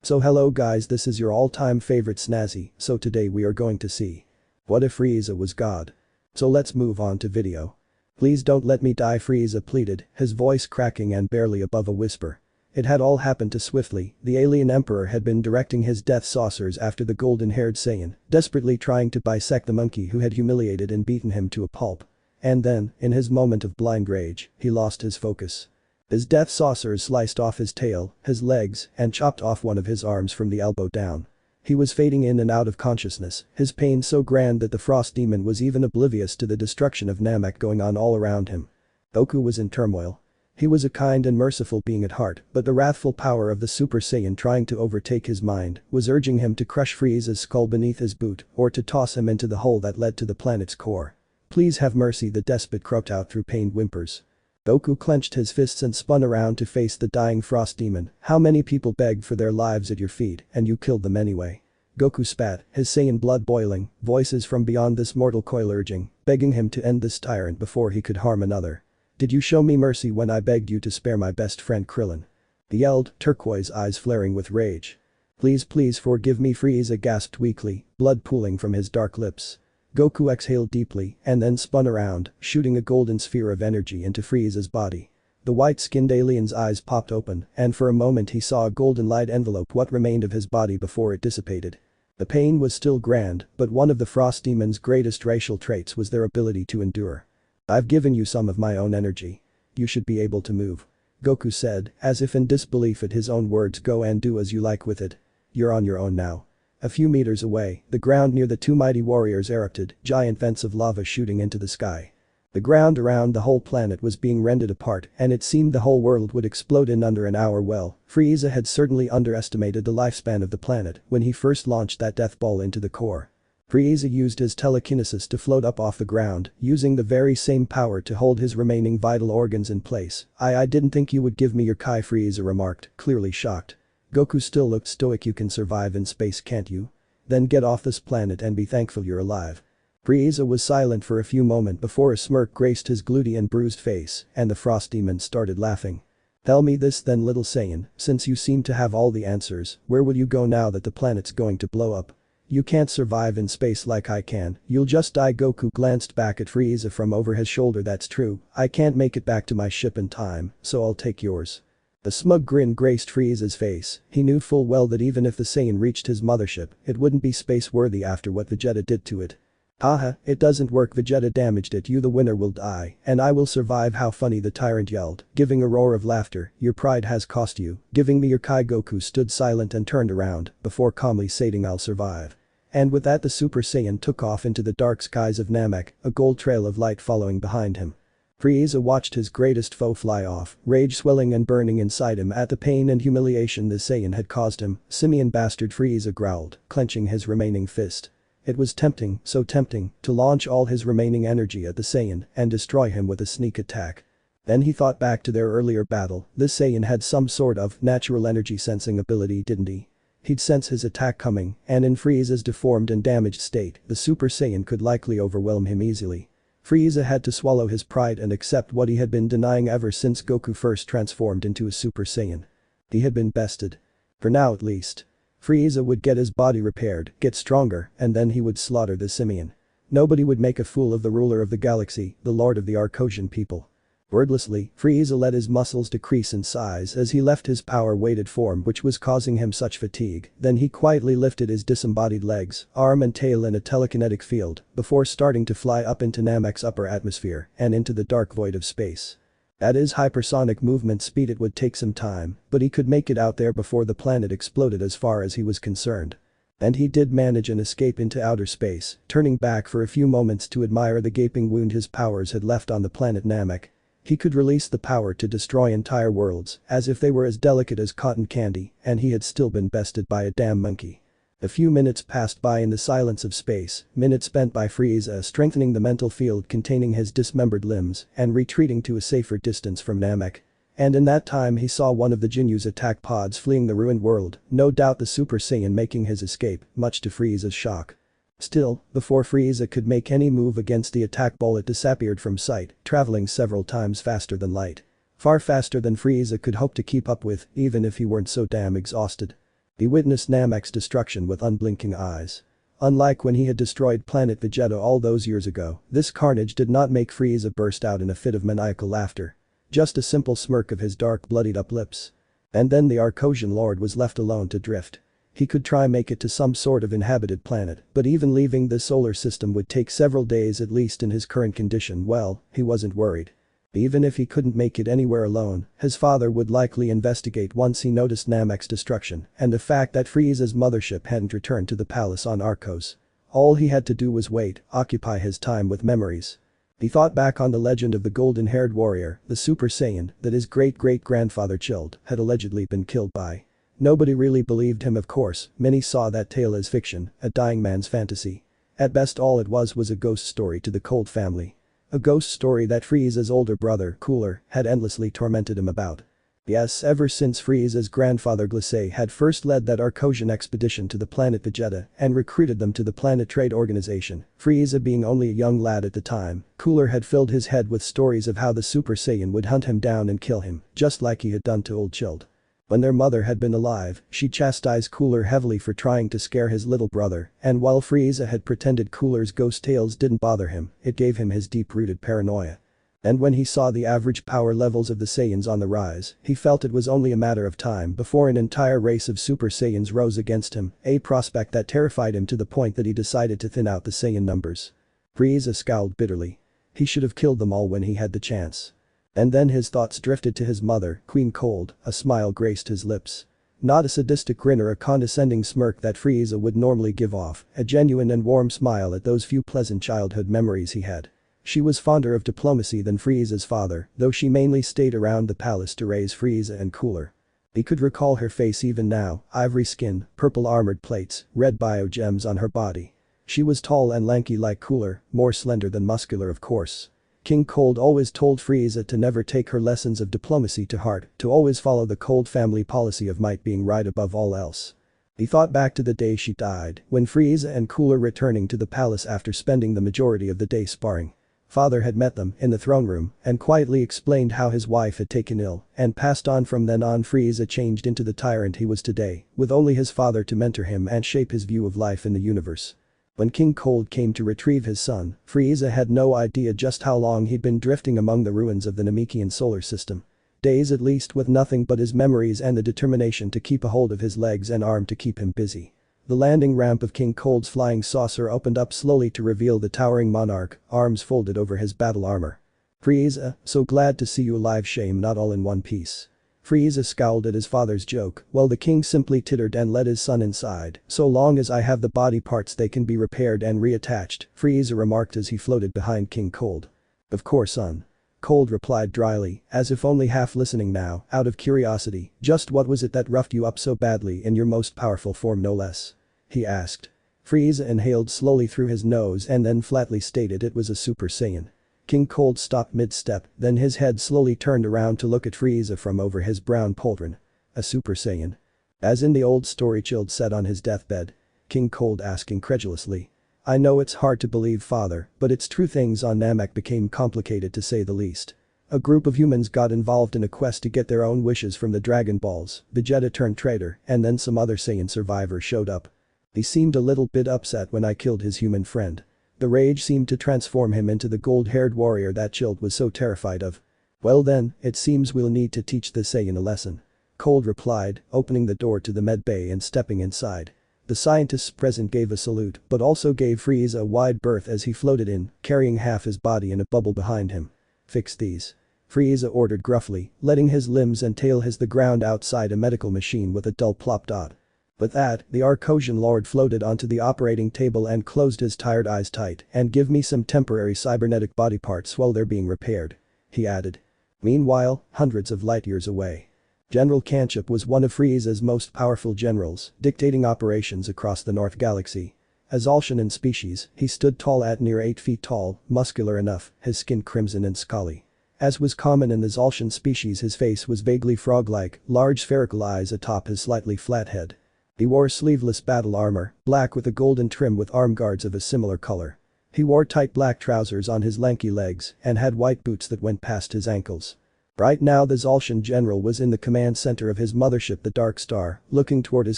So hello guys, this is your all-time favorite Snazzy, so today we are going to see what if Frieza was God. So let's move on to video. Please don't let me die, Frieza pleaded, his voice cracking and barely above a whisper. It had all happened too swiftly. The alien emperor had been directing his death saucers after the golden-haired Saiyan, desperately trying to bisect the monkey who had humiliated and beaten him to a pulp. And then, in his moment of blind rage, he lost his focus. His death saucers sliced off his tail, his legs, and chopped off one of his arms from the elbow down. He was fading in and out of consciousness, his pain so grand that the frost demon was even oblivious to the destruction of Namek going on all around him. Goku was in turmoil. He was a kind and merciful being at heart, but the wrathful power of the Super Saiyan trying to overtake his mind was urging him to crush Frieza's skull beneath his boot or to toss him into the hole that led to the planet's core. "Please have mercy," the despot croaked out through pained whimpers. Goku clenched his fists and spun around to face the dying frost demon. "How many people begged for their lives at your feet, and you killed them anyway?" Goku spat, his Saiyan blood boiling, voices from beyond this mortal coil urging, begging him to end this tyrant before he could harm another. "Did you show me mercy when I begged you to spare my best friend Krillin?" He yelled, turquoise eyes flaring with rage. Please forgive me," Frieza gasped weakly, blood pooling from his dark lips. Goku exhaled deeply and then spun around, shooting a golden sphere of energy into Frieza's body. The white-skinned alien's eyes popped open, and for a moment he saw a golden light envelope what remained of his body before it dissipated. The pain was still grand, but one of the frost demon's greatest racial traits was their ability to endure. "I've given you some of my own energy. You should be able to move," Goku said, as if in disbelief at his own words. "Go and do as you like with it. You're on your own now." A few meters away, the ground near the two mighty warriors erupted, giant vents of lava shooting into the sky. The ground around the whole planet was being rended apart and it seemed the whole world would explode in under an hour. Well, Frieza had certainly underestimated the lifespan of the planet when he first launched that death ball into the core. Frieza used his telekinesis to float up off the ground, using the very same power to hold his remaining vital organs in place. I didn't think you would give me your Kai," Frieza remarked, clearly shocked. Goku still looked stoic. "You can survive in space, can't you? Then get off this planet and be thankful you're alive." Frieza was silent for a few moments before a smirk graced his gluty and bruised face, and the frost demon started laughing. "Tell me this then, little Saiyan, since you seem to have all the answers, where will you go now that the planet's going to blow up? You can't survive in space like I can, you'll just die." Goku glanced back at Frieza from over his shoulder. "That's true, I can't make it back to my ship in time, so I'll take yours." A smug grin graced Frieza's face. He knew full well that even if the Saiyan reached his mothership, it wouldn't be space-worthy after what Vegeta did to it. "Haha, it doesn't work. Vegeta damaged it. You the winner will die, and I will survive." "How funny," the tyrant yelled, giving a roar of laughter. "Your pride has cost you giving me your Kai." Goku stood silent and turned around, before calmly stating, "I'll survive." And with that the Super Saiyan took off into the dark skies of Namek, a gold trail of light following behind him. Frieza watched his greatest foe fly off, rage swelling and burning inside him at the pain and humiliation the Saiyan had caused him. "Simian bastard," Frieza growled, clenching his remaining fist. It was tempting, so tempting, to launch all his remaining energy at the Saiyan and destroy him with a sneak attack. Then he thought back to their earlier battle. This Saiyan had some sort of natural energy sensing ability, didn't he? He'd sense his attack coming, and in Frieza's deformed and damaged state, the Super Saiyan could likely overwhelm him easily. Frieza had to swallow his pride and accept what he had been denying ever since Goku first transformed into a Super Saiyan. He had been bested. For now at least. Frieza would get his body repaired, get stronger, and then he would slaughter the Simian. Nobody would make a fool of the ruler of the galaxy, the lord of the Arcosian people. Wordlessly, Frieza let his muscles decrease in size as he left his power-weighted form which was causing him such fatigue. Then he quietly lifted his disembodied legs, arm and tail in a telekinetic field before starting to fly up into Namek's upper atmosphere and into the dark void of space. At his hypersonic movement speed it would take some time, but he could make it out there before the planet exploded as far as he was concerned. And he did manage an escape into outer space, turning back for a few moments to admire the gaping wound his powers had left on the planet Namek. He could release the power to destroy entire worlds, as if they were as delicate as cotton candy, and he had still been bested by a damn monkey. A few minutes passed by in the silence of space, minutes spent by Frieza strengthening the mental field containing his dismembered limbs and retreating to a safer distance from Namek. And in that time he saw one of the Jinyu's attack pods fleeing the ruined world, no doubt the Super Saiyan making his escape, much to Frieza's shock. Still, before Frieza could make any move against the attack ball, it disappeared from sight, traveling several times faster than light. Far faster than Frieza could hope to keep up with, even if he weren't so damn exhausted. He witnessed Namek's destruction with unblinking eyes. Unlike when he had destroyed planet Vegeta all those years ago, this carnage did not make Frieza burst out in a fit of maniacal laughter. Just a simple smirk of his dark bloodied up lips. And then the Arcosian Lord was left alone to drift. He could try make it to some sort of inhabited planet, but even leaving the solar system would take several days at least in his current condition. Well, he wasn't worried. Even if he couldn't make it anywhere alone, his father would likely investigate once he noticed Namek's destruction and the fact that Frieza's mothership hadn't returned to the palace on Arcos. All he had to do was wait, occupy his time with memories. He thought back on the legend of the golden-haired warrior, the Super Saiyan, that his great-great-grandfather Chilled had allegedly been killed by. Nobody really believed him, of course. Many saw that tale as fiction, a dying man's fantasy. At best all it was a ghost story to the Cold family. A ghost story that Frieza's older brother, Cooler, had endlessly tormented him about. Yes, ever since Frieza's grandfather Glacé had first led that Arcosian expedition to the planet Vegeta and recruited them to the Planet Trade Organization, Frieza being only a young lad at the time, Cooler had filled his head with stories of how the Super Saiyan would hunt him down and kill him, just like he had done to old Chilled. When their mother had been alive, she chastised Cooler heavily for trying to scare his little brother, and while Frieza had pretended Cooler's ghost tales didn't bother him, it gave him his deep-rooted paranoia. And when he saw the average power levels of the Saiyans on the rise, he felt it was only a matter of time before an entire race of Super Saiyans rose against him, a prospect that terrified him to the point that he decided to thin out the Saiyan numbers. Frieza scowled bitterly. He should have killed them all when he had the chance. And then his thoughts drifted to his mother, Queen Cold. A smile graced his lips. Not a sadistic grin or a condescending smirk that Frieza would normally give off, a genuine and warm smile at those few pleasant childhood memories he had. She was fonder of diplomacy than Frieza's father, though she mainly stayed around the palace to raise Frieza and Cooler. He could recall her face even now, ivory skin, purple armored plates, red biogems on her body. She was tall and lanky like Cooler, more slender than muscular of course. King Cold always told Frieza to never take her lessons of diplomacy to heart, to always follow the Cold family policy of might being right above all else. He thought back to the day she died, when Frieza and Cooler returning to the palace after spending the majority of the day sparring. Father had met them in the throne room and quietly explained how his wife had taken ill and passed on. From then on Frieza changed into the tyrant he was today, with only his father to mentor him and shape his view of life in the universe. When King Cold came to retrieve his son, Frieza had no idea just how long he'd been drifting among the ruins of the Namekian solar system. Days at least, with nothing but his memories and the determination to keep a hold of his legs and arm to keep him busy. The landing ramp of King Cold's flying saucer opened up slowly to reveal the towering monarch, arms folded over his battle armor. Frieza, so glad to see you alive. Shame not all in one piece. Frieza scowled at his father's joke, while the king simply tittered and led his son inside. So long as I have the body parts they can be repaired and reattached, Frieza remarked as he floated behind King Cold. Of course, son. Cold replied dryly, as if only half listening now, out of curiosity. Just what was it that roughed you up so badly in your most powerful form, no less? He asked. Frieza inhaled slowly through his nose and then flatly stated it was a Super Saiyan. King Cold stopped mid-step, then his head slowly turned around to look at Frieza from over his brown pauldron. A Super Saiyan? As in the old story Chilled said on his deathbed? King Cold asked incredulously. I know it's hard to believe, father, but it's true. Things on Namek became complicated to say the least. A group of humans got involved in a quest to get their own wishes from the Dragon Balls. Vegeta turned traitor, and then some other Saiyan survivor showed up. He seemed a little bit upset when I killed his human friend. The rage seemed to transform him into the gold-haired warrior that Chilled was so terrified of. Well then, it seems we'll need to teach the Saiyan a lesson. Cold replied, opening the door to the med bay and stepping inside. The scientists present gave a salute but also gave Frieza a wide berth as he floated in, carrying half his body in a bubble behind him. Fix these. Frieza ordered gruffly, letting his limbs and tail hit the ground outside a medical machine with a dull plop dot. With that, the Arcosian Lord floated onto the operating table and closed his tired eyes tight. And give me some temporary cybernetic body parts while they're being repaired. He added. Meanwhile, hundreds of light years away. General Kanchip was one of Frieza's most powerful generals, dictating operations across the North Galaxy. As Alshan in species, he stood tall at near 8 feet tall, muscular enough, his skin crimson and scaly. As was common in the Zalshan species, his face was vaguely frog-like, large spherical eyes atop his slightly flat head. He wore sleeveless battle armor, black with a golden trim with arm guards of a similar color. He wore tight black trousers on his lanky legs and had white boots that went past his ankles. Right now the Zoltian general was in the command center of his mothership the Dark Star, looking toward his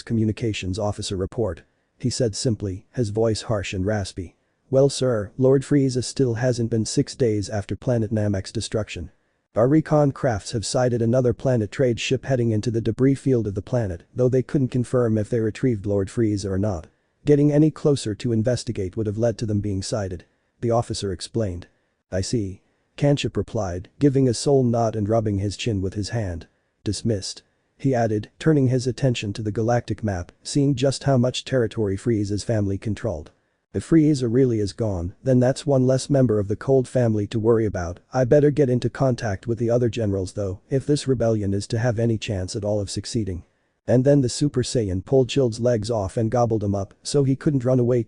communications officer report. He said simply, his voice harsh and raspy. "Well sir, Lord Frieza still hasn't been 6 days after planet Namak's destruction. Our recon crafts have sighted another planet trade ship heading into the debris field of the planet, though they couldn't confirm if they retrieved Lord Frieza or not. Getting any closer to investigate would have led to them being sighted," the officer explained. "I see." Kanship replied, giving a sole nod and rubbing his chin with his hand. "Dismissed," he added, turning his attention to the galactic map, seeing just how much territory Frieza's family controlled. "If Frieza really is gone, then that's one less member of the Cold family to worry about. I better get into contact with the other generals though, if this rebellion is to have any chance at all of succeeding." And then the Super Saiyan pulled Chill's legs off and gobbled him up so he couldn't run away.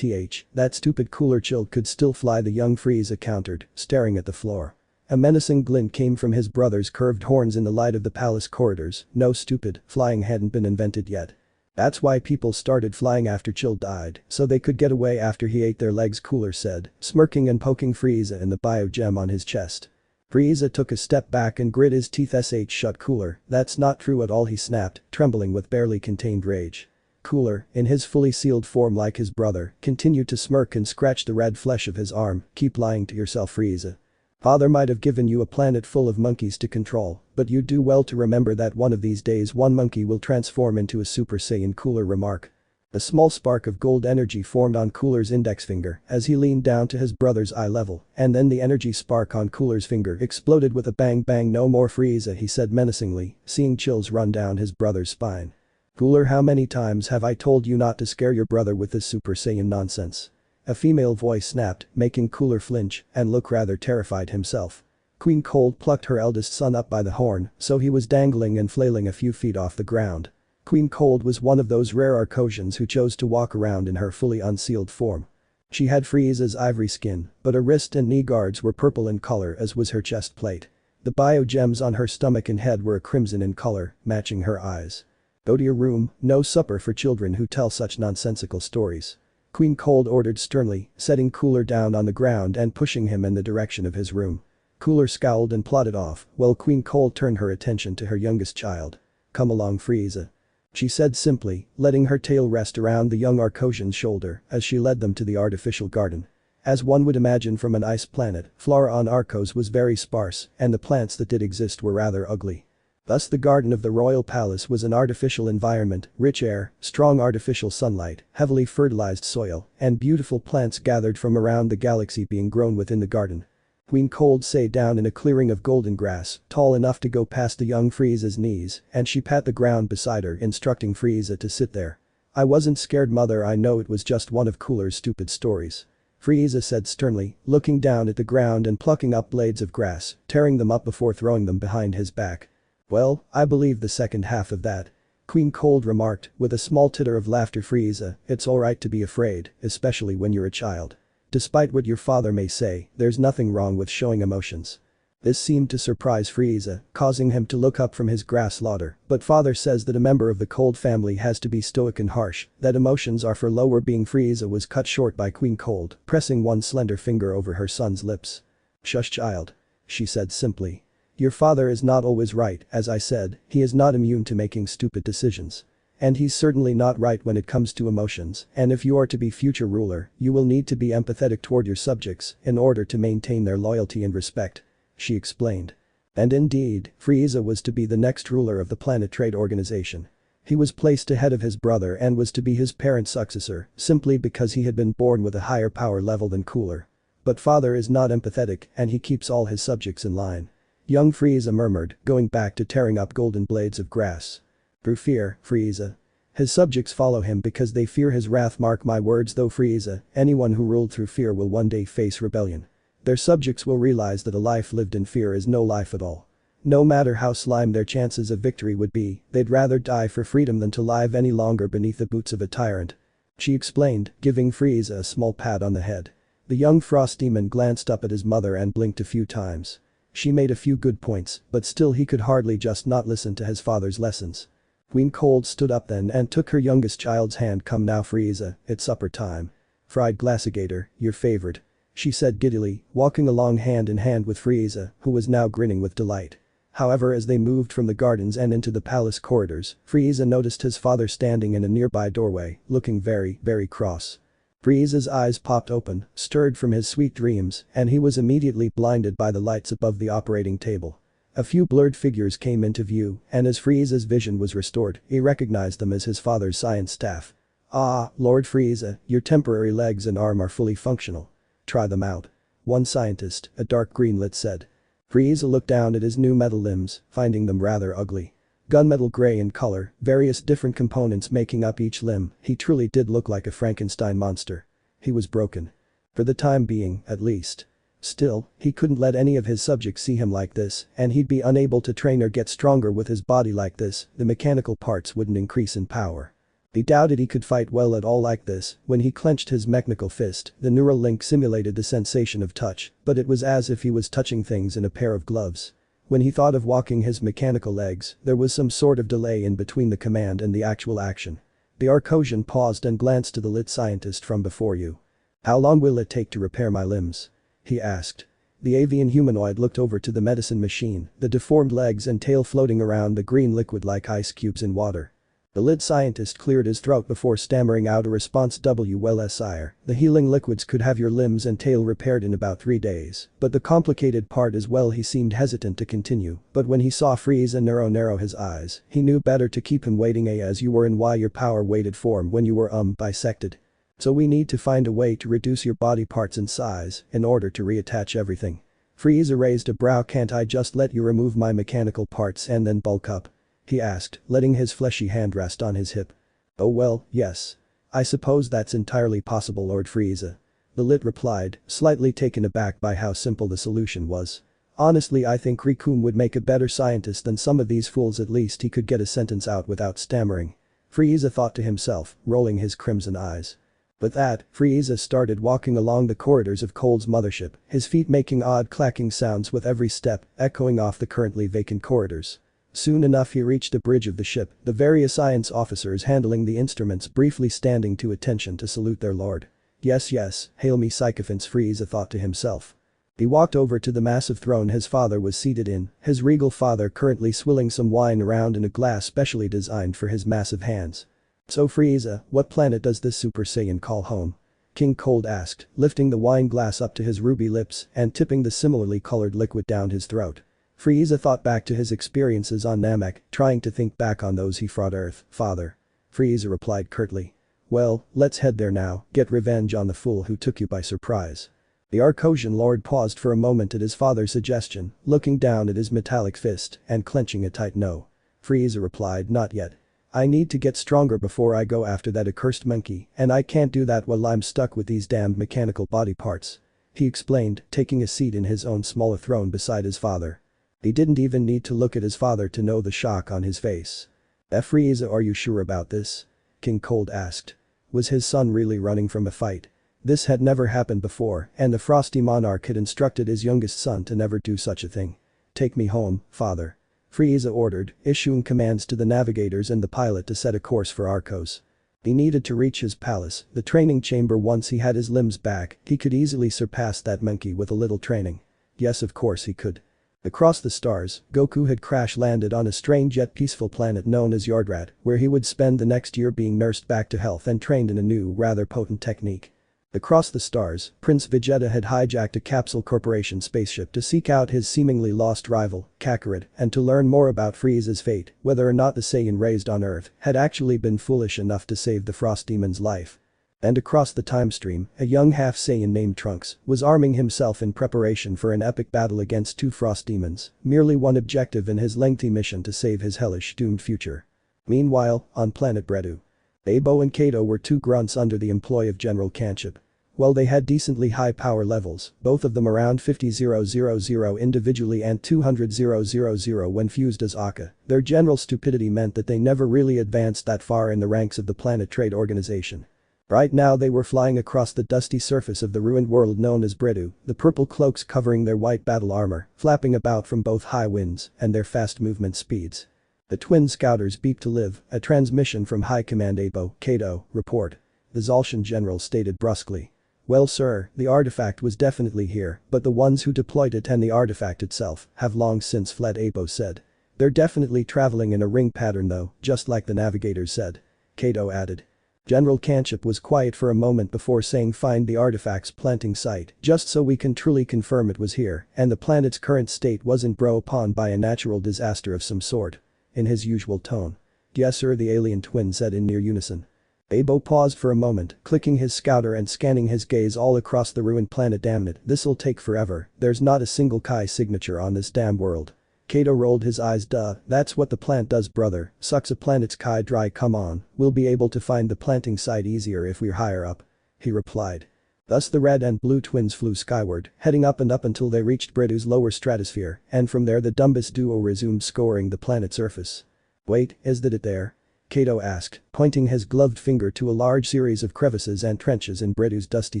That stupid cooler Chill could still fly, the young Frieza countered, staring at the floor. A menacing glint came from his brother's curved horns in the light of the palace corridors. "No stupid, flying hadn't been invented yet. That's why people started flying after Chill died, so they could get away after he ate their legs," Cooler said, smirking and poking Frieza in the bio-gem on his chest. Frieza took a step back and grit his teeth. Shut Cooler, that's not true at all," he snapped, trembling with barely contained rage. Cooler, in his fully sealed form like his brother, continued to smirk and scratch the red flesh of his arm. "Keep lying to yourself, Frieza. Father might have given you a planet full of monkeys to control, but you do well to remember that one of these days one monkey will transform into a Super Saiyan," Cooler remarked. A small spark of gold energy formed on Cooler's index finger as he leaned down to his brother's eye level, and then the energy spark on Cooler's finger exploded with a bang. "Bang, no more Frieza," he said menacingly, seeing chills run down his brother's spine. "Cooler, how many times have I told you not to scare your brother with this Super Saiyan nonsense?" A female voice snapped, making Cooler flinch and look rather terrified himself. Queen Cold plucked her eldest son up by the horn, so he was dangling and flailing a few feet off the ground. Queen Cold was one of those rare Arcosians who chose to walk around in her fully unsealed form. She had Frieza's ivory skin, but her wrist and knee guards were purple in color, as was her chest plate. The bio-gems on her stomach and head were a crimson in color, matching her eyes. "Go to your room, no supper for children who tell such nonsensical stories," Queen Cold ordered sternly, setting Cooler down on the ground and pushing him in the direction of his room. Cooler scowled and plodded off, while Queen Cold turned her attention to her youngest child. "Come along, Frieza," she said simply, letting her tail rest around the young Arcosian's shoulder as she led them to the artificial garden. As one would imagine from an ice planet, flora on Arcos was very sparse, and the plants that did exist were rather ugly. Thus the garden of the royal palace was an artificial environment, rich air, strong artificial sunlight, heavily fertilized soil, and beautiful plants gathered from around the galaxy being grown within the garden. Queen Cold sat down in a clearing of golden grass, tall enough to go past the young Frieza's knees, and she pat the ground beside her, instructing Frieza to sit there. "I wasn't scared, mother, I know it was just one of Cooler's stupid stories," Frieza said sternly, looking down at the ground and plucking up blades of grass, tearing them up before throwing them behind his back. "Well, I believe the second half of that," Queen Cold remarked, with a small titter of laughter. "Frieza, it's alright to be afraid, especially when you're a child. Despite what your father may say, there's nothing wrong with showing emotions." This seemed to surprise Frieza, causing him to look up from his grass laughter, but father says that a member of the Cold family has to be stoic and harsh, that emotions are for lower being. Frieza was cut short by Queen Cold, pressing one slender finger over her son's lips. "Shush, child," she said simply. "Your father is not always right, as I said, he is not immune to making stupid decisions. And he's certainly not right when it comes to emotions, and if you are to be future ruler, you will need to be empathetic toward your subjects in order to maintain their loyalty and respect," she explained. And indeed, Frieza was to be the next ruler of the Planet Trade Organization. He was placed ahead of his brother and was to be his parent's successor, simply because he had been born with a higher power level than Cooler. But father is not empathetic and he keeps all his subjects in line. Young Frieza murmured, going back to tearing up golden blades of grass. "Through fear, Frieza. His subjects follow him because they fear his wrath, mark my words though, Frieza, anyone who ruled through fear will one day face rebellion. Their subjects will realize that a life lived in fear is no life at all. No matter how slim their chances of victory would be, they'd rather die for freedom than to live any longer beneath the boots of a tyrant," she explained, giving Frieza a small pat on the head. The young Frost Demon glanced up at his mother and blinked a few times. She made a few good points, but still he could hardly just not listen to his father's lessons. Queen Cold stood up then and took her youngest child's hand. "Come now, Frieza, it's supper time. Fried glacigator, your favorite," she said giddily, walking along hand in hand with Frieza, who was now grinning with delight. However, as they moved from the gardens and into the palace corridors, Frieza noticed his father standing in a nearby doorway, looking very, very cross. Frieza's eyes popped open, stirred from his sweet dreams, and he was immediately blinded by the lights above the operating table. A few blurred figures came into view, and as Frieza's vision was restored, he recognized them as his father's science staff. "Ah, Lord Frieza, your temporary legs and arm are fully functional. Try them out." One scientist, a dark green lit, said. Frieza looked down at his new metal limbs, finding them rather ugly. Gunmetal gray in color, various different components making up each limb, he truly did look like a Frankenstein monster. He was broken. For the time being, at least. Still, he couldn't let any of his subjects see him like this, and he'd be unable to train or get stronger with his body like this, the mechanical parts wouldn't increase in power. He doubted he could fight well at all like this. When he clenched his mechanical fist, the neural link simulated the sensation of touch, but it was as if he was touching things in a pair of gloves. When he thought of walking his mechanical legs, there was some sort of delay in between the command and the actual action. The Arcosian paused and glanced to the lit scientist from before you. "How long will it take to repair my limbs?" he asked. The avian humanoid looked over to the medicine machine, the deformed legs and tail floating around the green liquid like ice cubes in water. The lit scientist cleared his throat before stammering out a response. "Well, sire, the healing liquids could have your limbs and tail repaired in about 3 days, but the complicated part is." Well, he seemed hesitant to continue, but when he saw Frieza narrow his eyes, he knew better to keep him waiting. "As you were in why your power weighted form when you were bisected. So we need to find a way to reduce your body parts in size in order to reattach everything." Frieza raised a brow. "Can't I just let you remove my mechanical parts and then bulk up?" he asked, letting his fleshy hand rest on his hip. "Oh well, yes. I suppose that's entirely possible, Lord Frieza." The lit replied, slightly taken aback by how simple the solution was. "Honestly, I think Riku would make a better scientist than some of these fools. At least he could get a sentence out without stammering." Frieza thought to himself, rolling his crimson eyes. With that, Frieza started walking along the corridors of Cold's mothership, his feet making odd clacking sounds with every step, echoing off the currently vacant corridors. Soon enough he reached the bridge of the ship, the various science officers handling the instruments briefly standing to attention to salute their lord. Yes, hail me sycophants, Frieza thought to himself. He walked over to the massive throne his father was seated in, his regal father currently swilling some wine around in a glass specially designed for his massive hands. "So Frieza, what planet does this Super Saiyan call home?" King Cold asked, lifting the wine glass up to his ruby lips and tipping the similarly colored liquid down his throat. Frieza thought back to his experiences on Namek, trying to think back on those he fought. "Earth, father." Frieza replied curtly. "Well, let's head there now, get revenge on the fool who took you by surprise." The Arcosian Lord paused for a moment at his father's suggestion, looking down at his metallic fist and clenching a tight no. Frieza replied, "Not yet. I need to get stronger before I go after that accursed monkey, and I can't do that while I'm stuck with these damned mechanical body parts," he explained, taking a seat in his own smaller throne beside his father. He didn't even need to look at his father to know the shock on his face. "Frieza, are you sure about this?" King Cold asked. Was his son really running from a fight? This had never happened before, and the Frosty Monarch had instructed his youngest son to never do such a thing. "Take me home, father," Frieza ordered, issuing commands to the navigators and the pilot to set a course for Arcos. He needed to reach his palace, the training chamber. Once he had his limbs back, he could easily surpass that monkey with a little training. Yes, of course he could. Across the stars, Goku had crash-landed on a strange yet peaceful planet known as Yardrat, where he would spend the next year being nursed back to health and trained in a new, rather potent technique. Across the stars, Prince Vegeta had hijacked a Capsule Corporation spaceship to seek out his seemingly lost rival, Kakarot, and to learn more about Frieza's fate, whether or not the Saiyan raised on Earth had actually been foolish enough to save the Frost Demon's life. And across the time stream, a young half-Saiyan named Trunks was arming himself in preparation for an epic battle against 2 Frost Demons, merely one objective in his lengthy mission to save his hellish doomed future. Meanwhile, on planet Bredu, Abo and Kato were 2 grunts under the employ of General Kanchip. While they had decently high power levels, both of them around 50,000 individually and 200,000 when fused as Akka, their general stupidity meant that they never really advanced that far in the ranks of the Planet Trade Organization. Right now they were flying across the dusty surface of the ruined world known as Bredu, the purple cloaks covering their white battle armor, flapping about from both high winds and their fast movement speeds. The twin scouters beeped to live, a transmission from High Command. "Abo, Kato, report," the Zolcian general stated brusquely. Well sir, the artifact was definitely here, but the ones who deployed it and the artifact itself have long since fled, Abo said. They're definitely traveling in a ring pattern though, just like the navigators said. Kato added. General Kanchip was quiet for a moment before saying find the artifact's planting site just so we can truly confirm it was here and the planet's current state wasn't brought upon by a natural disaster of some sort. In his usual tone. Yes sir, the alien twin said in near unison. Abo paused for a moment, clicking his scouter and scanning his gaze all across the ruined planet. Damn it, this'll take forever, there's not a single Kai signature on this damn world. Kato rolled his eyes. Duh, that's what the plant does brother, sucks a planet's Kai dry. Come on, we'll be able to find the planting site easier if we're higher up. He replied. Thus the red and blue twins flew skyward, heading up and up until they reached Britu's lower stratosphere, and from there the Dumbus duo resumed scouring the planet's surface. Wait, is that it there? Kato asked, pointing his gloved finger to a large series of crevices and trenches in Britu's dusty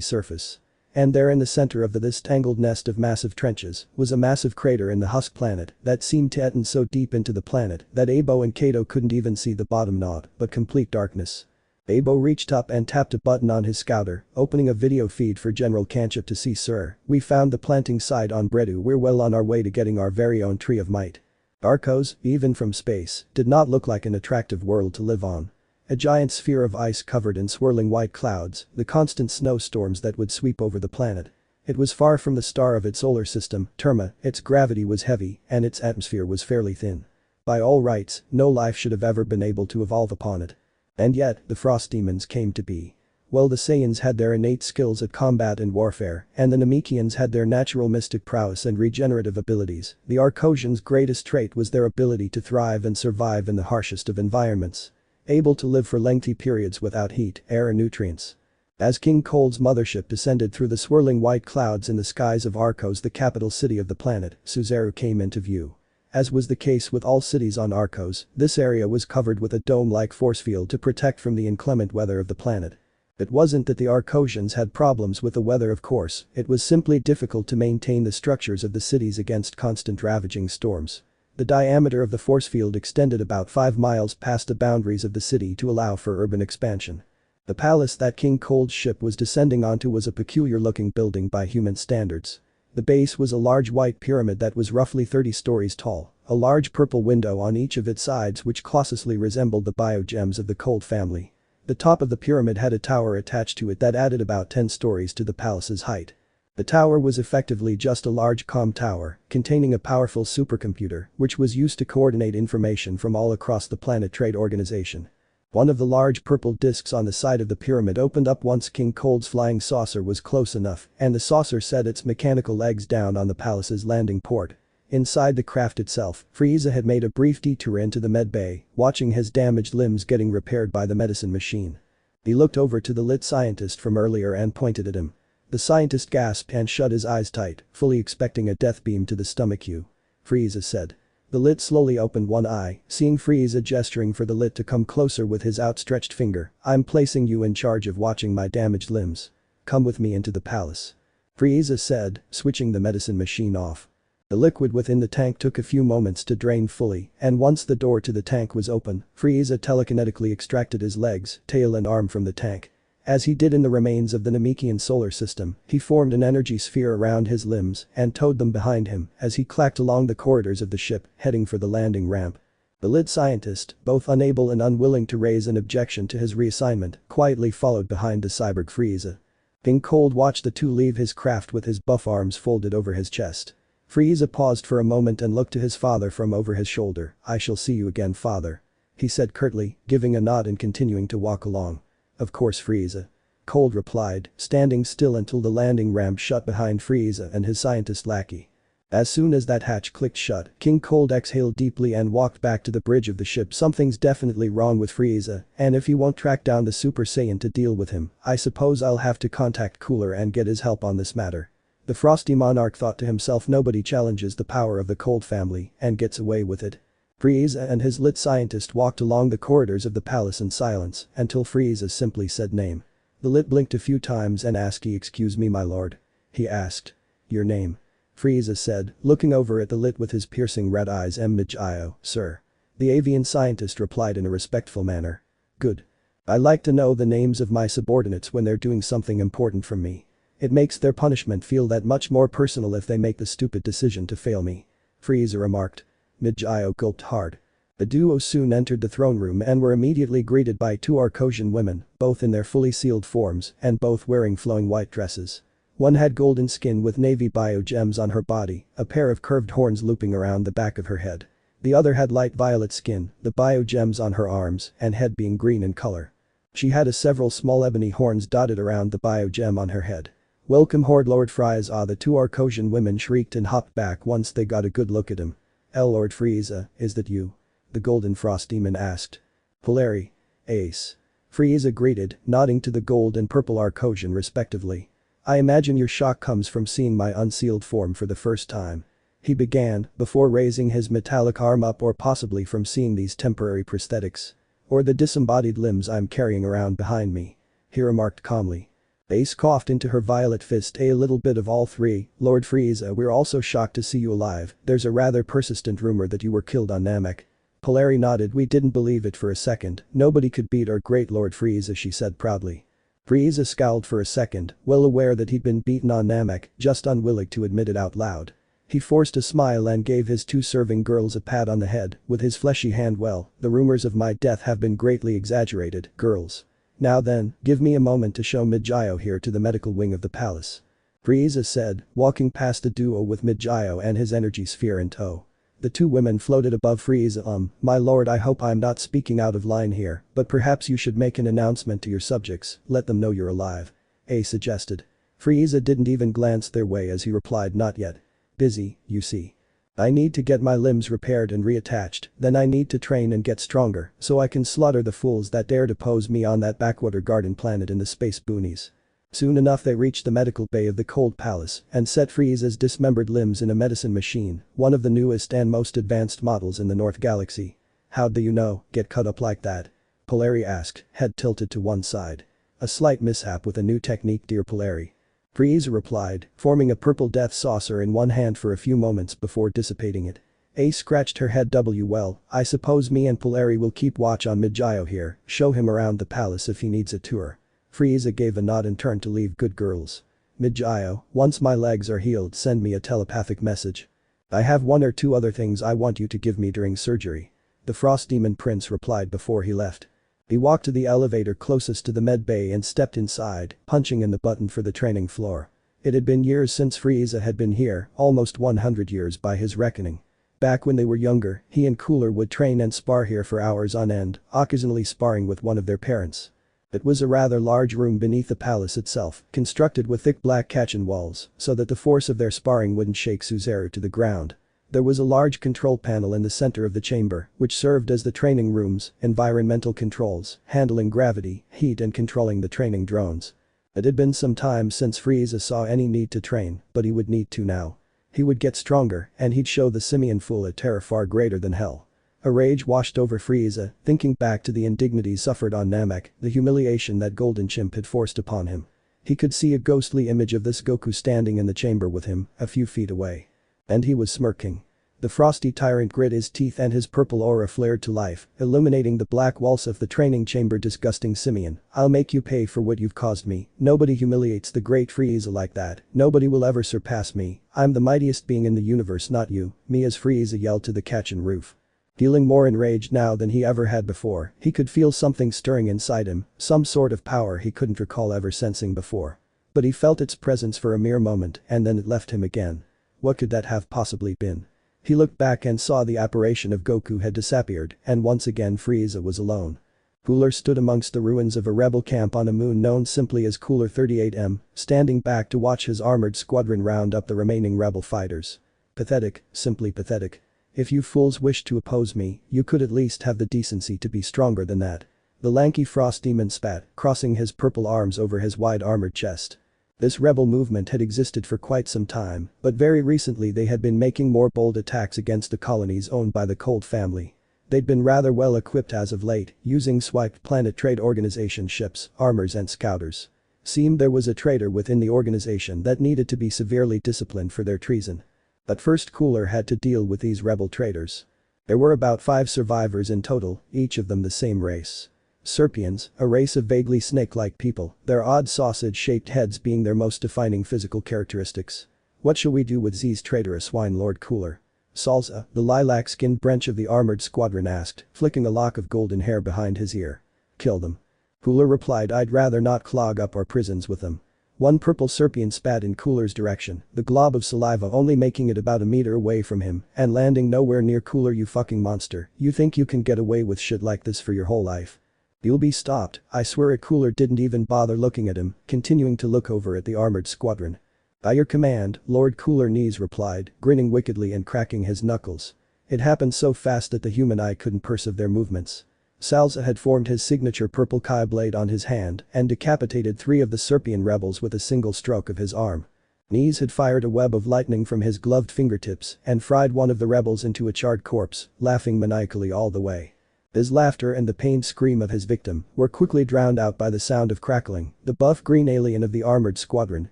surface. And there in the center of this tangled nest of massive trenches was a massive crater in the husk planet that seemed to eat so deep into the planet that Abo and Kato couldn't even see the bottom, not but complete darkness. Abo reached up and tapped a button on his scouter, opening a video feed for General Kanchip to see. Sir, we found the planting site on Britu. We're well on our way to getting our very own tree of might. Arcos, even from space, did not look like an attractive world to live on. A giant sphere of ice covered in swirling white clouds, the constant snowstorms that would sweep over the planet. It was far from the star of its solar system, Terma, its gravity was heavy and its atmosphere was fairly thin. By all rights, no life should have ever been able to evolve upon it. And yet, the frost demons came to be. Well, the Saiyans had their innate skills at combat and warfare, and the Namekians had their natural mystic prowess and regenerative abilities. The Arcosians' greatest trait was their ability to thrive and survive in the harshest of environments. Able to live for lengthy periods without heat, air and nutrients. As King Cold's mothership descended through the swirling white clouds in the skies of Arcos, the capital city of the planet, Suzaru came into view. As was the case with all cities on Arcos, this area was covered with a dome-like force field to protect from the inclement weather of the planet. It wasn't that the Arcosians had problems with the weather, of course, it was simply difficult to maintain the structures of the cities against constant ravaging storms. The diameter of the force field extended about 5 miles past the boundaries of the city to allow for urban expansion. The palace that King Cold's ship was descending onto was a peculiar-looking building by human standards. The base was a large white pyramid that was roughly 30 stories tall, a large purple window on each of its sides which closely resembled the biogems of the Cold family. The top of the pyramid had a tower attached to it that added about 10 stories to the palace's height. The tower was effectively just a large comm tower, containing a powerful supercomputer, which was used to coordinate information from all across the Planet Trade Organization. One of the large purple discs on the side of the pyramid opened up once King Cold's flying saucer was close enough, and the saucer set its mechanical legs down on the palace's landing port. Inside the craft itself, Frieza had made a brief detour into the med bay, watching his damaged limbs getting repaired by the medicine machine. He looked over to the lit scientist from earlier and pointed at him. The scientist gasped and shut his eyes tight, fully expecting a death beam to the stomach. You. Frieza said. The lit slowly opened one eye, seeing Frieza gesturing for the lit to come closer with his outstretched finger. I'm placing you in charge of watching my damaged limbs. Come with me into the palace. Frieza said, switching the medicine machine off. The liquid within the tank took a few moments to drain fully, and once the door to the tank was open, Frieza telekinetically extracted his legs, tail and arm from the tank. As he did in the remains of the Namekian solar system, he formed an energy sphere around his limbs and towed them behind him as he clacked along the corridors of the ship, heading for the landing ramp. The lit scientist, both unable and unwilling to raise an objection to his reassignment, quietly followed behind the cyborg Frieza. King Cold watched the two leave his craft with his buff arms folded over his chest. Frieza paused for a moment and looked to his father from over his shoulder. I shall see you again, father. He said curtly, giving a nod and continuing to walk along. Of course, Frieza. Cold replied, standing still until the landing ramp shut behind Frieza and his scientist lackey. As soon as that hatch clicked shut, King Cold exhaled deeply and walked back to the bridge of the ship. Something's definitely wrong with Frieza, and if he won't track down the Super Saiyan to deal with him, I suppose I'll have to contact Cooler and get his help on this matter. The Frosty Monarch thought to himself, nobody challenges the power of the Cold family and gets away with it. Frieza and his lit scientist walked along the corridors of the palace in silence until Frieza simply said name. The lit blinked a few times and asked, excuse me my lord? He asked. Your name? Frieza said, looking over at the lit with his piercing red eyes. Mij-io, sir. The avian scientist replied in a respectful manner. Good. I like to know the names of my subordinates when they're doing something important for me. It makes their punishment feel that much more personal if they make the stupid decision to fail me. Frieza remarked. Mid-Gyo gulped hard. The duo soon entered the throne room and were immediately greeted by two Arcosian women, both in their fully sealed forms and both wearing flowing white dresses. One had golden skin with navy bio gems on her body, a pair of curved horns looping around the back of her head. The other had light violet skin, the bio gems on her arms and head being green in color. She had several small ebony horns dotted around the bio gem on her head. "Welcome Horde Lord Frieza," the two Arcosian women shrieked and hopped back once they got a good look at him. Lord Frieza, is that you?" the golden frost demon asked. "Polari. Ace." Frieza greeted, nodding to the gold and purple Arcosian respectively. "I imagine your shock comes from seeing my unsealed form for the first time," he began, before raising his metallic arm up, "or possibly from seeing these temporary prosthetics. Or the disembodied limbs I'm carrying around behind me," he remarked calmly. Ace coughed into her violet fist. "A little bit of all three, Lord Frieza. We're also shocked to see you alive. There's a rather persistent rumor that you were killed on Namek." Polari nodded. "We didn't believe it for a second. Nobody could beat our great Lord Frieza," she said proudly. Frieza scowled for a second, well aware that he'd been beaten on Namek, just unwilling to admit it out loud. He forced a smile and gave his two serving girls a pat on the head with his fleshy hand. "Well, the rumors of my death have been greatly exaggerated, girls. Now then, give me a moment to show Mid-Gyo here to the medical wing of the palace," Frieza said, walking past the duo with Mid-Gyo and his energy sphere in tow. The two women floated above Frieza. My lord, I hope I'm not speaking out of line here, but perhaps you should make an announcement to your subjects, let them know you're alive," A suggested. Frieza didn't even glance their way as he replied, "Not yet. Busy, you see. I need to get my limbs repaired and reattached, then I need to train and get stronger so I can slaughter the fools that dare to pose me on that backwater garden planet in the space boonies." Soon enough they reached the medical bay of the cold palace and set Frieza's dismembered limbs in a medicine machine, one of the newest and most advanced models in the North Galaxy. "How'd you know, get cut up like that?" Polari asked, head tilted to one side. "A slight mishap with a new technique, dear Polari," Frieza replied, forming a purple death saucer in one hand for a few moments before dissipating it. Ace scratched her head. Well, I suppose me and Polari will keep watch on Mid-Gyo here, show him around the palace if he needs a tour." Frieza gave a nod and turned to leave. "Good girls. Mid-Gyo, once my legs are healed send me a telepathic message. I have one or two other things I want you to give me during surgery," the Frost Demon Prince replied before he left. He walked to the elevator closest to the med bay and stepped inside, punching in the button for the training floor. It had been years since Frieza had been here, almost 100 years by his reckoning. Back when they were younger, he and Cooler would train and spar here for hours on end, occasionally sparring with one of their parents. It was a rather large room beneath the palace itself, constructed with thick black Kachin walls so that the force of their sparring wouldn't shake Suzaru to the ground. There was a large control panel in the center of the chamber, which served as the training room's environmental controls, handling gravity, heat and controlling the training drones. It had been some time since Frieza saw any need to train, but he would need to now. He would get stronger and he'd show the simian fool a terror far greater than hell. A rage washed over Frieza, thinking back to the indignities suffered on Namek, the humiliation that Golden Chimp had forced upon him. He could see a ghostly image of this Goku standing in the chamber with him, a few feet away. And he was smirking. The frosty tyrant grit his teeth and his purple aura flared to life, illuminating the black walls of the training chamber. "Disgusting simian, I'll make you pay for what you've caused me. Nobody humiliates the great Frieza like that, nobody will ever surpass me. I'm the mightiest being in the universe, not you, me," as Frieza yelled to the Kachin roof. Feeling more enraged now than he ever had before, he could feel something stirring inside him, some sort of power he couldn't recall ever sensing before. But he felt its presence for a mere moment and then it left him again. What could that have possibly been? He looked back and saw the apparition of Goku had disappeared and once again Frieza was alone. Cooler stood amongst the ruins of a rebel camp on a moon known simply as Cooler 38M, standing back to watch his armored squadron round up the remaining rebel fighters. Pathetic, simply pathetic. If you fools wished to oppose me, you could at least have the decency to be stronger than that. The lanky frost demon spat, crossing his purple arms over his wide armored chest. This rebel movement had existed for quite some time, but very recently they had been making more bold attacks against the colonies owned by the Cold family. They'd been rather well equipped as of late, using swiped Planet Trade Organization ships, armors and scouters. Seemed there was a traitor within the organization that needed to be severely disciplined for their treason. But first Cooler had to deal with these rebel traitors. There were about 5 survivors in total, each of them the same race. Serpians, a race of vaguely snake-like people, their odd sausage-shaped heads being their most defining physical characteristics. What shall we do with these traitorous swine, Lord Cooler? Salsa, the lilac-skinned branch of the armored squadron asked, flicking a lock of golden hair behind his ear. Kill them. Cooler replied, I'd rather not clog up our prisons with them. One purple serpian spat in Cooler's direction, the glob of saliva only making it about a meter away from him and landing nowhere near Cooler. You fucking monster, you think you can get away with shit like this for your whole life? You'll be stopped, I swear it. Cooler didn't even bother looking at him, continuing to look over at the armored squadron. By your command, Lord Cooler, Knees replied, grinning wickedly and cracking his knuckles. It happened so fast that the human eye couldn't perceive their movements. Salsa had formed his signature purple Kai blade on his hand and decapitated 3 of the Serpian rebels with a single stroke of his arm. Knees had fired a web of lightning from his gloved fingertips and fried one of the rebels into a charred corpse, laughing maniacally all the way. His laughter and the pained scream of his victim were quickly drowned out by the sound of crackling, the buff-green alien of the armored squadron,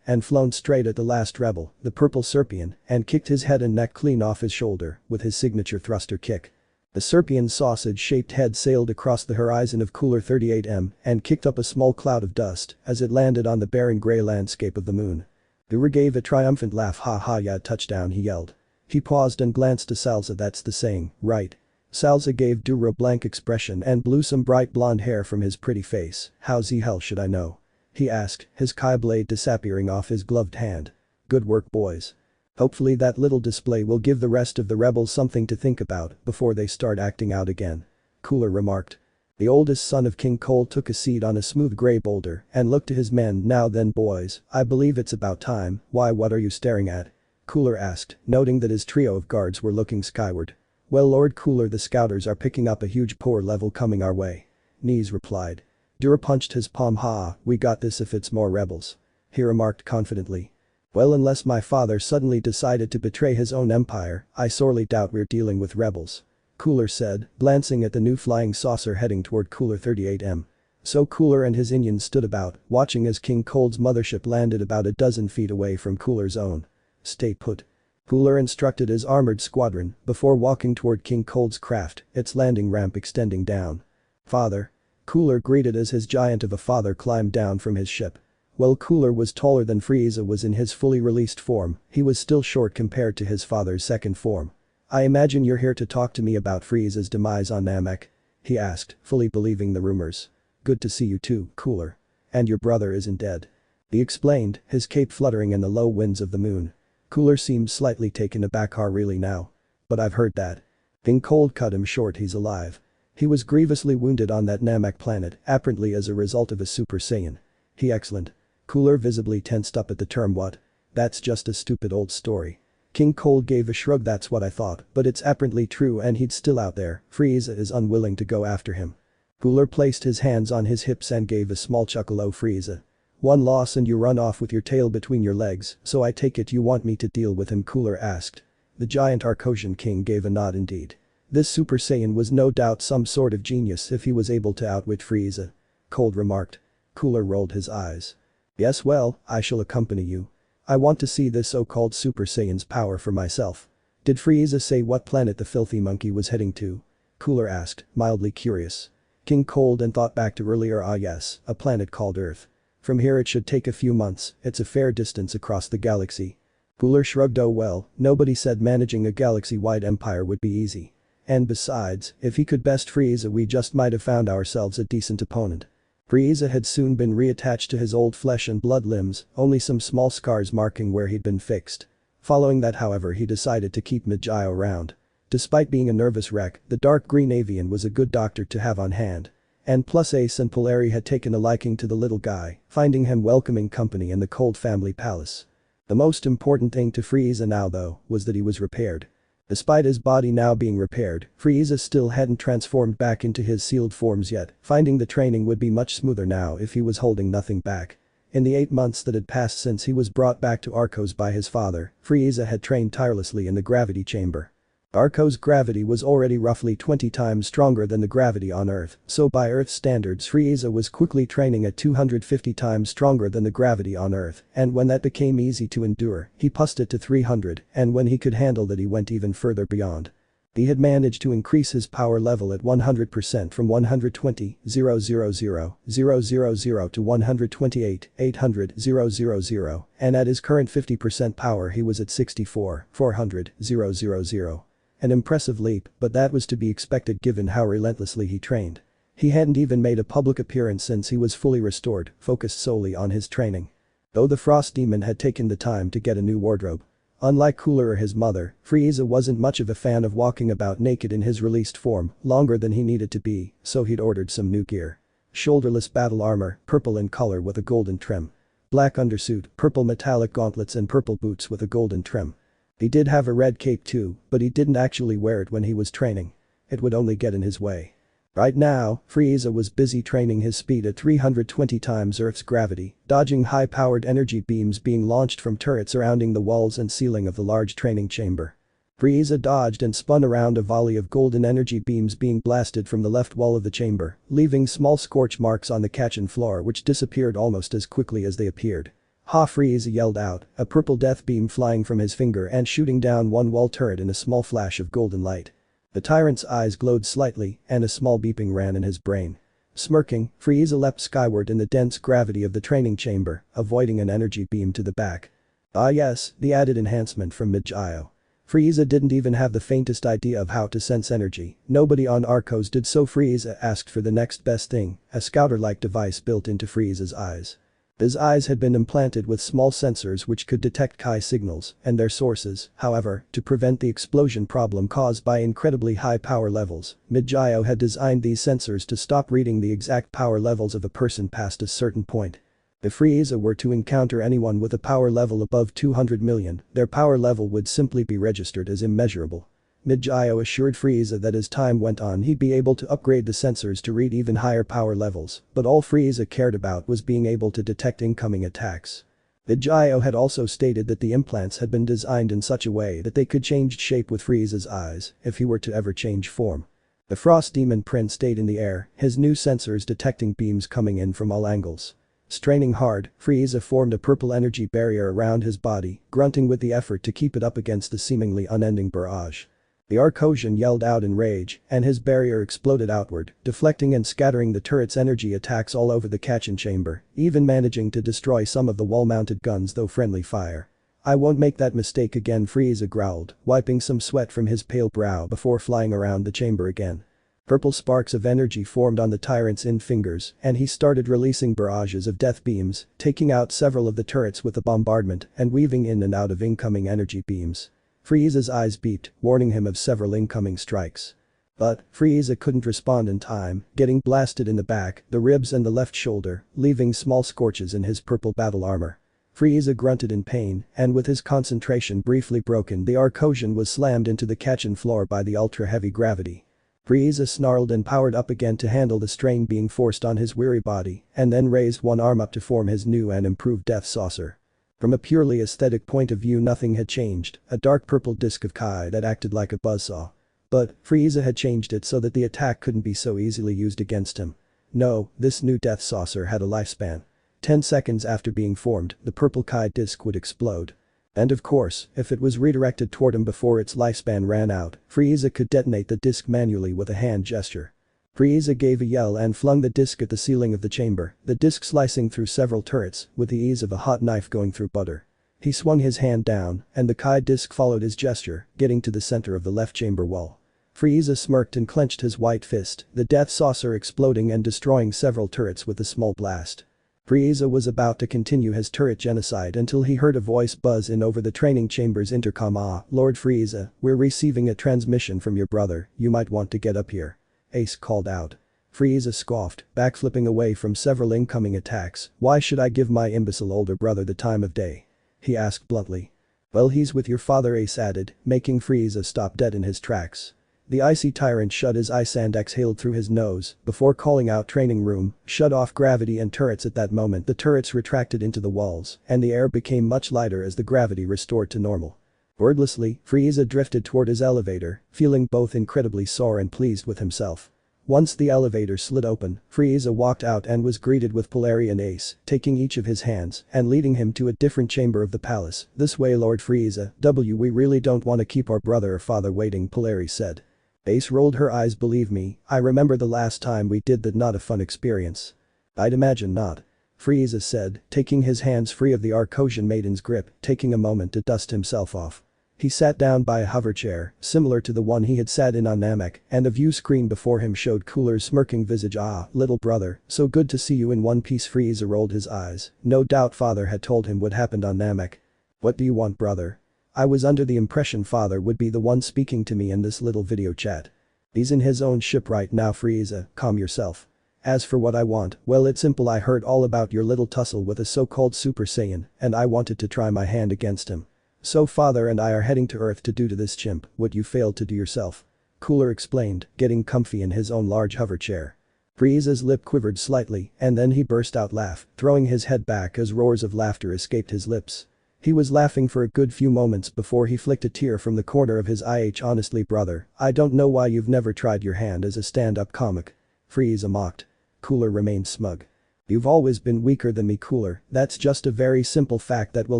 and flown straight at the last rebel, the purple Serpian, and kicked his head and neck clean off his shoulder with his signature thruster kick. The Serpian's sausage-shaped head sailed across the horizon of Cooler 38M and kicked up a small cloud of dust as it landed on the barren gray landscape of the moon. Cooler gave a triumphant laugh. Ha ha, yeah, touchdown, he yelled. He paused and glanced to Salsa. That's the saying, right? Salsa gave Duro a blank expression and blew some bright blonde hair from his pretty face. How the hell should I know? He asked, his Kai blade disappearing off his gloved hand. Good work, boys. Hopefully that little display will give the rest of the rebels something to think about before they start acting out again. Cooler remarked. The oldest son of King Cold took a seat on a smooth gray boulder and looked to his men. Now then, boys, I believe it's about time. Why, what are you staring at? Cooler asked, noting that his trio of guards were looking skyward. Well, Lord Cooler, the scouters are picking up a huge power level coming our way. Knees replied. Dura punched his palm. Ha, we got this if it's more rebels. He remarked confidently. Well, unless my father suddenly decided to betray his own empire, I sorely doubt we're dealing with rebels. Cooler said, glancing at the new flying saucer heading toward Cooler 38M. So Cooler and his Indians stood about, watching as King Cold's mothership landed about a dozen feet away from Cooler's own. Stay put. Cooler instructed his armored squadron before walking toward King Cold's craft, its landing ramp extending down. Father. Cooler greeted as his giant of a father climbed down from his ship. While Cooler was taller than Frieza was in his fully released form, he was still short compared to his father's second form. I imagine you're here to talk to me about Frieza's demise on Namek? He asked, fully believing the rumors. Good to see you too, Cooler. And your brother isn't dead. He explained, his cape fluttering in the low winds of the moon. Cooler seemed slightly taken aback. Really now? But I've heard that. King Cold cut him short. He's alive. He was grievously wounded on that Namek planet, apparently as a result of a Super Saiyan. He excellent. Cooler visibly tensed up at the term. What? That's just a stupid old story. King Cold gave a shrug. That's what I thought, but it's apparently true and he's still out there. Frieza is unwilling to go after him. Cooler placed his hands on his hips and gave a small chuckle. Oh, Frieza. One loss and you run off with your tail between your legs, so I take it you want me to deal with him? Cooler asked. The giant Arcosian king gave a nod. Indeed. This Super Saiyan was no doubt some sort of genius if he was able to outwit Frieza. Cold remarked. Cooler rolled his eyes. Yes, well, I shall accompany you. I want to see this so-called Super Saiyan's power for myself. Did Frieza say what planet the filthy monkey was heading to? Cooler asked, mildly curious. King Cold and thought back to earlier. Ah yes, a planet called Earth. From here it should take a few months, it's a fair distance across the galaxy. Cooler shrugged. Oh well, nobody said managing a galaxy-wide empire would be easy. And besides, if he could best Frieza we just might have found ourselves a decent opponent. Frieza had soon been reattached to his old flesh and blood limbs, only some small scars marking where he'd been fixed. Following that, however, he decided to keep Magi around. Despite being a nervous wreck, the dark green avian was a good doctor to have on hand. And plus Ace and Polari had taken a liking to the little guy, finding him welcoming company in the Cold family palace. The most important thing to Frieza now though, was that he was repaired. Despite his body now being repaired, Frieza still hadn't transformed back into his sealed forms yet, finding the training would be much smoother now if he was holding nothing back. In the 8 months that had passed since he was brought back to Arcos by his father, Frieza had trained tirelessly in the gravity chamber. Arcos' gravity was already roughly 20 times stronger than the gravity on Earth, so by Earth standards Frieza was quickly training at 250 times stronger than the gravity on Earth, and when that became easy to endure, he pushed it to 300, and when he could handle that he went even further beyond. He had managed to increase his power level at 100% from 120,000,000 to 128,800,000, and at his current 50% power he was at 64,400,000. An impressive leap, but that was to be expected given how relentlessly he trained. He hadn't even made a public appearance since he was fully restored, focused solely on his training. Though the Frost Demon had taken the time to get a new wardrobe. Unlike Cooler or his mother, Frieza wasn't much of a fan of walking about naked in his released form, longer than he needed to be, so he'd ordered some new gear. Shoulderless battle armor, purple in color with a golden trim. Black undersuit, purple metallic gauntlets and purple boots with a golden trim. He did have a red cape too, but he didn't actually wear it when he was training. It would only get in his way. Right now, Frieza was busy training his speed at 320 times Earth's gravity, dodging high-powered energy beams being launched from turrets surrounding the walls and ceiling of the large training chamber. Frieza dodged and spun around a volley of golden energy beams being blasted from the left wall of the chamber, leaving small scorch marks on the kitchen floor which disappeared almost as quickly as they appeared. "Ha!" Frieza yelled out, a purple death beam flying from his finger and shooting down one wall turret in a small flash of golden light. The tyrant's eyes glowed slightly, and a small beeping ran in his brain. Smirking, Frieza leapt skyward in the dense gravity of the training chamber, avoiding an energy beam to the back. Ah yes, the added enhancement from Mid-Gyo. Frieza didn't even have the faintest idea of how to sense energy, nobody on Arcos did, so Frieza asked for the next best thing, a scouter-like device built into Frieza's eyes. His eyes had been implanted with small sensors which could detect Kai signals and their sources, however, to prevent the explosion problem caused by incredibly high power levels, Mid-Gyo had designed these sensors to stop reading the exact power levels of a person past a certain point. If Frieza were to encounter anyone with a power level above 200 million, their power level would simply be registered as immeasurable. Mid-Gyo assured Frieza that as time went on he'd be able to upgrade the sensors to read even higher power levels, but all Frieza cared about was being able to detect incoming attacks. Mid-Gyo had also stated that the implants had been designed in such a way that they could change shape with Frieza's eyes if he were to ever change form. The Frost Demon Prince stayed in the air, his new sensors detecting beams coming in from all angles. Straining hard, Frieza formed a purple energy barrier around his body, grunting with the effort to keep it up against the seemingly unending barrage. The Arcosian yelled out in rage, and his barrier exploded outward, deflecting and scattering the turret's energy attacks all over the kitchen chamber, even managing to destroy some of the wall-mounted guns though friendly fire. "I won't make that mistake again," Frieza growled, wiping some sweat from his pale brow before flying around the chamber again. Purple sparks of energy formed on the tyrant's fingers, and he started releasing barrages of death beams, taking out several of the turrets with a bombardment and weaving in and out of incoming energy beams. Frieza's eyes beeped, warning him of several incoming strikes. But Frieza couldn't respond in time, getting blasted in the back, the ribs and the left shoulder, leaving small scorches in his purple battle armor. Frieza grunted in pain, and with his concentration briefly broken, the Arcosian was slammed into the kitchen floor by the ultra-heavy gravity. Frieza snarled and powered up again to handle the strain being forced on his weary body, and then raised one arm up to form his new and improved Death Saucer. From a purely aesthetic point of view nothing had changed, a dark purple disc of Kai that acted like a buzzsaw. But Frieza had changed it so that the attack couldn't be so easily used against him. No, this new Death Saucer had a lifespan. 10 seconds after being formed, the purple Kai disc would explode. And of course, if it was redirected toward him before its lifespan ran out, Frieza could detonate the disc manually with a hand gesture. Frieza gave a yell and flung the disc at the ceiling of the chamber, the disc slicing through several turrets with the ease of a hot knife going through butter. He swung his hand down, and the Kai disc followed his gesture, getting to the center of the left chamber wall. Frieza smirked and clenched his white fist, the Death Saucer exploding and destroying several turrets with a small blast. Frieza was about to continue his turret genocide until he heard a voice buzz in over the training chamber's intercom. "Ah, Lord Frieza, we're receiving a transmission from your brother, you might want to get up here," Ace called out. Frieza scoffed, backflipping away from several incoming attacks. "Why should I give my imbecile older brother the time of day?" he asked bluntly. "Well, he's with your father," Ace added, making Frieza stop dead in his tracks. The icy tyrant shut his eyes and exhaled through his nose before calling out "training room, shut off gravity and turrets." At that moment the turrets retracted into the walls and the air became much lighter as the gravity restored to normal. Wordlessly, Frieza drifted toward his elevator, feeling both incredibly sore and pleased with himself. Once the elevator slid open, Frieza walked out and was greeted with Polari and Ace, taking each of his hands and leading him to a different chamber of the palace. "This way, Lord Frieza, we really don't want to keep our brother or father waiting," Polari said. Ace rolled her eyes. "Believe me, I remember the last time we did that, not a fun experience." "I'd imagine not," Frieza said, taking his hands free of the Arcosian maiden's grip, taking a moment to dust himself off. He sat down by a hover chair, similar to the one he had sat in on Namek, and the view screen before him showed Cooler's smirking visage. "Ah, little brother, so good to see you in one piece." Frieza rolled his eyes. No doubt father had told him what happened on Namek. "What do you want, brother?" "I was under the impression father would be the one speaking to me in this little video chat." "He's in his own ship right now." "Frieza, calm yourself. As for what I want, well, it's simple. I heard all about your little tussle with a so-called Super Saiyan, and I wanted to try my hand against him. So father and I are heading to Earth to do to this chimp what you failed to do yourself," Cooler explained, getting comfy in his own large hover chair. Frieza's lip quivered slightly and then he burst out laugh, throwing his head back as roars of laughter escaped his lips. He was laughing for a good few moments before he flicked a tear from the corner of his eye. "Honestly, brother, I don't know why you've never tried your hand as a stand-up comic," Frieza mocked. Cooler remained smug. "You've always been weaker than me, Cooler. That's just a very simple fact that will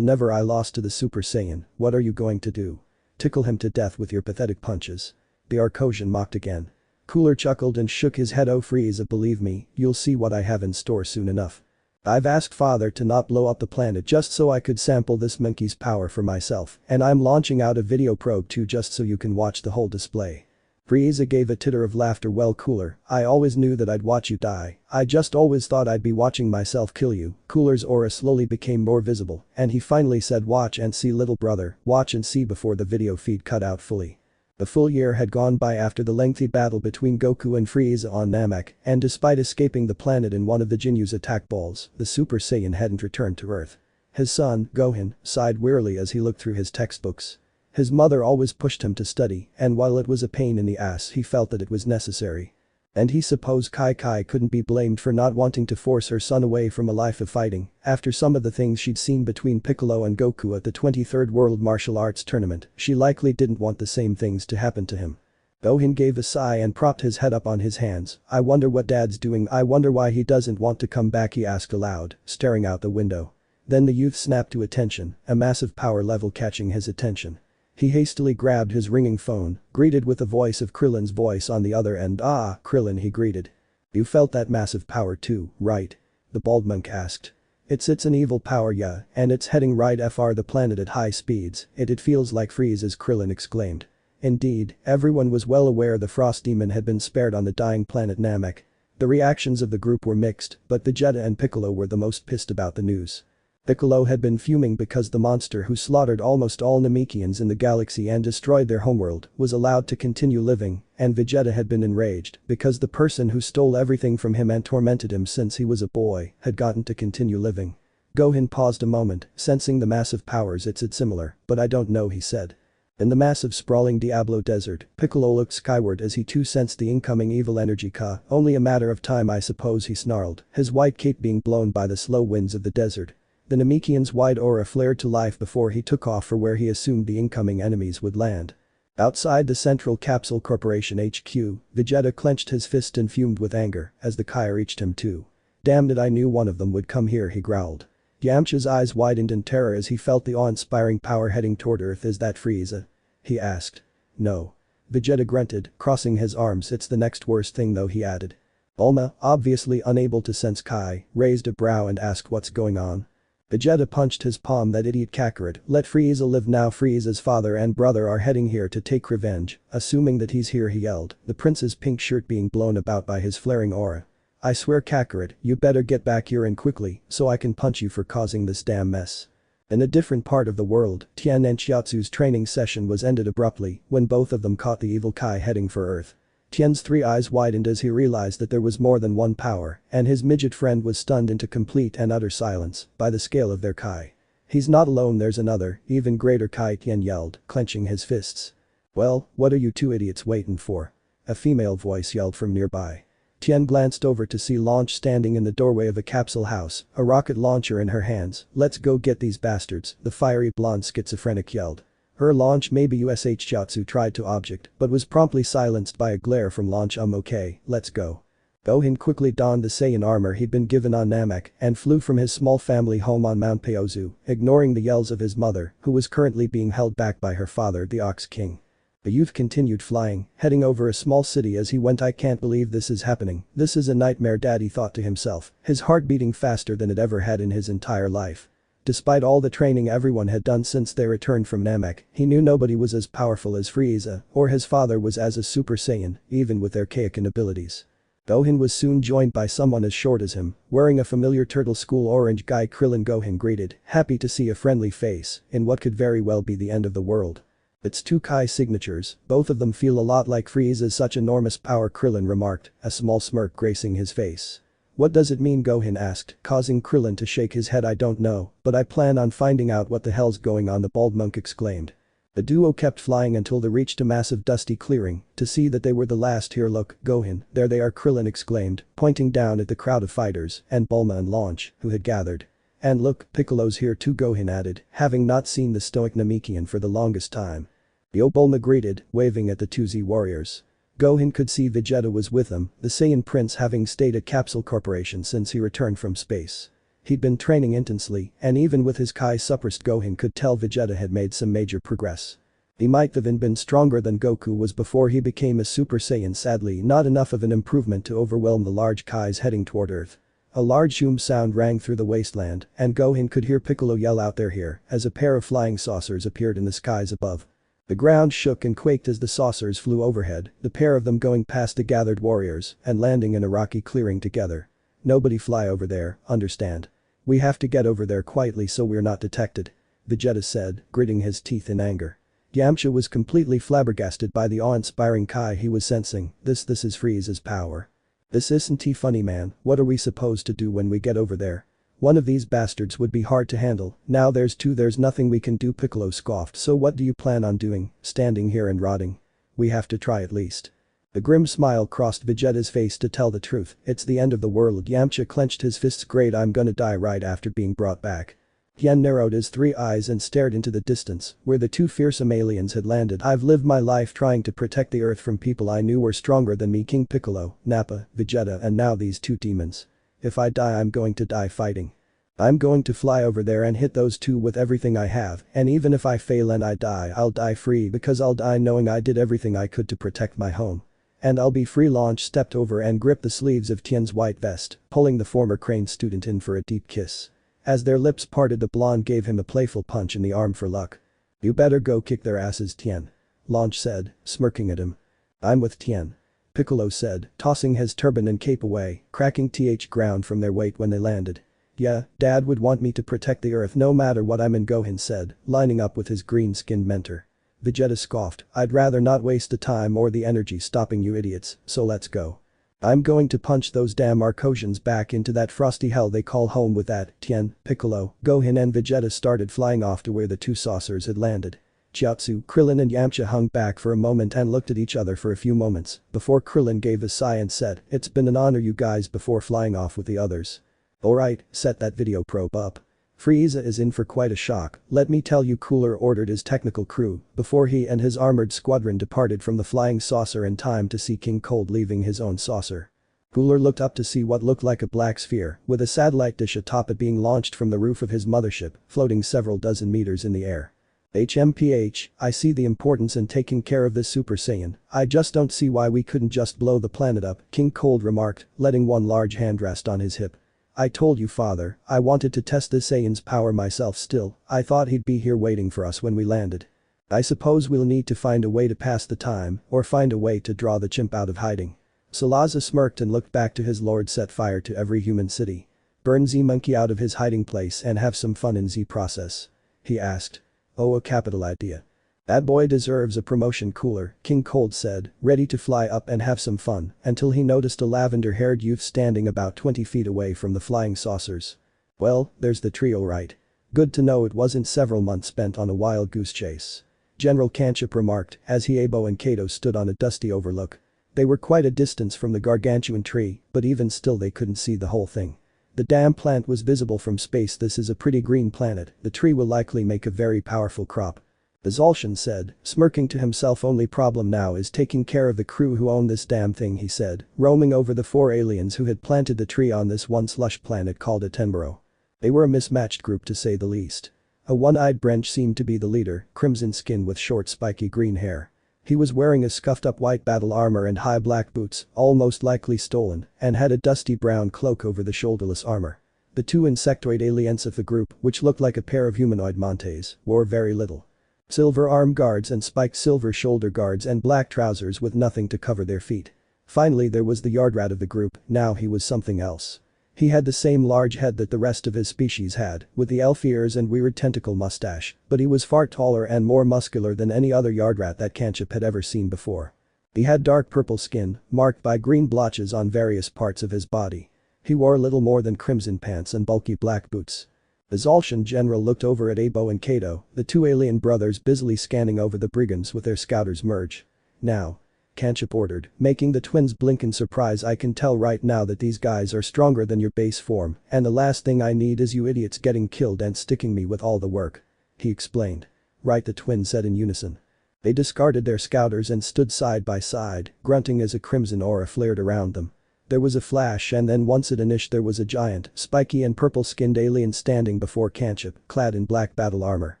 never. I lost to the Super Saiyan. What are you going to do? Tickle him to death with your pathetic punches?" The Arcosian mocked again. Cooler chuckled and shook his head. "Oh Frieza, believe me, you'll see what I have in store soon enough. I've asked father to not blow up the planet just so I could sample this monkey's power for myself, and I'm launching out a video probe too just so you can watch the whole display." Frieza gave a titter of laughter. "Well, Cooler, I always knew that I'd watch you die. I just always thought I'd be watching myself kill you." Cooler's aura slowly became more visible and he finally said, "Watch and see, little brother, watch and see." Before the video feed cut out fully. A full year had gone by after the lengthy battle between Goku and Frieza on Namek, and despite escaping the planet in one of the Jinyu's attack balls, the Super Saiyan hadn't returned to Earth. His son, Gohan, sighed wearily as he looked through his textbooks. His mother always pushed him to study, and while it was a pain in the ass, he felt that it was necessary. And he supposed Kai couldn't be blamed for not wanting to force her son away from a life of fighting after some of the things she'd seen between Piccolo and Goku at the 23rd World Martial Arts Tournament. She likely didn't want the same things to happen to him. Gohan gave a sigh and propped his head up on his hands. "I wonder what dad's doing. I wonder why he doesn't want to come back," he asked aloud, staring out the window. Then the youth snapped to attention, a massive power level catching his attention. He hastily grabbed his ringing phone, greeted with the voice of Krillin's voice on the other end. "Ah, Krillin," he greeted. "You felt that massive power too, right?" the bald monk asked. It's an evil power, yeah, and it's heading right for the planet at high speeds. It feels like Frieza's," Krillin exclaimed. Indeed, everyone was well aware the Frost Demon had been spared on the dying planet Namek. The reactions of the group were mixed, but Vegeta and Piccolo were the most pissed about the news. Piccolo had been fuming because the monster who slaughtered almost all Namekians in the galaxy and destroyed their homeworld was allowed to continue living, and Vegeta had been enraged because the person who stole everything from him and tormented him since he was a boy had gotten to continue living. Gohan paused a moment, sensing the massive powers. "It's similar, but I don't know," he said. In the massive sprawling Diablo Desert, Piccolo looked skyward as he too sensed the incoming evil energy. Only a matter of time, I suppose," he snarled, his white cape being blown by the slow winds of the desert. The Namekian's wide aura flared to life before he took off for where he assumed the incoming enemies would land. Outside the Central Capsule Corporation HQ, Vegeta clenched his fist and fumed with anger as the Kai reached him too. "Damn it, I knew one of them would come here," he growled. Yamcha's eyes widened in terror as he felt the awe-inspiring power heading toward Earth. "Is that Frieza?" he asked. "No." Vegeta grunted, crossing his arms. "It's the next worst thing though," he added. Bulma, obviously unable to sense Kai, raised a brow and asked, "What's going on?" Vegeta punched his palm. "That idiot Kakarot, let Frieza live now. Frieza's father and brother are heading here to take revenge, assuming that he's here," he yelled, the prince's pink shirt being blown about by his flaring aura. "I swear Kakarot, you better get back here and quickly so I can punch you for causing this damn mess." In a different part of the world, Tien and Chiaotzu's training session was ended abruptly when both of them caught the evil Kai heading for Earth. Tien's three eyes widened as he realized that there was more than one power, and his midget friend was stunned into complete and utter silence by the scale of their Kai. "He's not alone, there's another, even greater Kai," Tien yelled, clenching his fists. "Well, what are you two idiots waiting for?" a female voice yelled from nearby. Tien glanced over to see Launch standing in the doorway of a capsule house, a rocket launcher in her hands. "Let's go get these bastards," the fiery blonde schizophrenic yelled. Her launch maybe USH Chiatsu tried to object but was promptly silenced by a glare from launch. Okay, let's go. Gohan quickly donned the Saiyan armor he'd been given on Namek and flew from his small family home on Mount Paozu, ignoring the yells of his mother, who was currently being held back by her father, the Ox King. The youth continued flying, heading over a small city as he went. I can't believe this is happening, this is a nightmare, Daddy thought to himself, his heart beating faster than it ever had in his entire life. Despite all the training everyone had done since they returned from Namek, he knew nobody was as powerful as Frieza, or his father was as a Super Saiyan, even with their Kaioken abilities. Gohan was soon joined by someone as short as him, wearing a familiar turtle school orange guy. Krillin. Gohan greeted, happy to see a friendly face, in what could very well be the end of the world. It's two Kai signatures, both of them feel a lot like Frieza's. Such enormous power, Krillin remarked, a small smirk gracing his face. What does it mean? Gohan asked, causing Krillin to shake his head. I don't know, but I plan on finding out what the hell's going on, the bald monk exclaimed. The duo kept flying until they reached a massive dusty clearing, to see that they were the last here. Look, Gohan, there they are, Krillin exclaimed, pointing down at the crowd of fighters and Bulma and Launch, who had gathered. And look, Piccolo's here too, Gohan added, having not seen the stoic Namekian for the longest time. Yo, Bulma greeted, waving at the 2Z warriors. Gohan could see Vegeta was with them, the Saiyan prince having stayed at Capsule Corporation since he returned from space. He'd been training intensely, and even with his Kai suppressed, Gohan could tell Vegeta had made some major progress. He might have been stronger than Goku was before he became a Super Saiyan, sadly not enough of an improvement to overwhelm the large Kais heading toward Earth. A large zoom sound rang through the wasteland, and Gohan could hear Piccolo yell out, "They're here," as a pair of flying saucers appeared in the skies above. The ground shook and quaked as the saucers flew overhead, the pair of them going past the gathered warriors and landing in a rocky clearing together. Nobody fly over there, understand? We have to get over there quietly so we're not detected, Vegeta said, gritting his teeth in anger. Yamcha was completely flabbergasted by the awe-inspiring Kai he was sensing. This is Frieza's power. This isn't funny, man. What are we supposed to do when we get over there? One of these bastards would be hard to handle. Now there's two, there's nothing we can do, Piccolo scoffed. So what do you plan on doing, standing here and rotting? We have to try at least. The grim smile crossed Vegeta's face. To tell the truth, it's the end of the world. Yamcha clenched his fists. Great, I'm gonna die right after being brought back. Tien narrowed his three eyes and stared into the distance, where the two fearsome aliens had landed. I've lived my life trying to protect the Earth from people I knew were stronger than me, King Piccolo, Nappa, Vegeta, and now these two demons. If I die, I'm going to die fighting. I'm going to fly over there and hit those two with everything I have, and even if I fail and I die, I'll die free, because I'll die knowing I did everything I could to protect my home. And I'll be free. Launch stepped over and gripped the sleeves of Tien's white vest, pulling the former Crane student in for a deep kiss. As their lips parted, the blonde gave him a playful punch in the arm for luck. You better go kick their asses, Tien. Launch said, smirking at him. I'm with Tien. Piccolo said, tossing his turban and cape away, cracking ground from their weight when they landed. Yeah, Dad would want me to protect the Earth no matter what I'm in, Gohan said, lining up with his green-skinned mentor. Vegeta scoffed, I'd rather not waste the time or the energy stopping you idiots, so let's go. I'm going to punch those damn Arcosians back into that frosty hell they call home. With that, Tien, Piccolo, Gohan and Vegeta started flying off to where the two saucers had landed. Chiatsu, Krillin and Yamcha hung back for a moment and looked at each other for a few moments, before Krillin gave a sigh and said, it's been an honor, you guys, before flying off with the others. Alright, set that video probe up. Frieza is in for quite a shock, let me tell you. Cooler ordered his technical crew before he and his armored squadron departed from the flying saucer in time to see King Cold leaving his own saucer. Cooler looked up to see what looked like a black sphere with a satellite dish atop it being launched from the roof of his mothership, floating several dozen meters in the air. HMPH, I see the importance in taking care of this Super Saiyan, I just don't see why we couldn't just blow the planet up, King Cold remarked, letting one large hand rest on his hip. I told you, father, I wanted to test this Saiyan's power myself. Still, I thought he'd be here waiting for us when we landed. I suppose we'll need to find a way to pass the time, or find a way to draw the chimp out of hiding. Salaza smirked and looked back to his lord. Set fire to every human city. Burn Z Monkey out of his hiding place and have some fun in Z process. He asked. Oh, a capital idea. That boy deserves a promotion. Cooler, King Cold said, ready to fly up and have some fun, until he noticed a lavender-haired youth standing about 20 feet away from the flying saucers. Well, there's the trio right. Good to know it wasn't several months spent on a wild goose chase. General Kanchip remarked as Hiebo and Kato stood on a dusty overlook. They were quite a distance from the gargantuan tree, but even still they couldn't see the whole thing. The damn plant was visible from space. This is a pretty green planet, the tree will likely make a very powerful crop. Azalshan said, smirking to himself. Only problem now is taking care of the crew who own this damn thing, he said, roaming over the 4 aliens who had planted the tree on this once lush planet called Attenborough. They were a mismatched group to say the least. A one-eyed Brench seemed to be the leader, crimson skin with short spiky green hair. He was wearing a scuffed-up white battle armor and high black boots, almost likely stolen, and had a dusty brown cloak over the shoulderless armor. The 2 insectoid aliens of the group, which looked like a pair of humanoid Montes, wore very little. Silver arm guards and spiked silver shoulder guards and black trousers with nothing to cover their feet. Finally there was the yard rat of the group, now he was something else. He had the same large head that the rest of his species had, with the elf ears and weird tentacle mustache, but he was far taller and more muscular than any other yard rat that Kanchip had ever seen before. He had dark purple skin, marked by green blotches on various parts of his body. He wore little more than crimson pants and bulky black boots. The Zalshan general looked over at Abo and Kato, the 2 alien brothers busily scanning over the brigands with their scouters merge. Now. Kanchip ordered, making the twins blink in surprise. I can tell right now that these guys are stronger than your base form, and the last thing I need is you idiots getting killed and sticking me with all the work. He explained. Right, the twins said in unison. They discarded their scouters and stood side by side, grunting as a crimson aura flared around them. There was a flash and then once it vanished there was a giant, spiky and purple-skinned alien standing before Kanchip, clad in black battle armor.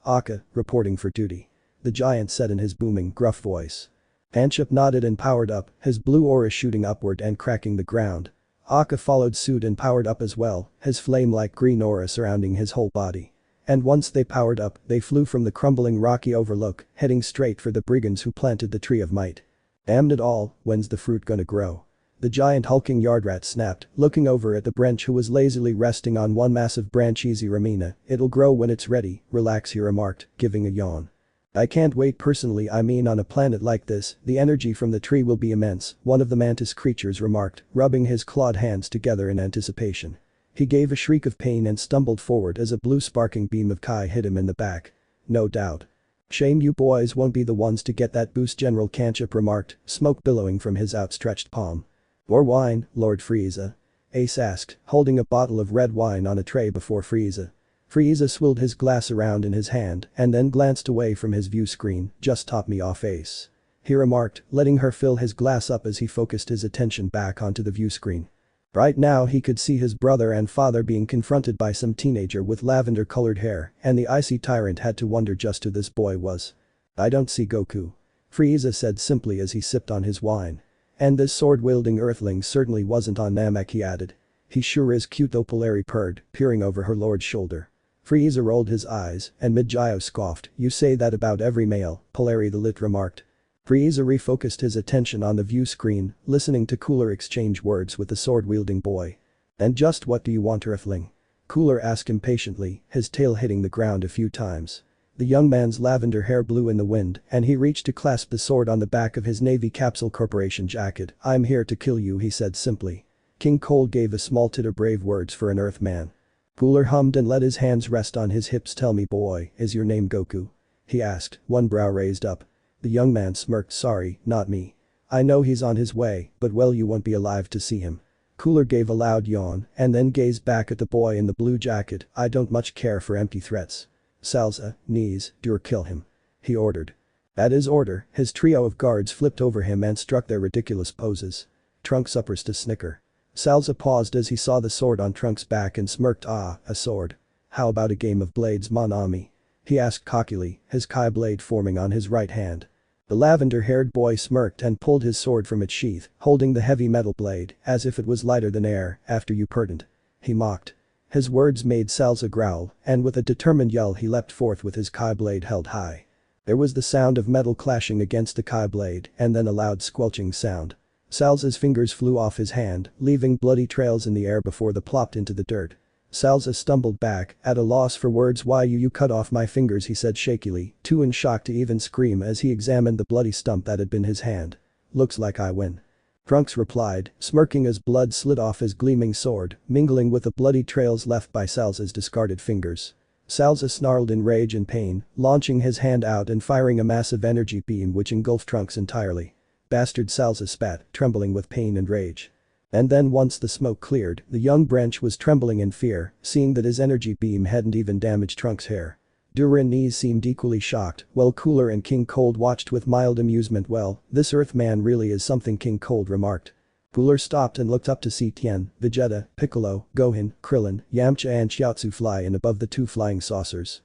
Akka, reporting for duty. The giant said in his booming, gruff voice. Kanchip nodded and powered up, his blue aura shooting upward and cracking the ground. Akka followed suit and powered up as well, his flame-like green aura surrounding his whole body. And once they powered up, they flew from the crumbling rocky overlook, heading straight for the brigands who planted the tree of might. Damn it all, when's the fruit gonna grow? The giant hulking yard rat snapped, looking over at the branch who was lazily resting on one massive branch. Easy Ramina, it'll grow when it's ready, relax, he remarked, giving a yawn. I can't wait personally. I mean, on a planet like this, the energy from the tree will be immense, one of the mantis creatures remarked, rubbing his clawed hands together in anticipation. He gave a shriek of pain and stumbled forward as a blue sparking beam of Kai hit him in the back. No doubt. Shame you boys won't be the ones to get that boost, General Kanchip remarked, smoke billowing from his outstretched palm. More wine, Lord Frieza? Ace asked, holding a bottle of red wine on a tray before Frieza. Frieza swilled his glass around in his hand and then glanced away from his view screen. Just top me off, Ace. He remarked, letting her fill his glass up as he focused his attention back onto the view screen. Right now he could see his brother and father being confronted by some teenager with lavender-colored hair, and the icy tyrant had to wonder just who this boy was. I don't see Goku. Frieza said simply as he sipped on his wine. And this sword-wielding earthling certainly wasn't on Namek, he added. He sure is cute though, Polari purred, peering over her lord's shoulder. Frieza rolled his eyes, and Midgio scoffed, you say that about every male, Polari the Lit remarked. Frieza refocused his attention on the view screen, listening to Cooler exchange words with the sword-wielding boy. And just what do you want, earthling? Cooler asked impatiently, his tail hitting the ground a few times. The young man's lavender hair blew in the wind, and he reached to clasp the sword on the back of his Navy Capsule Corporation jacket. I'm here to kill you, he said simply. King Cole gave a small titter, brave words for an Earthman. Cooler hummed and let his hands rest on his hips. Tell me, boy, is your name Goku? He asked, one brow raised up. The young man smirked. Sorry, not me. I know he's on his way, but well, you won't be alive to see him. Cooler gave a loud yawn and then gazed back at the boy in the blue jacket. I don't much care for empty threats. Salsa, knees, do or kill him. He ordered. At his order, his trio of guards flipped over him and struck their ridiculous poses. Trunks suppressed a snicker. Salsa paused as he saw the sword on Trunks' back and smirked. Ah, a sword. How about a game of blades, mon ami? He asked cockily, his Kai blade forming on his right hand. The lavender-haired boy smirked and pulled his sword from its sheath, holding the heavy metal blade as if it was lighter than air. After you, perdant. He mocked. His words made Salsa growl, and with a determined yell he leapt forth with his Kai blade held high. There was the sound of metal clashing against the Kai blade and then a loud squelching sound. Salsa's fingers flew off his hand, leaving bloody trails in the air before they plopped into the dirt. Salsa stumbled back, at a loss for words. Why you cut off my fingers, he said shakily, too in shock to even scream as he examined the bloody stump that had been his hand. Looks like I win. Trunks replied, smirking as blood slid off his gleaming sword, mingling with the bloody trails left by Salsa's discarded fingers. Salsa snarled in rage and pain, launching his hand out and firing a massive energy beam which engulfed Trunks entirely. Bastard, Salsa spat, trembling with pain and rage. And then once the smoke cleared, the young branch was trembling in fear, seeing that his energy beam hadn't even damaged Trunks' hair. Durin and Knees seemed equally shocked, while Cooler and King Cold watched with mild amusement. Well, this Earthman really is something, King Cold remarked. Cooler stopped and looked up to see Tien, Vegeta, Piccolo, Gohan, Krillin, Yamcha and Chiaotzu fly in above the two flying saucers.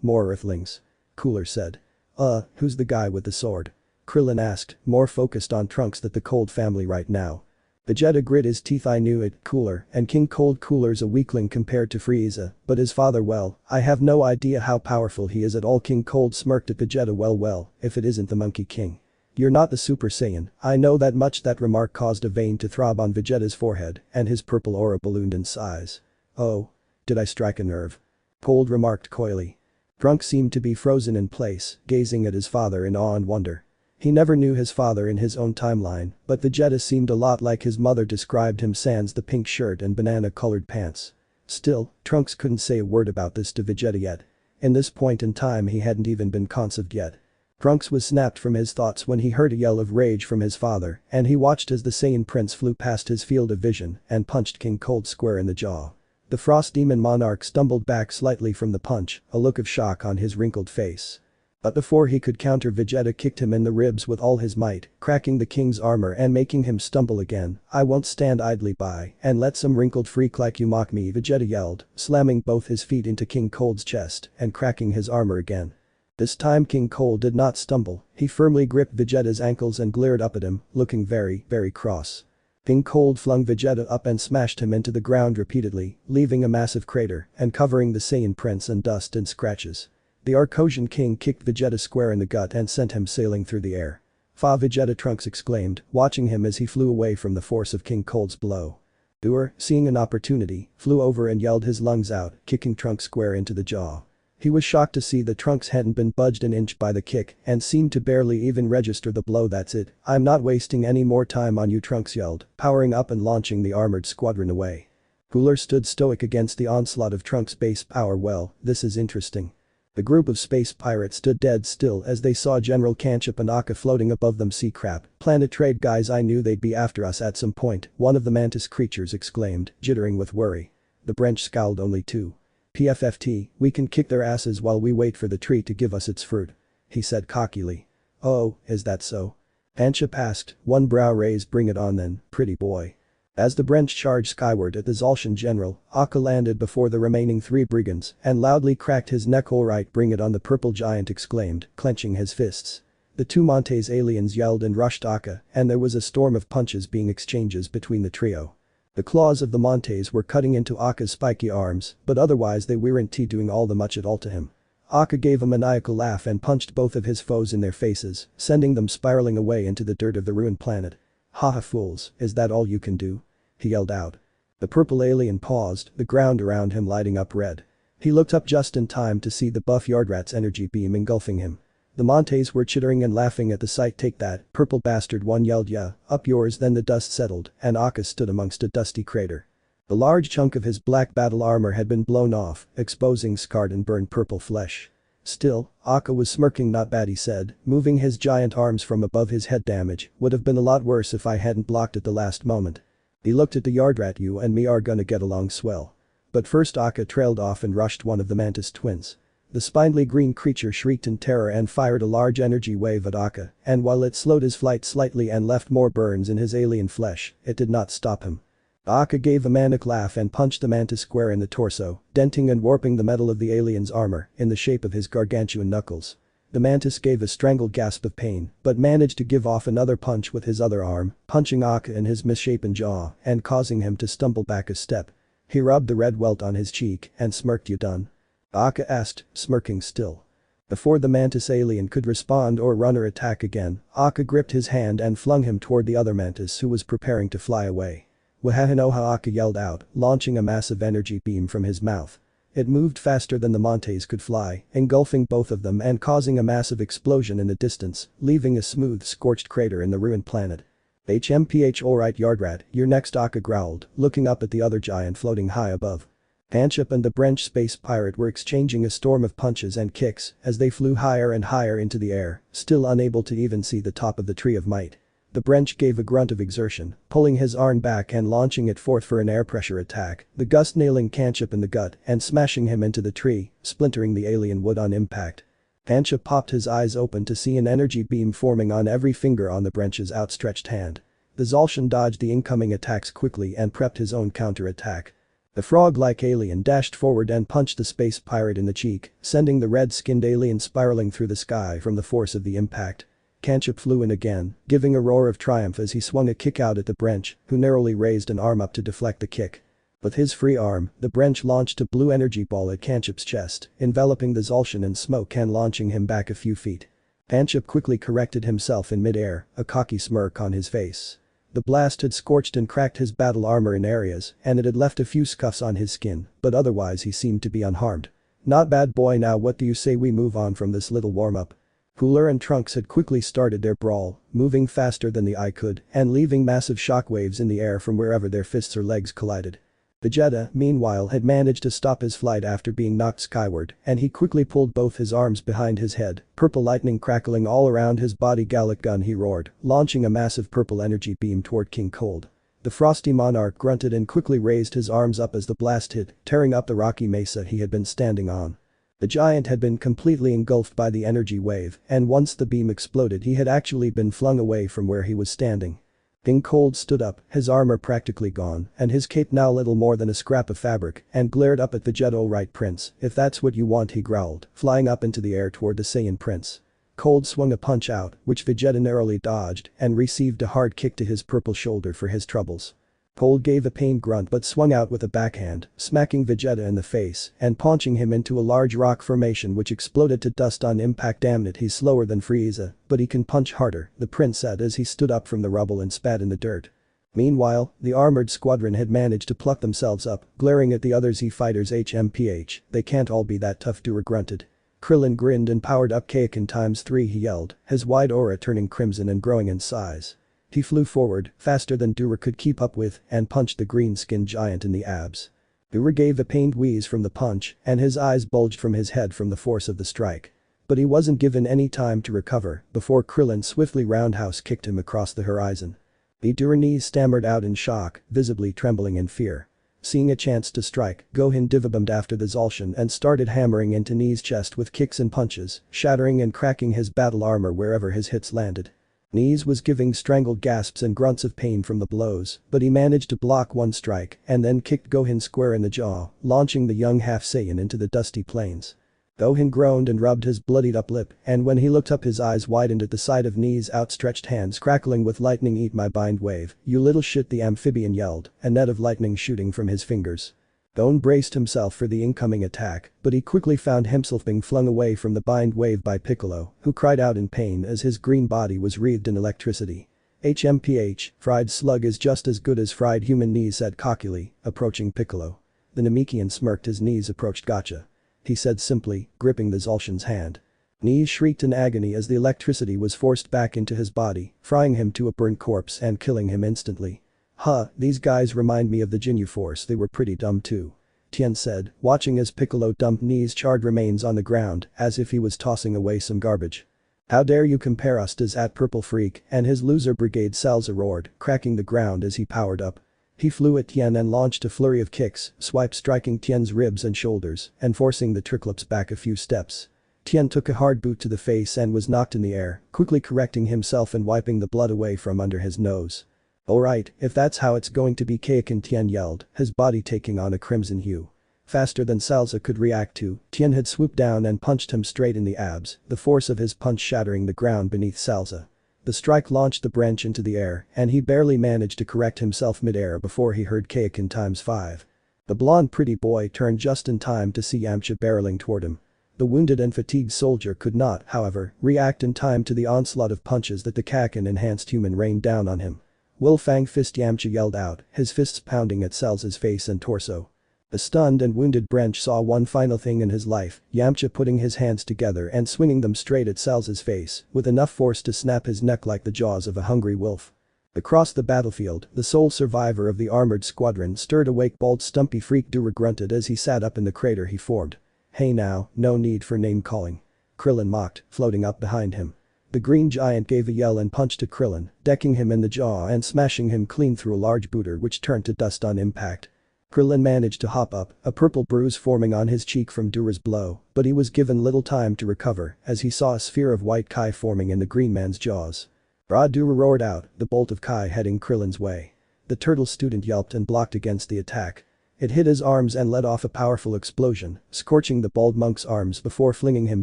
More Earthlings. Cooler said. Who's the guy with the sword? Krillin asked, more focused on Trunks than the Cold family right now. Vegeta grit his teeth. I knew it, Cooler, and King Cold. Cooler's a weakling compared to Frieza, but his father, well, I have no idea how powerful he is at all. King Cold smirked at Vegeta. Well, if it isn't the Monkey King. You're not the Super Saiyan, I know that much. That remark caused a vein to throb on Vegeta's forehead, and his purple aura ballooned in size. Oh. Did I strike a nerve? Cold remarked coyly. Trunks seemed to be frozen in place, gazing at his father in awe and wonder. He never knew his father in his own timeline, but Vegeta seemed a lot like his mother described him, sans the pink shirt and banana-colored pants. Still, Trunks couldn't say a word about this to Vegeta yet. In this point in time he hadn't even been conceived yet. Trunks was snapped from his thoughts when he heard a yell of rage from his father, and he watched as the Saiyan Prince flew past his field of vision and punched King Cold square in the jaw. The Frost Demon Monarch stumbled back slightly from the punch, a look of shock on his wrinkled face. But before he could counter, Vegeta kicked him in the ribs with all his might, cracking the king's armor and making him stumble again. I won't stand idly by and let some wrinkled freak like you mock me, Vegeta yelled, slamming both his feet into King Cold's chest and cracking his armor again. This time King Cold did not stumble, he firmly gripped Vegeta's ankles and glared up at him, looking very cross. King Cold flung Vegeta up and smashed him into the ground repeatedly, leaving a massive crater and covering the Saiyan Prince in dust and scratches. The Arcosian King kicked Vegeta square in the gut and sent him sailing through the air. Fa Vegeta, Trunks exclaimed, watching him as he flew away from the force of King Cold's blow. Dur, seeing an opportunity, flew over and yelled his lungs out, kicking Trunks square into the jaw. He was shocked to see that Trunks hadn't been budged an inch by the kick and seemed to barely even register the blow. That's it, I'm not wasting any more time on you, Trunks yelled, powering up and launching the armored squadron away. Cooler stood stoic against the onslaught of Trunks' base power. Well, this is interesting. The group of space pirates stood dead still as they saw General Kanchip and Akka floating above them. See crap, planet trade guys, I knew they'd be after us at some point, one of the mantis creatures exclaimed, jittering with worry. The Branch scowled. Only two. PFFT, we can kick their asses while we wait for the tree to give us its fruit. He said cockily. Oh, is that so? Kanchip asked, one brow raised. Bring it on then, pretty boy. As the Branch charged skyward at the Zolcian general, Akka landed before the remaining three brigands and loudly cracked his neck. Alright, bring it on, the purple giant exclaimed, clenching his fists. The two Montes aliens yelled and rushed Akka, and there was a storm of punches being exchanged between the trio. The claws of the Montes were cutting into Akka's spiky arms, but otherwise they weren't doing all the much at all to him. Akka gave a maniacal laugh and punched both of his foes in their faces, sending them spiraling away into the dirt of the ruined planet. Haha, fools, is that all you can do? He yelled out. The purple alien paused, the ground around him lighting up red. He looked up just in time to see the buff Yardrat's energy beam engulfing him. The Montes were chittering and laughing at the sight. Take that, purple bastard, one yelled. Yeah, up yours. Then the dust settled and Akka stood amongst a dusty crater. The large chunk of his black battle armor had been blown off, exposing scarred and burned purple flesh. Still, Akka was smirking. Not bad, he said, moving his giant arms from above his head. Damage would have been a lot worse if I hadn't blocked at the last moment. He looked at the Yardrat. You and me are gonna get along swell. But first. Akka trailed off and rushed one of the Mantis twins. The spindly green creature shrieked in terror and fired a large energy wave at Akka, and while it slowed his flight slightly and left more burns in his alien flesh, it did not stop him. Akka gave a manic laugh and punched the Mantis square in the torso, denting and warping the metal of the alien's armor in the shape of his gargantuan knuckles. The Mantis gave a strangled gasp of pain, but managed to give off another punch with his other arm, punching Akka in his misshapen jaw and causing him to stumble back a step. He rubbed the red welt on his cheek and smirked. You done? Akka asked, smirking still. Before the Mantis alien could respond or run or attack again, Akka gripped his hand and flung him toward the other Mantis who was preparing to fly away. Wahahinoha, Akka yelled out, launching a massive energy beam from his mouth. It moved faster than the Montes could fly, engulfing both of them and causing a massive explosion in the distance, leaving a smooth scorched crater in the ruined planet. HMPH, alright Yardrat, you're next, Akka growled, looking up at the other giant floating high above. Kanchip and the Branch space pirate were exchanging a storm of punches and kicks as they flew higher and higher into the air, still unable to even see the top of the Tree of Might. The Brench gave a grunt of exertion, pulling his arm back and launching it forth for an air pressure attack, the gust nailing Kanchip in the gut and smashing him into the tree, splintering the alien wood on impact. Kanchip popped his eyes open to see an energy beam forming on every finger on the Brench's outstretched hand. The Zolshan dodged the incoming attacks quickly and prepped his own counter-attack. The frog-like alien dashed forward and punched the space pirate in the cheek, sending the red-skinned alien spiraling through the sky from the force of the impact. Kanchip flew in again, giving a roar of triumph as he swung a kick out at the Brench, who narrowly raised an arm up to deflect the kick. With his free arm, the Brench launched a blue energy ball at Kanchip's chest, enveloping the Zolshan in smoke and launching him back a few feet. Kanchip quickly corrected himself in mid-air, a cocky smirk on his face. The blast had scorched and cracked his battle armor in areas, and it had left a few scuffs on his skin, but otherwise he seemed to be unharmed. "Not bad boy, now what do you say we move on from this little warm-up?" Cooler and Trunks had quickly started their brawl, moving faster than the eye could and leaving massive shockwaves in the air from wherever their fists or legs collided. Vegeta, meanwhile, had managed to stop his flight after being knocked skyward, and he quickly pulled both his arms behind his head, purple lightning crackling all around his body. "Gallic gun," he roared, launching a massive purple energy beam toward King Cold. The frosty monarch grunted and quickly raised his arms up as the blast hit, tearing up the rocky mesa he had been standing on. The giant had been completely engulfed by the energy wave, and once the beam exploded he had actually been flung away from where he was standing. King Cold stood up, his armor practically gone, and his cape now little more than a scrap of fabric, and glared up at Vegeta. "Alright Prince, if that's what you want," he growled, flying up into the air toward the Saiyan Prince. Cold swung a punch out, which Vegeta narrowly dodged, and received a hard kick to his purple shoulder for his troubles. Cold gave a pained grunt but swung out with a backhand, smacking Vegeta in the face and punching him into a large rock formation which exploded to dust on impact. "Damn it, he's slower than Frieza, but he can punch harder," the prince said as he stood up from the rubble and spat in the dirt. Meanwhile, the armored squadron had managed to pluck themselves up, glaring at the other Z fighters. "HMPH, they can't all be that tough," Dura grunted. Krillin grinned and powered up Kaioken ×3, he yelled, his wide aura turning crimson and growing in size. He flew forward, faster than Dura could keep up with, and punched the green-skinned giant in the abs. Dura gave a pained wheeze from the punch, and his eyes bulged from his head from the force of the strike. But he wasn't given any time to recover before Krillin swiftly roundhouse kicked him across the horizon. The Dura knees stammered out in shock, visibly trembling in fear. Seeing a chance to strike, Gohan divabombed after the Zolshan and started hammering into Knees' chest with kicks and punches, shattering and cracking his battle armor wherever his hits landed. Knees was giving strangled gasps and grunts of pain from the blows, but he managed to block one strike and then kicked Gohan square in the jaw, launching the young half-Saiyan into the dusty plains. Gohan groaned and rubbed his bloodied-up lip, and when he looked up his eyes widened at the sight of Knees' outstretched hands crackling with lightning. "Eat my bind wave, you little shit," the amphibian yelled, a net of lightning shooting from his fingers. Gohan braced himself for the incoming attack, but he quickly found himself being flung away from the bind wave by Piccolo, who cried out in pain as his green body was wreathed in electricity. "HMPH, fried slug is just as good as fried human," Knees said cockily, approaching Piccolo. The Namekian smirked as Knees approached. "Gotcha," he said simply, gripping the Zolshan's hand. Knees shrieked in agony as the electricity was forced back into his body, frying him to a burnt corpse and killing him instantly. "Huh, these guys remind me of the Ginyu Force, they were pretty dumb too," Tien said, watching as Piccolo dumped Knees' charred remains on the ground as if he was tossing away some garbage. "How dare you compare us to that purple freak and his loser brigade," Salza roared, cracking the ground as he powered up. He flew at Tien and launched a flurry of kicks, swipes striking Tien's ribs and shoulders and forcing the Triclops back a few steps. Tien took a hard boot to the face and was knocked in the air, quickly correcting himself and wiping the blood away from under his nose. "Alright, if that's how it's going to be," Kaioken, Tien yelled, his body taking on a crimson hue. Faster than Salza could react to, Tien had swooped down and punched him straight in the abs, the force of his punch shattering the ground beneath Salza. The strike launched the branch into the air, and he barely managed to correct himself mid-air before he heard Kaioken ×5. The blonde pretty boy turned just in time to see Yamcha barreling toward him. The wounded and fatigued soldier could not, however, react in time to the onslaught of punches that the Kaioken-enhanced human rained down on him. "Will Fang Fist," Yamcha yelled out, his fists pounding at Salza's face and torso. The stunned and wounded Branch saw one final thing in his life, Yamcha putting his hands together and swinging them straight at Salza's face, with enough force to snap his neck like the jaws of a hungry wolf. Across the battlefield, the sole survivor of the armored squadron stirred awake. "Bald stumpy freak," Dura grunted as he sat up in the crater he formed. "Hey now, no need for name-calling," Krillin mocked, floating up behind him. The green giant gave a yell and punched at Krillin, decking him in the jaw and smashing him clean through a large booter which turned to dust on impact. Krillin managed to hop up, a purple bruise forming on his cheek from Dura's blow, but he was given little time to recover as he saw a sphere of white Kai forming in the green man's jaws. Dura roared out, the bolt of Kai heading Krillin's way. The turtle student yelped and blocked against the attack. It hit his arms and let off a powerful explosion, scorching the bald monk's arms before flinging him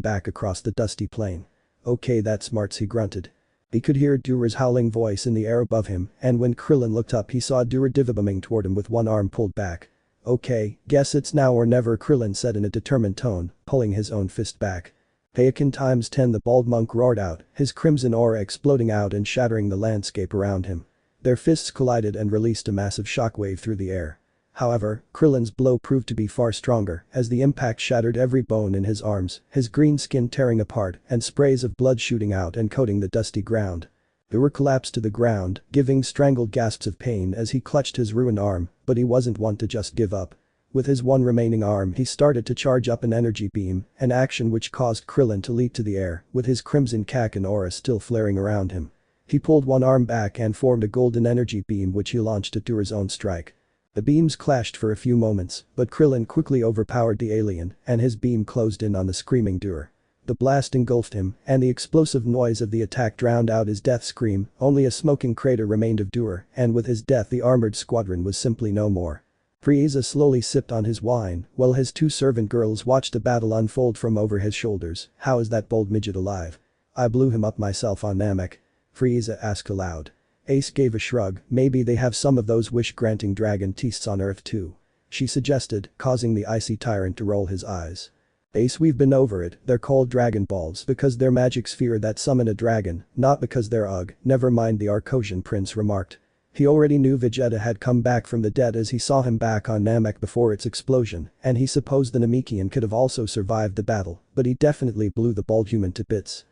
back across the dusty plain. "Okay, that's smarts," he grunted. He could hear Dura's howling voice in the air above him, and when Krillin looked up he saw Dura divabooming toward him with one arm pulled back. "Okay, guess it's now or never," Krillin said in a determined tone, pulling his own fist back. "Heikin times 10," the bald monk roared out, his crimson aura exploding out and shattering the landscape around him. Their fists collided and released a massive shockwave through the air. However, Krillin's blow proved to be far stronger as the impact shattered every bone in his arms, his green skin tearing apart and sprays of blood shooting out and coating the dusty ground. Dura collapsed to the ground, giving strangled gasps of pain as he clutched his ruined arm, but he wasn't one to just give up. With his one remaining arm he started to charge up an energy beam, an action which caused Krillin to leap to the air, with his crimson Kakin aura still flaring around him. He pulled one arm back and formed a golden energy beam which he launched at Dura's own strike. The beams clashed for a few moments, but Krillin quickly overpowered the alien, and his beam closed in on the screaming Dura. The blast engulfed him, and the explosive noise of the attack drowned out his death scream. Only a smoking crater remained of Dura, and with his death the armored squadron was simply no more. Frieza slowly sipped on his wine, while his two servant girls watched the battle unfold from over his shoulders. "How is that bold midget alive?" "I blew him up myself on Namek," Frieza asked aloud. Ace gave a shrug. "Maybe they have some of those wish-granting dragon teasts on Earth too," she suggested, causing the icy tyrant to roll his eyes. "Ace, we've been over it, they're called Dragon Balls because they're magic sphere that summon a dragon, not because they're ugh, never mind," the Arcosian prince remarked. He already knew Vegeta had come back from the dead as he saw him back on Namek before its explosion, and he supposed the Namekian could have also survived the battle, but he definitely blew the bald human to bits.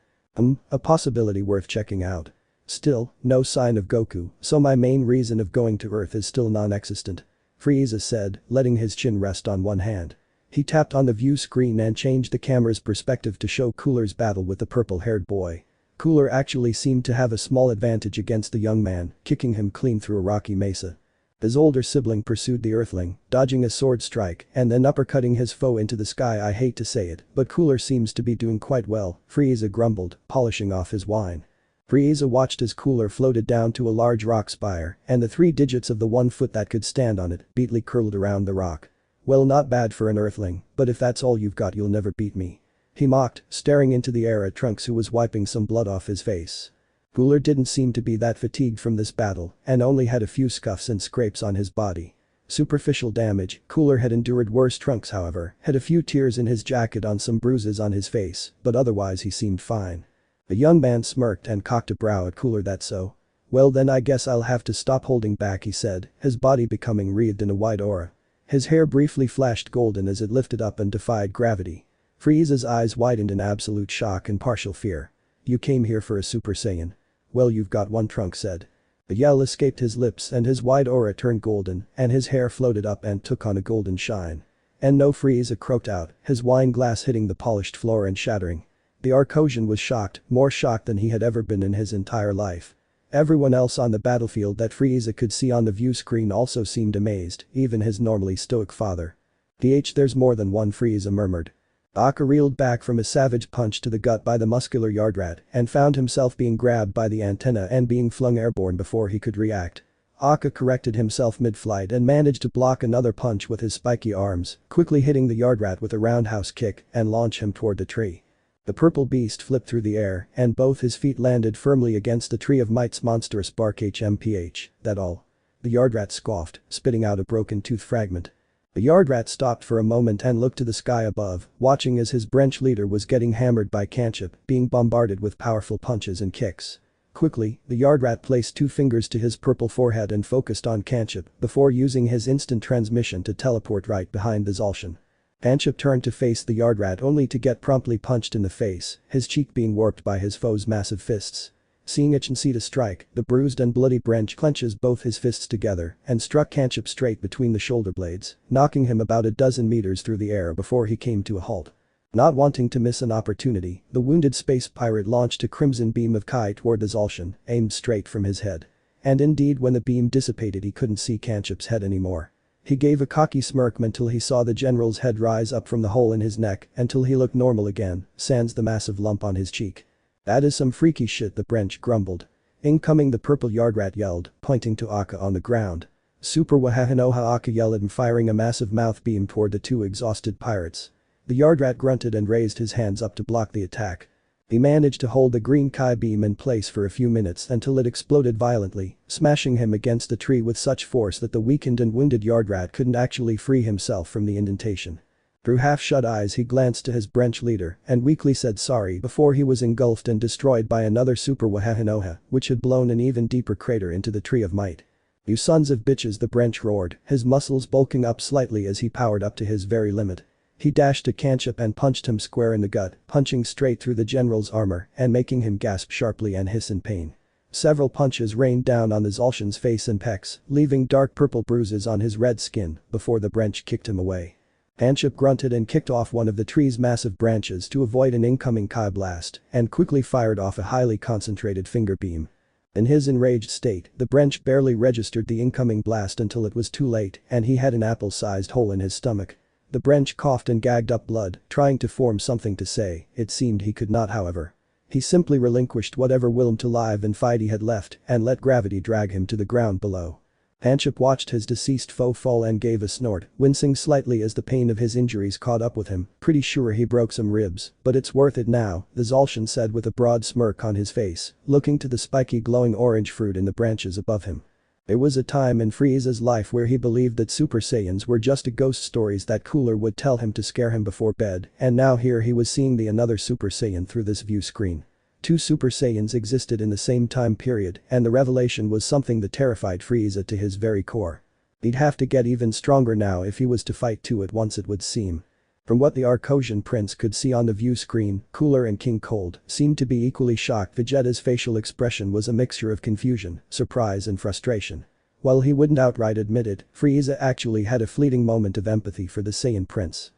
A possibility worth checking out. Still, no sign of Goku, so my main reason of going to Earth is still non-existent," Frieza said, letting his chin rest on one hand. He tapped on the view screen and changed the camera's perspective to show Cooler's battle with the purple-haired boy. Cooler actually seemed to have a small advantage against the young man, kicking him clean through a rocky mesa. His older sibling pursued the Earthling, dodging a sword strike and then uppercutting his foe into the sky. "I hate to say it, but Cooler seems to be doing quite well," Frieza grumbled, polishing off his wine. Frieza watched as Cooler floated down to a large rock spire, and the 3 digits of the 1 foot that could stand on it beatly curled around the rock. "Well, not bad for an Earthling, but if that's all you've got you'll never beat me," he mocked, staring into the air at Trunks who was wiping some blood off his face. Cooler didn't seem to be that fatigued from this battle and only had a few scuffs and scrapes on his body. Superficial damage. Cooler had endured worse. Trunks, however, had a few tears in his jacket on some bruises on his face, but otherwise he seemed fine. The young man smirked and cocked a brow at Cooler. "That so? Well then I guess I'll have to stop holding back," he said, his body becoming wreathed in a white aura. His hair briefly flashed golden as it lifted up and defied gravity. Frieza's eyes widened in absolute shock and partial fear. "You came here for a Super Saiyan? Well, you've got one," Trunks said. A yell escaped his lips and his white aura turned golden and his hair floated up and took on a golden shine. "And no," Frieza croaked out, his wine glass hitting the polished floor and shattering. The Arcosian was shocked, more shocked than he had ever been in his entire life. Everyone else on the battlefield that Frieza could see on the view screen also seemed amazed, even his normally stoic father. "There's more than one," Frieza murmured. Akka reeled back from a savage punch to the gut by the muscular Yardrat and found himself being grabbed by the antenna and being flung airborne before he could react. Akka corrected himself mid-flight and managed to block another punch with his spiky arms, quickly hitting the Yardrat with a roundhouse kick and launch him toward the tree. The purple beast flipped through the air and both his feet landed firmly against the Tree of Might's monstrous bark. "HMPH, that all?" The Yardrat scoffed, spitting out a broken tooth fragment. The Yardrat stopped for a moment and looked to the sky above, watching as his branch leader was getting hammered by Kanchip, being bombarded with powerful punches and kicks. Quickly, the Yardrat placed 2 fingers to his purple forehead and focused on Kanchip before using his instant transmission to teleport right behind the Zacian. Kanchip turned to face the Yardrat only to get promptly punched in the face, his cheek being warped by his foe's massive fists. Seeing Ichinsita strike, the bruised and bloody branch clenches both his fists together and struck Kanchip straight between the shoulder blades, knocking him about a dozen meters through the air before he came to a halt. Not wanting to miss an opportunity, the wounded space pirate launched a crimson beam of Kai toward the Zolshan, aimed straight from his head. And indeed when the beam dissipated he couldn't see Kanchup's head anymore. He gave a cocky smirk until he saw the general's head rise up from the hole in his neck until he looked normal again, sans the massive lump on his cheek. "That is some freaky shit," the French grumbled. "Incoming," the purple Yardrat yelled, pointing to Akka on the ground. "Super Wahahanoha," Akka yelled and firing a massive mouth beam toward the two exhausted pirates. The Yardrat grunted and raised his hands up to block the attack. He managed to hold the green Kai beam in place for a few minutes until it exploded violently, smashing him against the tree with such force that the weakened and wounded Yardrat couldn't actually free himself from the indentation. Through half-shut eyes he glanced to his branch leader and weakly said sorry before he was engulfed and destroyed by another Super Wahahanoha, which had blown an even deeper crater into the Tree of Might. "You sons of bitches," the branch roared, his muscles bulking up slightly as he powered up to his very limit. He dashed to Kanchup and punched him square in the gut, punching straight through the general's armor and making him gasp sharply and hiss in pain. Several punches rained down on the Zolshan's face and pecs, leaving dark purple bruises on his red skin before the branch kicked him away. Kanchup grunted and kicked off one of the tree's massive branches to avoid an incoming Kai blast and quickly fired off a highly concentrated finger beam. In his enraged state, the branch barely registered the incoming blast until it was too late and he had an apple-sized hole in his stomach. The branch coughed and gagged up blood, trying to form something to say. It seemed he could not, however. He simply relinquished whatever will to live and fight he had left and let gravity drag him to the ground below. Kanchup watched his deceased foe fall and gave a snort, wincing slightly as the pain of his injuries caught up with him. "Pretty sure he broke some ribs, but it's worth it now," the Zolshan said with a broad smirk on his face, looking to the spiky glowing orange fruit in the branches above him. There was a time in Frieza's life where he believed that Super Saiyans were just ghost stories that Cooler would tell him to scare him before bed, and now here he was seeing the another Super Saiyan through this view screen. Two Super Saiyans existed in the same time period and the revelation was something that terrified Frieza to his very core. He'd have to get even stronger now if he was to fight two at once, it would seem. From what the Arcosian prince could see on the view screen, Cooler and King Cold seemed to be equally shocked. Vegeta's facial expression was a mixture of confusion, surprise and frustration. While he wouldn't outright admit it, Frieza actually had a fleeting moment of empathy for the Saiyan prince.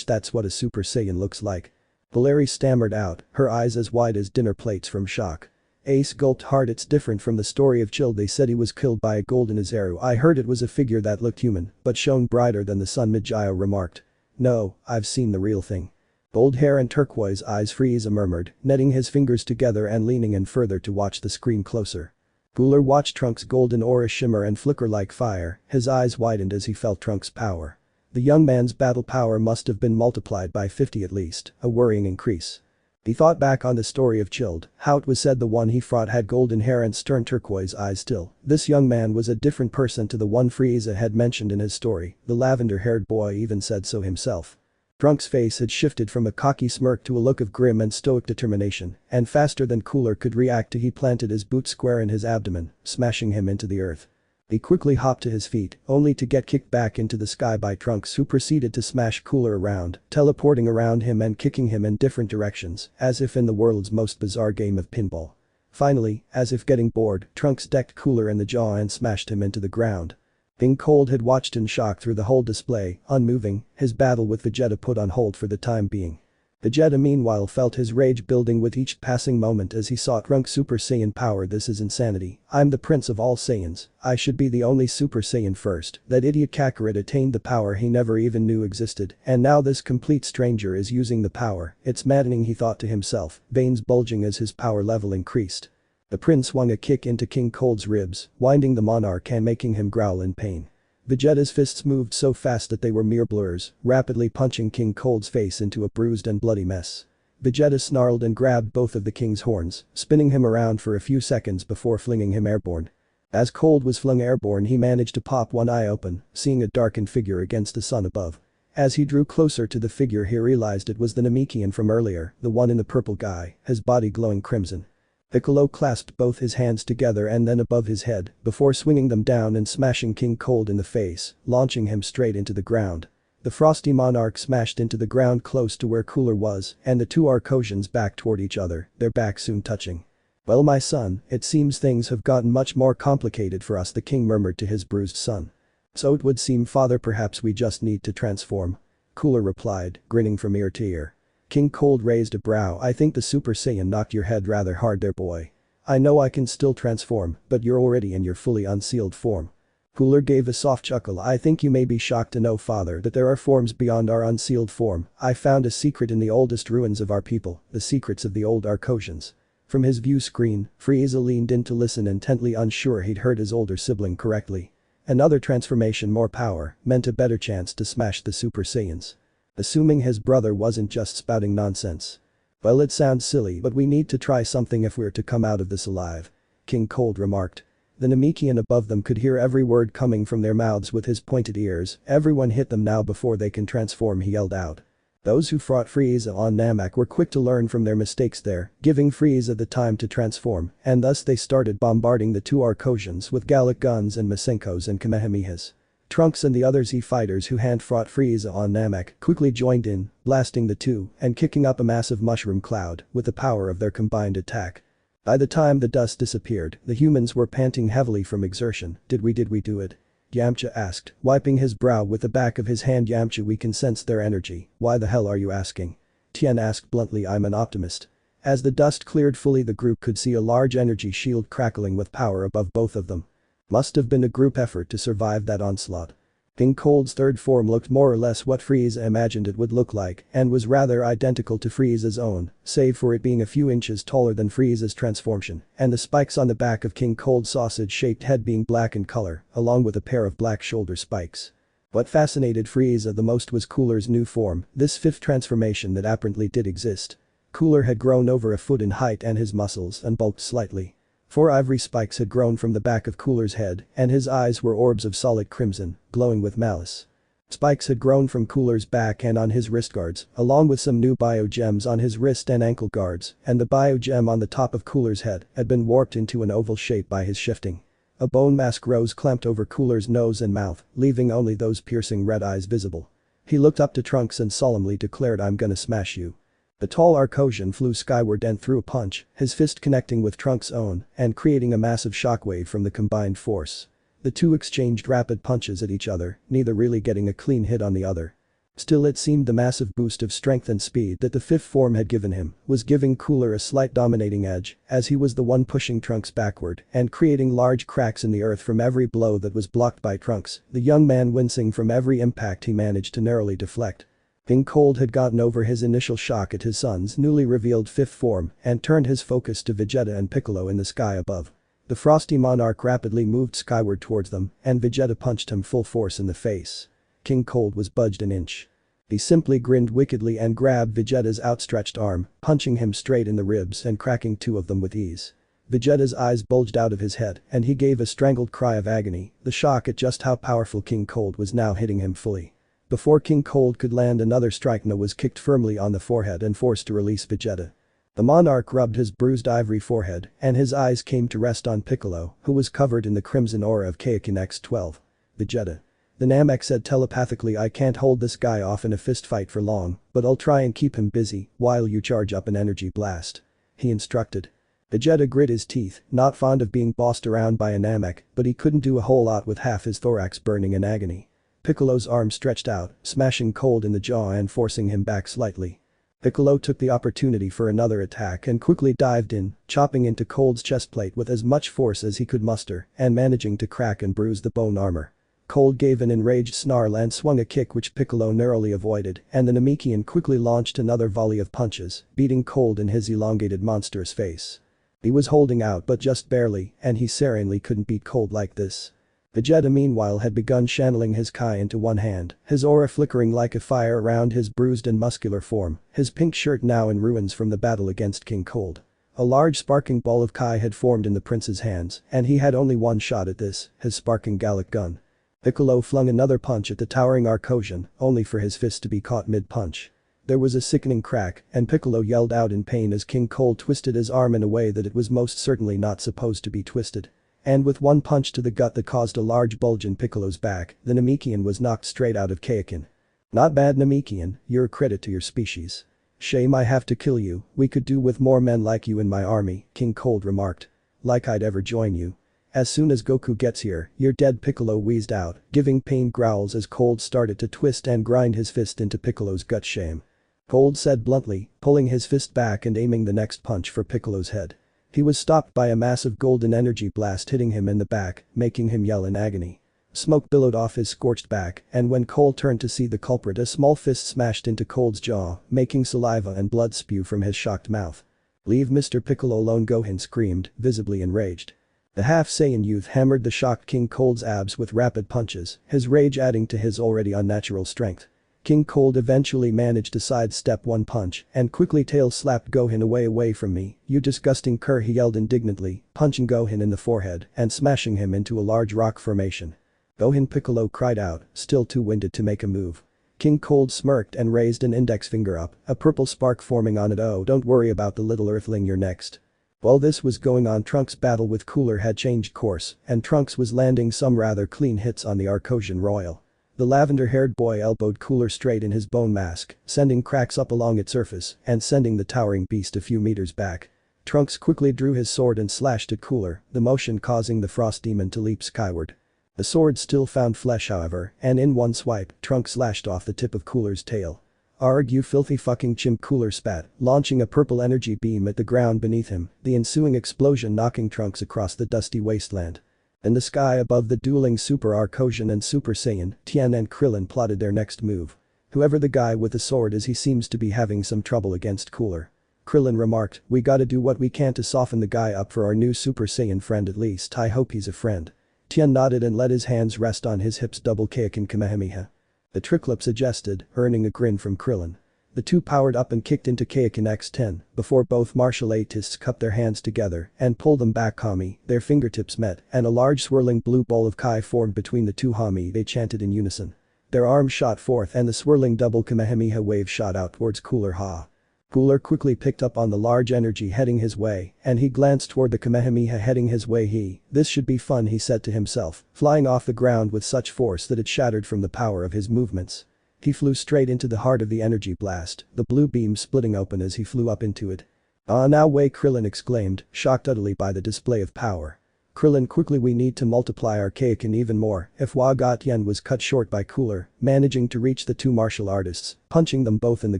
That's what a Super Saiyan looks like. Valeri stammered out, her eyes as wide as dinner plates from shock. Ace gulped hard. "It's different from the story of Chill. They said he was killed by a golden Azaru. I heard it was a figure that looked human, but shone brighter than the sun," Mijio remarked. "No, I've seen the real thing." "Gold hair and turquoise eyes," Frieza murmured, netting his fingers together and leaning in further to watch the screen closer. Cooler watched Trunks' golden aura shimmer and flicker like fire, his eyes widened as he felt Trunks' power. The young man's battle power must have been multiplied by 50 at least, a worrying increase. He thought back on the story of Chilled, how it was said the one he fought had golden hair and stern turquoise eyes. Still, this young man was a different person to the one Frieza had mentioned in his story, the lavender-haired boy even said so himself. Trunks' face had shifted from a cocky smirk to a look of grim and stoic determination, and faster than Cooler could react he planted his boot square in his abdomen, smashing him into the earth. He quickly hopped to his feet, only to get kicked back into the sky by Trunks, who proceeded to smash Cooler around, teleporting around him and kicking him in different directions, as if in the world's most bizarre game of pinball. Finally, as if getting bored, Trunks decked Cooler in the jaw and smashed him into the ground. King Cold had watched in shock through the whole display, unmoving, his battle with Vegeta put on hold for the time being. Vegeta meanwhile felt his rage building with each passing moment as he saw Trunks' Super Saiyan power. "This is insanity. I'm the prince of all Saiyans. I should be the only Super Saiyan first. That idiot Kakarot attained the power he never even knew existed, and now this complete stranger is using the power. It's maddening," he thought to himself, veins bulging as his power level increased. The prince swung a kick into King Cold's ribs, winding the monarch and making him growl in pain. Vegeta's fists moved so fast that they were mere blurs, rapidly punching King Cold's face into a bruised and bloody mess. Vegeta snarled and grabbed both of the king's horns, spinning him around for a few seconds before flinging him airborne. As Cold was flung airborne he managed to pop one eye open, seeing a darkened figure against the sun above. As he drew closer to the figure he realized it was the Namekian from earlier, the one in the purple guy, his body glowing crimson. Piccolo clasped both his hands together and then above his head, before swinging them down and smashing King Cold in the face, launching him straight into the ground. The frosty monarch smashed into the ground close to where Cooler was, and the two Arcosians backed toward each other, their backs soon touching. "Well, my son, it seems things have gotten much more complicated for us," the king murmured to his bruised son. "So it would seem, father. Perhaps we just need to transform," Cooler replied, grinning from ear to ear. King Cold raised a brow. I think the Super Saiyan knocked your head rather hard there, boy. I know I can still transform, but you're already in your fully unsealed form. Cooler gave a soft chuckle. I think you may be shocked to know, father, that there are forms beyond our unsealed form. I found a secret in the oldest ruins of our people, the secrets of the old Arcosians. From his view screen, Frieza leaned in to listen intently, unsure he'd heard his older sibling correctly. Another transformation, more power, meant a better chance to smash the Super Saiyans. Assuming his brother wasn't just spouting nonsense. Well, it sounds silly, but we need to try something if we're to come out of this alive. King Cold remarked. The Namekian above them could hear every word coming from their mouths with his pointed ears. Everyone hit them now before they can transform, he yelled out. Those who fought Frieza on Namek were quick to learn from their mistakes there, giving Frieza the time to transform, and thus they started bombarding the two Arcosians with Gallic guns and Masenkos and Kamehamehas. Trunks and the other Z fighters who had fought Frieza on Namek quickly joined in, blasting the two and kicking up a massive mushroom cloud with the power of their combined attack. By the time the dust disappeared, the humans were panting heavily from exertion. Did we do it? Yamcha asked, wiping his brow with the back of his hand. Yamcha, we can sense their energy. Why the hell are you asking? Tien asked bluntly. I'm an optimist. As the dust cleared fully, the group could see a large energy shield crackling with power above both of them. Must have been a group effort to survive that onslaught. King Cold's third form looked more or less what Frieza imagined it would look like and was rather identical to Frieza's own, save for it being a few inches taller than Frieza's transformation, and the spikes on the back of King Cold's sausage-shaped head being black in color, along with a pair of black shoulder spikes. What fascinated Frieza the most was Cooler's new form, this fifth transformation that apparently did exist. Cooler had grown over a foot in height and his muscles unbulked slightly. 4 ivory spikes had grown from the back of Cooler's head, and his eyes were orbs of solid crimson, glowing with malice. Spikes had grown from Cooler's back and on his wrist guards, along with some new bio-gems on his wrist and ankle guards, and the bio-gem on the top of Cooler's head had been warped into an oval shape by his shifting. A bone mask rose clamped over Cooler's nose and mouth, leaving only those piercing red eyes visible. He looked up to Trunks and solemnly declared, I'm gonna smash you. The tall Arcosian flew skyward and threw a punch, his fist connecting with Trunks' own and creating a massive shockwave from the combined force. The two exchanged rapid punches at each other, neither really getting a clean hit on the other. Still, it seemed the massive boost of strength and speed that the fifth form had given him was giving Cooler a slight dominating edge, as he was the one pushing Trunks backward and creating large cracks in the earth from every blow that was blocked by Trunks, the young man wincing from every impact he managed to narrowly deflect. King Cold had gotten over his initial shock at his son's newly revealed fifth form and turned his focus to Vegeta and Piccolo in the sky above. The frosty monarch rapidly moved skyward towards them and Vegeta punched him full force in the face. King Cold was budged an inch. He simply grinned wickedly and grabbed Vegeta's outstretched arm, punching him straight in the ribs and cracking 2 of them with ease. Vegeta's eyes bulged out of his head and he gave a strangled cry of agony, the shock at just how powerful King Cold was now hitting him fully. Before King Cold could land another strike, No was kicked firmly on the forehead and forced to release Vegeta. The monarch rubbed his bruised ivory forehead and his eyes came to rest on Piccolo, who was covered in the crimson aura of Kaioken X12. Vegeta. The Namek said telepathically, I can't hold this guy off in a fistfight for long, but I'll try and keep him busy while you charge up an energy blast. He instructed. Vegeta grit his teeth, not fond of being bossed around by a Namek, but he couldn't do a whole lot with half his thorax burning in agony. Piccolo's arm stretched out, smashing Cold in the jaw and forcing him back slightly. Piccolo took the opportunity for another attack and quickly dived in, chopping into Cold's chestplate with as much force as he could muster and managing to crack and bruise the bone armor. Cold gave an enraged snarl and swung a kick which Piccolo narrowly avoided, and the Namekian quickly launched another volley of punches, beating Cold in his elongated monstrous face. He was holding out but just barely, and he serenely couldn't beat Cold like this. Vegeta meanwhile had begun channeling his Kai into one hand, his aura flickering like a fire around his bruised and muscular form, his pink shirt now in ruins from the battle against King Cold. A large sparking ball of Kai had formed in the prince's hands, and he had only one shot at this, his sparking Gallic gun. Piccolo flung another punch at the towering Arcosian, only for his fist to be caught mid-punch. There was a sickening crack, and Piccolo yelled out in pain as King Cold twisted his arm in a way that it was most certainly not supposed to be twisted. And with one punch to the gut that caused a large bulge in Piccolo's back, the Namekian was knocked straight out of Kaioken. Not bad, Namekian, you're a credit to your species. Shame I have to kill you, we could do with more men like you in my army, King Cold remarked. Like I'd ever join you. As soon as Goku gets here, you're dead, Piccolo wheezed out, giving pained growls as Cold started to twist and grind his fist into Piccolo's gut. Shame. Cold said bluntly, pulling his fist back and aiming the next punch for Piccolo's head. He was stopped by a massive golden energy blast hitting him in the back, making him yell in agony. Smoke billowed off his scorched back, and when Cole turned to see the culprit, a small fist smashed into Cole's jaw, making saliva and blood spew from his shocked mouth. "Leave Mr. Piccolo alone," Gohan screamed, visibly enraged. The half-Saiyan youth hammered the shocked King Cold's abs with rapid punches, his rage adding to his already unnatural strength. King Cold eventually managed to sidestep one punch and quickly tail-slapped Gohan away from me, "You disgusting cur," he yelled indignantly, punching Gohan in the forehead and smashing him into a large rock formation. "Gohan," Piccolo cried out, still too winded to make a move. King Cold smirked and raised an index finger up, a purple spark forming on it. "Oh, don't worry about the little earthling, you're next." While this was going on, Trunks' battle with Cooler had changed course, and Trunks was landing some rather clean hits on the Arcosian Royal. The lavender-haired boy elbowed Cooler straight in his bone mask, sending cracks up along its surface and sending the towering beast a few meters back. Trunks quickly drew his sword and slashed at Cooler, the motion causing the frost demon to leap skyward. The sword still found flesh, however, and in one swipe, Trunks slashed off the tip of Cooler's tail. "Arg, you filthy fucking chimp," Cooler spat, launching a purple energy beam at the ground beneath him, the ensuing explosion knocking Trunks across the dusty wasteland. In the sky above the dueling Super Arcosian and Super Saiyan, Tien and Krillin plotted their next move. "Whoever the guy with the sword is, he seems to be having some trouble against Cooler." Krillin remarked, "We gotta do what we can to soften the guy up for our new Super Saiyan friend, at least I hope he's a friend." Tien nodded and let his hands rest on his hips. "Double Kaioken Kamehameha," the Triclip suggested, earning a grin from Krillin. The two powered up and kicked into Kaioken X10 before both martial artists cupped their hands together and pulled them back. "Kami," their fingertips met and a large swirling blue ball of Kai formed between the two. "Hami," they chanted in unison. Their arms shot forth and the swirling double Kamehameha wave shot out towards Cooler. "Ha." Cooler quickly picked up on the large energy heading his way and he glanced toward the Kamehameha heading his way. "This should be fun," he said to himself, flying off the ground with such force that it shattered from the power of his movements. He flew straight into the heart of the energy blast, the blue beam splitting open as he flew up into it. "Ah, now way," Krillin exclaimed, shocked utterly by the display of power. Krillin quickly, "We need to multiply our Kaioken even more." If Tien was cut short by Cooler, managing to reach the two martial artists, punching them both in the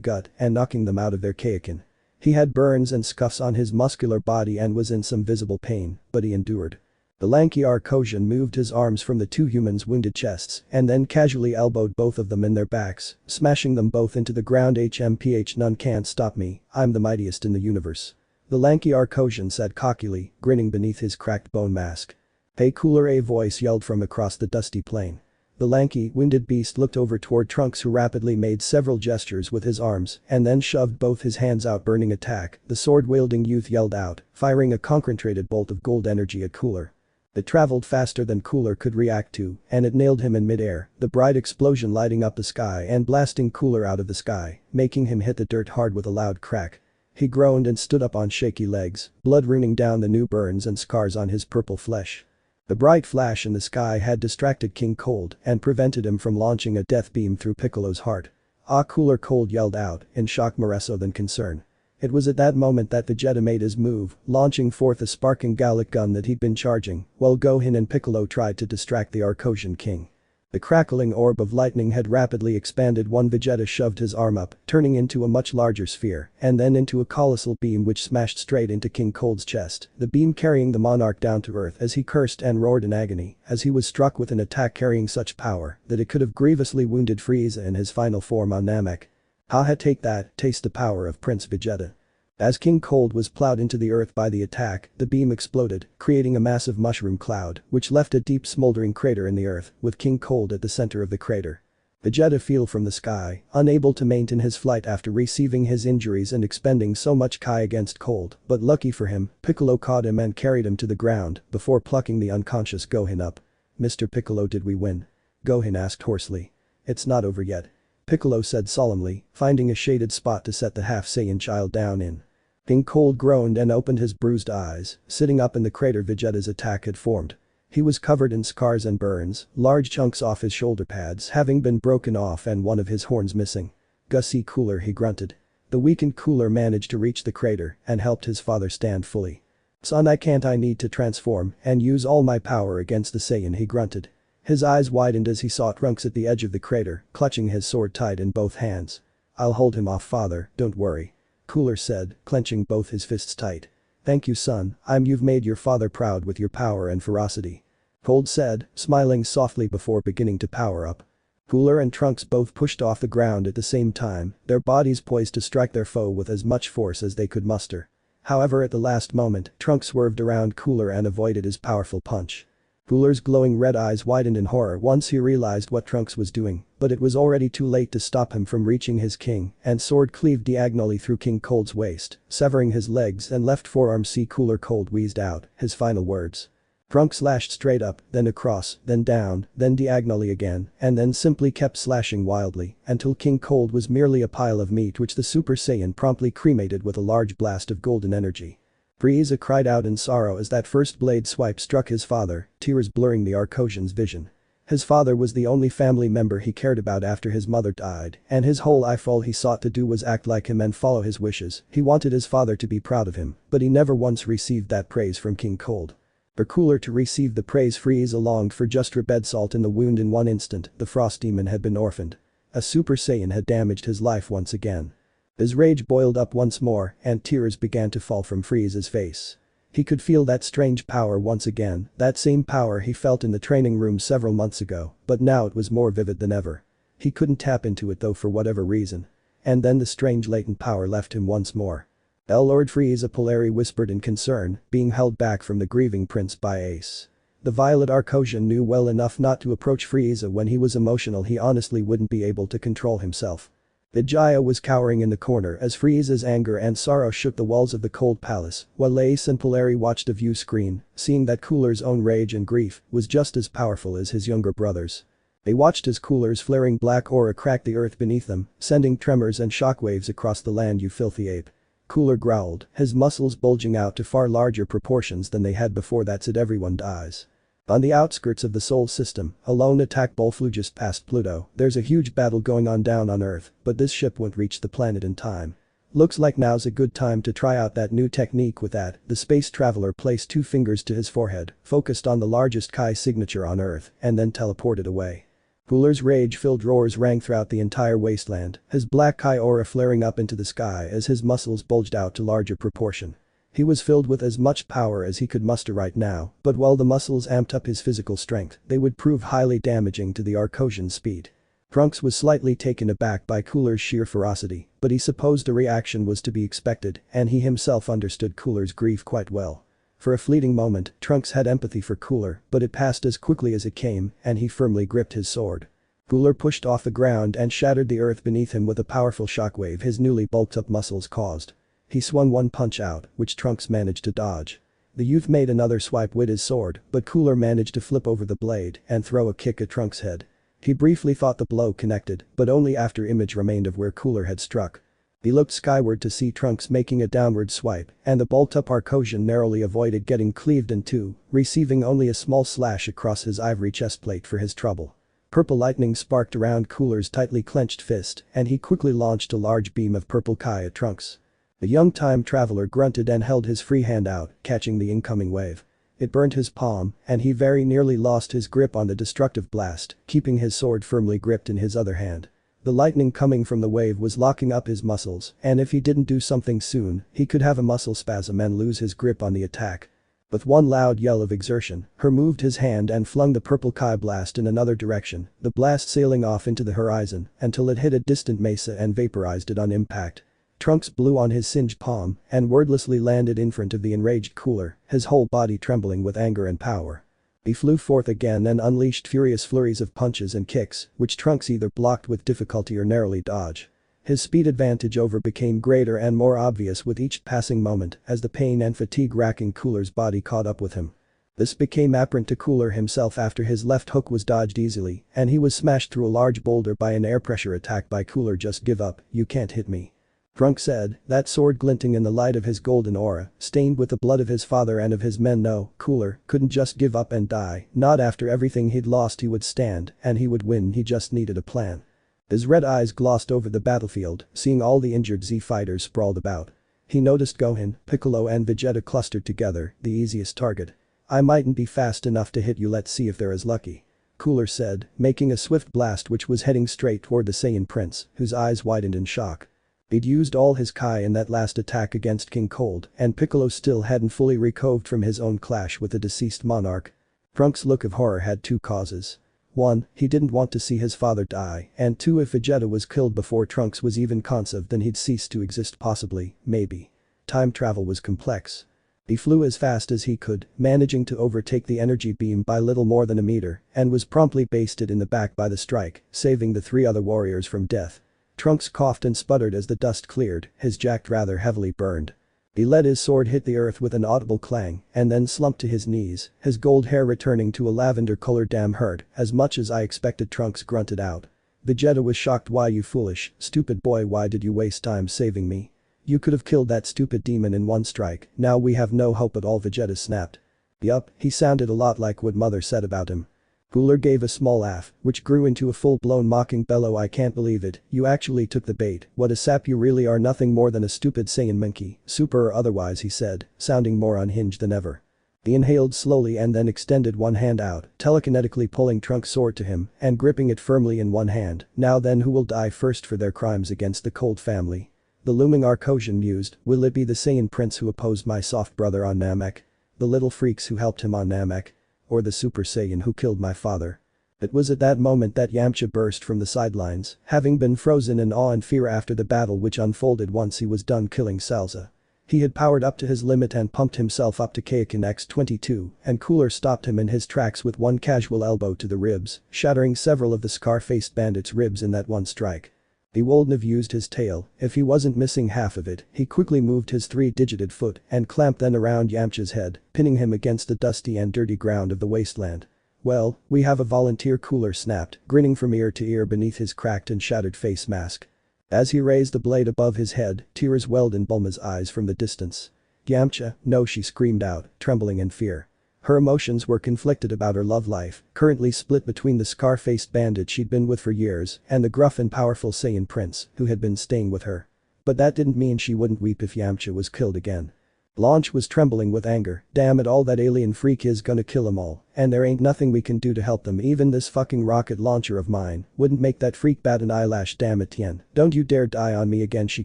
gut and knocking them out of their Kaioken. He had burns and scuffs on his muscular body and was in some visible pain, but he endured. The lanky Arcosian moved his arms from the two humans' wounded chests and then casually elbowed both of them in their backs, smashing them both into the ground. "HMPH, none can't stop me, I'm the mightiest in the universe," the lanky Arcosian said cockily, grinning beneath his cracked bone mask. "Hey Cooler," a voice yelled from across the dusty plain. The lanky, winded beast looked over toward Trunks, who rapidly made several gestures with his arms and then shoved both his hands out. "Burning attack," the sword-wielding youth yelled out, firing a concentrated bolt of gold energy at Cooler. It traveled faster than Cooler could react to, and it nailed him in midair, the bright explosion lighting up the sky and blasting Cooler out of the sky, making him hit the dirt hard with a loud crack. He groaned and stood up on shaky legs, blood raining down the new burns and scars on his purple flesh. The bright flash in the sky had distracted King Cold and prevented him from launching a death beam through Piccolo's heart. "Ah, Cooler," Cold yelled out, in shock more so than concern. It was at that moment that Vegeta made his move, launching forth a sparking Gallic gun that he'd been charging, while Gohan and Piccolo tried to distract the Arcosian king. The crackling orb of lightning had rapidly expanded. One Vegeta shoved his arm up, turning into a much larger sphere, and then into a colossal beam which smashed straight into King Cold's chest, the beam carrying the monarch down to earth as he cursed and roared in agony as he was struck with an attack carrying such power that it could have grievously wounded Frieza in his final form on Namek. "Haha, take that, taste the power of Prince Vegeta." As King Cold was plowed into the earth by the attack, the beam exploded, creating a massive mushroom cloud, which left a deep smoldering crater in the earth, with King Cold at the center of the crater. Vegeta fell from the sky, unable to maintain his flight after receiving his injuries and expending so much Kai against Cold, but lucky for him, Piccolo caught him and carried him to the ground before plucking the unconscious Gohan up. "Mr. Piccolo, did we win?" Gohan asked hoarsely. "It's not over yet," Piccolo said solemnly, finding a shaded spot to set the half-Saiyan child down in. King Cold groaned and opened his bruised eyes, sitting up in the crater Vegeta's attack had formed. He was covered in scars and burns, large chunks off his shoulder pads having been broken off and one of his horns missing. "Gussie Cooler," he grunted. The weakened Cooler managed to reach the crater and helped his father stand fully. "Son, I need to transform and use all my power against the Saiyan," he grunted. His eyes widened as he saw Trunks at the edge of the crater, clutching his sword tight in both hands. I'll hold him off father, don't worry. Cooler said, clenching both his fists tight. Thank you son, you've made your father proud with your power and ferocity. Cold said, smiling softly before beginning to power up. Cooler and Trunks both pushed off the ground at the same time, their bodies poised to strike their foe with as much force as they could muster. However, at the last moment, Trunks swerved around Cooler and avoided his powerful punch. Cooler's glowing red eyes widened in horror once he realized what Trunks was doing, but it was already too late to stop him from reaching his king, and sword cleaved diagonally through King Cold's waist, severing his legs and left forearm. See Cooler Cold wheezed out his final words. Trunks slashed straight up, then across, then down, then diagonally again, and then simply kept slashing wildly until King Cold was merely a pile of meat which the Super Saiyan promptly cremated with a large blast of golden energy. Frieza cried out in sorrow as that first blade swipe struck his father, tears blurring the Arcosian's vision. His father was the only family member he cared about after his mother died, and his whole life all he sought to do was act like him and follow his wishes. He wanted his father to be proud of him, but he never once received that praise from King Cold. For Cooler to receive the praise Frieza longed for just rubbed salt in the wound. In one instant, the Frost Demon had been orphaned. A Super Saiyan had damaged his life once again. His rage boiled up once more, and tears began to fall from Frieza's face. He could feel that strange power once again, that same power he felt in the training room several months ago, but now it was more vivid than ever. He couldn't tap into it though for whatever reason. And then the strange latent power left him once more. Lord Frieza Polari whispered in concern, being held back from the grieving prince by Ace. The Violet Arcosian knew well enough not to approach Frieza when he was emotional. He honestly wouldn't be able to control himself. Vegeta was cowering in the corner as Frieza's anger and sorrow shook the walls of the cold palace, while Ace and Polari watched a view screen, seeing that Cooler's own rage and grief was just as powerful as his younger brother's. They watched as Cooler's flaring black aura cracked the earth beneath them, sending tremors and shockwaves across the land. You filthy ape. Cooler growled, his muscles bulging out to far larger proportions than they had before. That's it, everyone dies. On the outskirts of the Sol system, a lone attack ball flew just past Pluto. There's a huge battle going on down on Earth, but this ship won't reach the planet in time. Looks like now's a good time to try out that new technique. With that, the space traveler placed 2 fingers to his forehead, focused on the largest Kai signature on Earth, and then teleported away. Cooler's rage-filled roars rang throughout the entire wasteland, his black Kai aura flaring up into the sky as his muscles bulged out to larger proportion. He was filled with as much power as he could muster right now, but while the muscles amped up his physical strength, they would prove highly damaging to the Arcosian's speed. Trunks was slightly taken aback by Cooler's sheer ferocity, but he supposed a reaction was to be expected, and he himself understood Cooler's grief quite well. For a fleeting moment, Trunks had empathy for Cooler, but it passed as quickly as it came, and he firmly gripped his sword. Cooler pushed off the ground and shattered the earth beneath him with a powerful shockwave his newly bulked-up muscles caused. He swung one punch out, which Trunks managed to dodge. The youth made another swipe with his sword, but Cooler managed to flip over the blade and throw a kick at Trunks' head. He briefly thought the blow connected, but only after image remained of where Cooler had struck. He looked skyward to see Trunks making a downward swipe, and the bulked-up Arcosian narrowly avoided getting cleaved in two, receiving only a small slash across his ivory chestplate for his trouble. Purple lightning sparked around Cooler's tightly clenched fist, and he quickly launched a large beam of purple Kai at Trunks. The young time traveler grunted and held his free hand out, catching the incoming wave. It burned his palm, and he very nearly lost his grip on the destructive blast, keeping his sword firmly gripped in his other hand. The lightning coming from the wave was locking up his muscles, and if he didn't do something soon, he could have a muscle spasm and lose his grip on the attack. With one loud yell of exertion, he moved his hand and flung the purple Kai blast in another direction, the blast sailing off into the horizon until it hit a distant mesa and vaporized it on impact. Trunks blew on his singed palm and wordlessly landed in front of the enraged Cooler, his whole body trembling with anger and power. He flew forth again and unleashed furious flurries of punches and kicks, which Trunks either blocked with difficulty or narrowly dodged. His speed advantage over became greater and more obvious with each passing moment as the pain and fatigue racking Cooler's body caught up with him. This became apparent to Cooler himself after his left hook was dodged easily and he was smashed through a large boulder by an air pressure attack by Cooler. Just give up, you can't hit me. Trunks said, that sword glinting in the light of his golden aura, stained with the blood of his father and of his men. No, Cooler couldn't just give up and die, not after everything he'd lost. He would stand, and he would win. He just needed a plan. His red eyes glossed over the battlefield, seeing all the injured Z fighters sprawled about. He noticed Gohan, Piccolo and Vegeta clustered together, the easiest target. I mightn't be fast enough to hit you, let's see if they're as lucky. Cooler said, making a swift blast which was heading straight toward the Saiyan prince, whose eyes widened in shock. He'd used all his Kai in that last attack against King Cold, and Piccolo still hadn't fully recovered from his own clash with the deceased monarch. Trunks' look of horror had two causes. 1. He didn't want to see his father die, and 2. If Vegeta was killed before Trunks was even conceived, then he'd cease to exist, possibly, maybe. Time travel was complex. He flew as fast as he could, managing to overtake the energy beam by little more than a meter, and was promptly basted in the back by the strike, saving the 3 other warriors from death. Trunks coughed and sputtered as the dust cleared, his jacket rather heavily burned. He let his sword hit the earth with an audible clang, and then slumped to his knees, his gold hair returning to a lavender color. Damn hurt, as much as I expected, Trunks grunted out. Vegeta was shocked. Why, you foolish, stupid boy, why did you waste time saving me? You could have killed that stupid demon in one strike, now we have no hope at all, Vegeta snapped. Yup, he sounded a lot like what Mother said about him. Cooler gave a small laugh, which grew into a full-blown mocking bellow. I can't believe it, you actually took the bait, what a sap you really are, nothing more than a stupid Saiyan monkey, super or otherwise, he said, sounding more unhinged than ever. He inhaled slowly and then extended one hand out, telekinetically pulling Trunks' sword to him and gripping it firmly in one hand. Now then, who will die first for their crimes against the Cold family? The looming Arcosian mused, will it be the Saiyan prince who opposed my soft brother on Namek? The little freaks who helped him on Namek? Or the Super Saiyan who killed my father? It was at that moment that Yamcha burst from the sidelines, having been frozen in awe and fear after the battle which unfolded once he was done killing Salza. He had powered up to his limit and pumped himself up to Kaioken X22, and Cooler stopped him in his tracks with one casual elbow to the ribs, shattering several of the scar-faced bandits' ribs in that one strike. He wouldn't have used his tail if he wasn't missing half of it. He quickly moved his 3-digited foot and clamped then around Yamcha's head, pinning him against the dusty and dirty ground of the wasteland. Well, we have a volunteer, Cooler snapped, grinning from ear to ear beneath his cracked and shattered face mask. As he raised the blade above his head, tears welled in Bulma's eyes from the distance. Yamcha, no, she screamed out, trembling in fear. Her emotions were conflicted about her love life, currently split between the scar-faced bandit she'd been with for years and the gruff and powerful Saiyan prince who had been staying with her. But that didn't mean she wouldn't weep if Yamcha was killed again. Launch was trembling with anger. Damn it all, that alien freak is gonna kill them all, and there ain't nothing we can do to help them. Even this fucking rocket launcher of mine wouldn't make that freak bat an eyelash. Damn it, Tien, don't you dare die on me again, she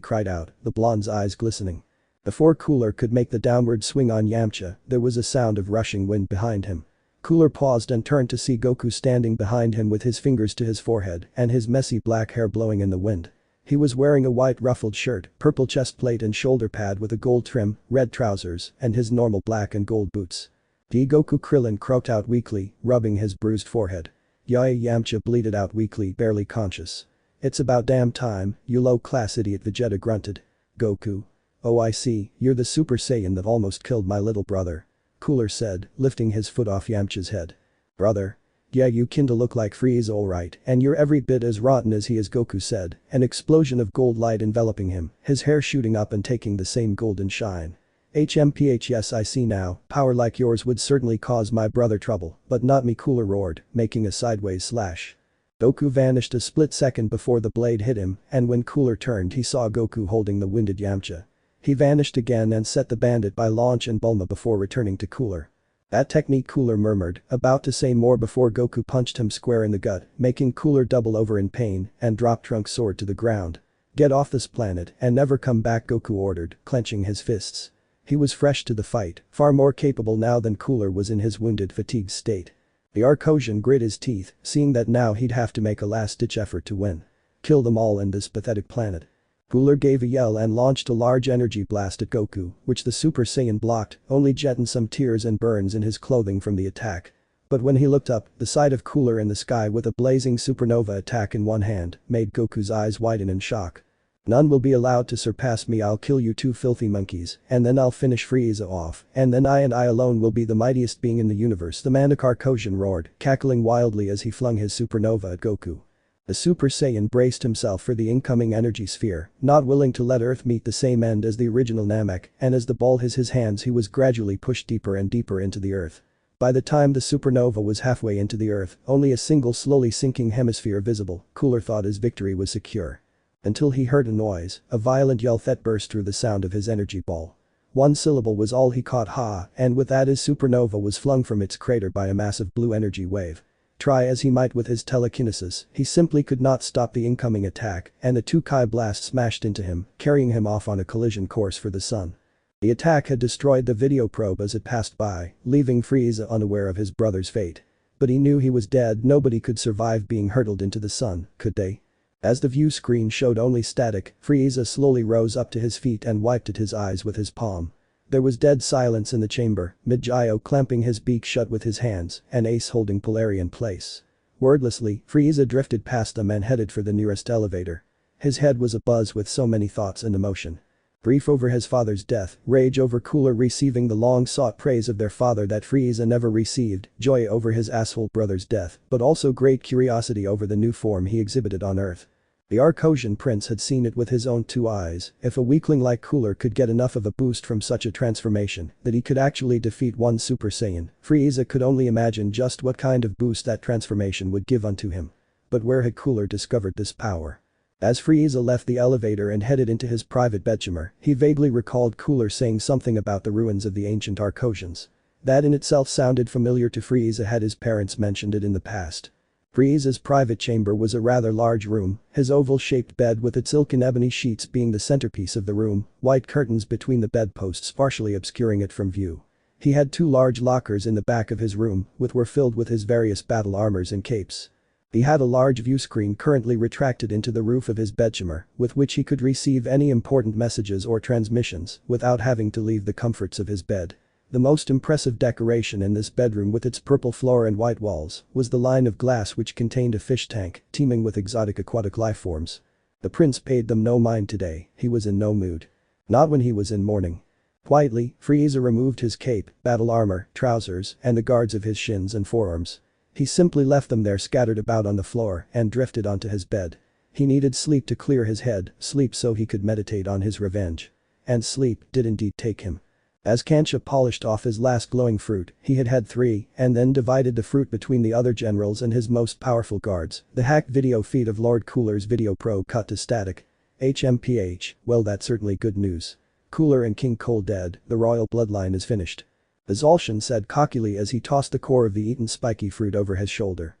cried out, the blonde's eyes glistening. Before Cooler could make the downward swing on Yamcha, there was a sound of rushing wind behind him. Cooler paused and turned to see Goku standing behind him with his fingers to his forehead and his messy black hair blowing in the wind. He was wearing a white ruffled shirt, purple chest plate and shoulder pad with a gold trim, red trousers, and his normal black and gold boots. Goku Krillin croaked out weakly, rubbing his bruised forehead. Yaya, Yamcha bleated out weakly, barely conscious. It's about damn time, you low-class idiot, Vegeta grunted. Goku. Oh, I see, you're the Super Saiyan that almost killed my little brother. Cooler said, lifting his foot off Yamcha's head. Brother? Yeah, you kinda look like Frieza alright, and you're every bit as rotten as he is, Goku said, an explosion of gold light enveloping him, his hair shooting up and taking the same golden shine. HMPH, yes, I see now, power like yours would certainly cause my brother trouble, but not me, Cooler roared, making a sideways slash. Goku vanished a split second before the blade hit him, and when Cooler turned he saw Goku holding the wounded Yamcha. He vanished again and set the bandit by Launch and Bulma before returning to Cooler. That technique, Cooler murmured, about to say more before Goku punched him square in the gut, making Cooler double over in pain and drop Trunks' sword to the ground. Get off this planet and never come back, Goku ordered, clenching his fists. He was fresh to the fight, far more capable now than Cooler was in his wounded, fatigued state. The Arcosian grit his teeth, seeing that now he'd have to make a last-ditch effort to win. Kill them all in this pathetic planet. Cooler gave a yell and launched a large energy blast at Goku, which the Super Saiyan blocked, only jetting some tears and burns in his clothing from the attack. But when he looked up, the sight of Cooler in the sky with a blazing supernova attack in one hand made Goku's eyes widen in shock. None will be allowed to surpass me, I'll kill you 2 filthy monkeys, and then I'll finish Frieza off, and then I alone will be the mightiest being in the universe, the Manic Arcosian roared, cackling wildly as he flung his supernova at Goku. The Super Saiyan braced himself for the incoming energy sphere, not willing to let Earth meet the same end as the original Namek, and as the ball hit his hands he was gradually pushed deeper and deeper into the Earth. By the time the supernova was halfway into the Earth, only a single slowly sinking hemisphere visible, Cooler thought his victory was secure. Until he heard a noise, a violent yell that burst through the sound of his energy ball. One syllable was all he caught, ha, and with that his supernova was flung from its crater by a massive blue energy wave. Try as he might with his telekinesis, he simply could not stop the incoming attack, and the two Kai blasts smashed into him, carrying him off on a collision course for the sun. The attack had destroyed the video probe as it passed by, leaving Frieza unaware of his brother's fate. But he knew he was dead. Nobody could survive being hurtled into the sun, could they? As the view screen showed only static, Frieza slowly rose up to his feet and wiped at his eyes with his palm. There was dead silence in the chamber, Mid-Gyo clamping his beak shut with his hands, and Ace holding Polari in place. Wordlessly, Frieza drifted past them and headed for the nearest elevator. His head was abuzz with so many thoughts and emotion. Grief over his father's death, rage over Cooler receiving the long-sought praise of their father that Frieza never received, joy over his asshole brother's death, but also great curiosity over the new form he exhibited on Earth. The Arcosian prince had seen it with his own two eyes. If a weakling like Cooler could get enough of a boost from such a transformation that he could actually defeat one Super Saiyan, Frieza could only imagine just what kind of boost that transformation would give unto him. But where had Cooler discovered this power? As Frieza left the elevator and headed into his private bedchamber, he vaguely recalled Cooler saying something about the ruins of the ancient Arcosians. That in itself sounded familiar to Frieza had his parents mentioned it in the past. Frieza's private chamber was a rather large room, his oval-shaped bed with its silken ebony sheets being the centerpiece of the room, white curtains between the bedposts partially obscuring it from view. He had two large lockers in the back of his room, which were filled with his various battle armors and capes. He had a large view screen currently retracted into the roof of his bedchamber, with which he could receive any important messages or transmissions without having to leave the comforts of his bed. The most impressive decoration in this bedroom with its purple floor and white walls was the line of glass which contained a fish tank teeming with exotic aquatic lifeforms. The prince paid them no mind today, he was in no mood. Not when he was in mourning. Quietly, Frieza removed his cape, battle armor, trousers, and the guards of his shins and forearms. He simply left them there scattered about on the floor and drifted onto his bed. He needed sleep to clear his head, sleep so he could meditate on his revenge. And sleep did indeed take him. As Kancha polished off his last glowing fruit, he had had 3 and then divided the fruit between the other generals and his most powerful guards. The hacked video feed of Lord Cooler's video probe cut to static. HMPH, well that's certainly good news. Cooler and King Cold dead, the royal bloodline is finished. The Zolshan said cockily as he tossed the core of the eaten spiky fruit over his shoulder.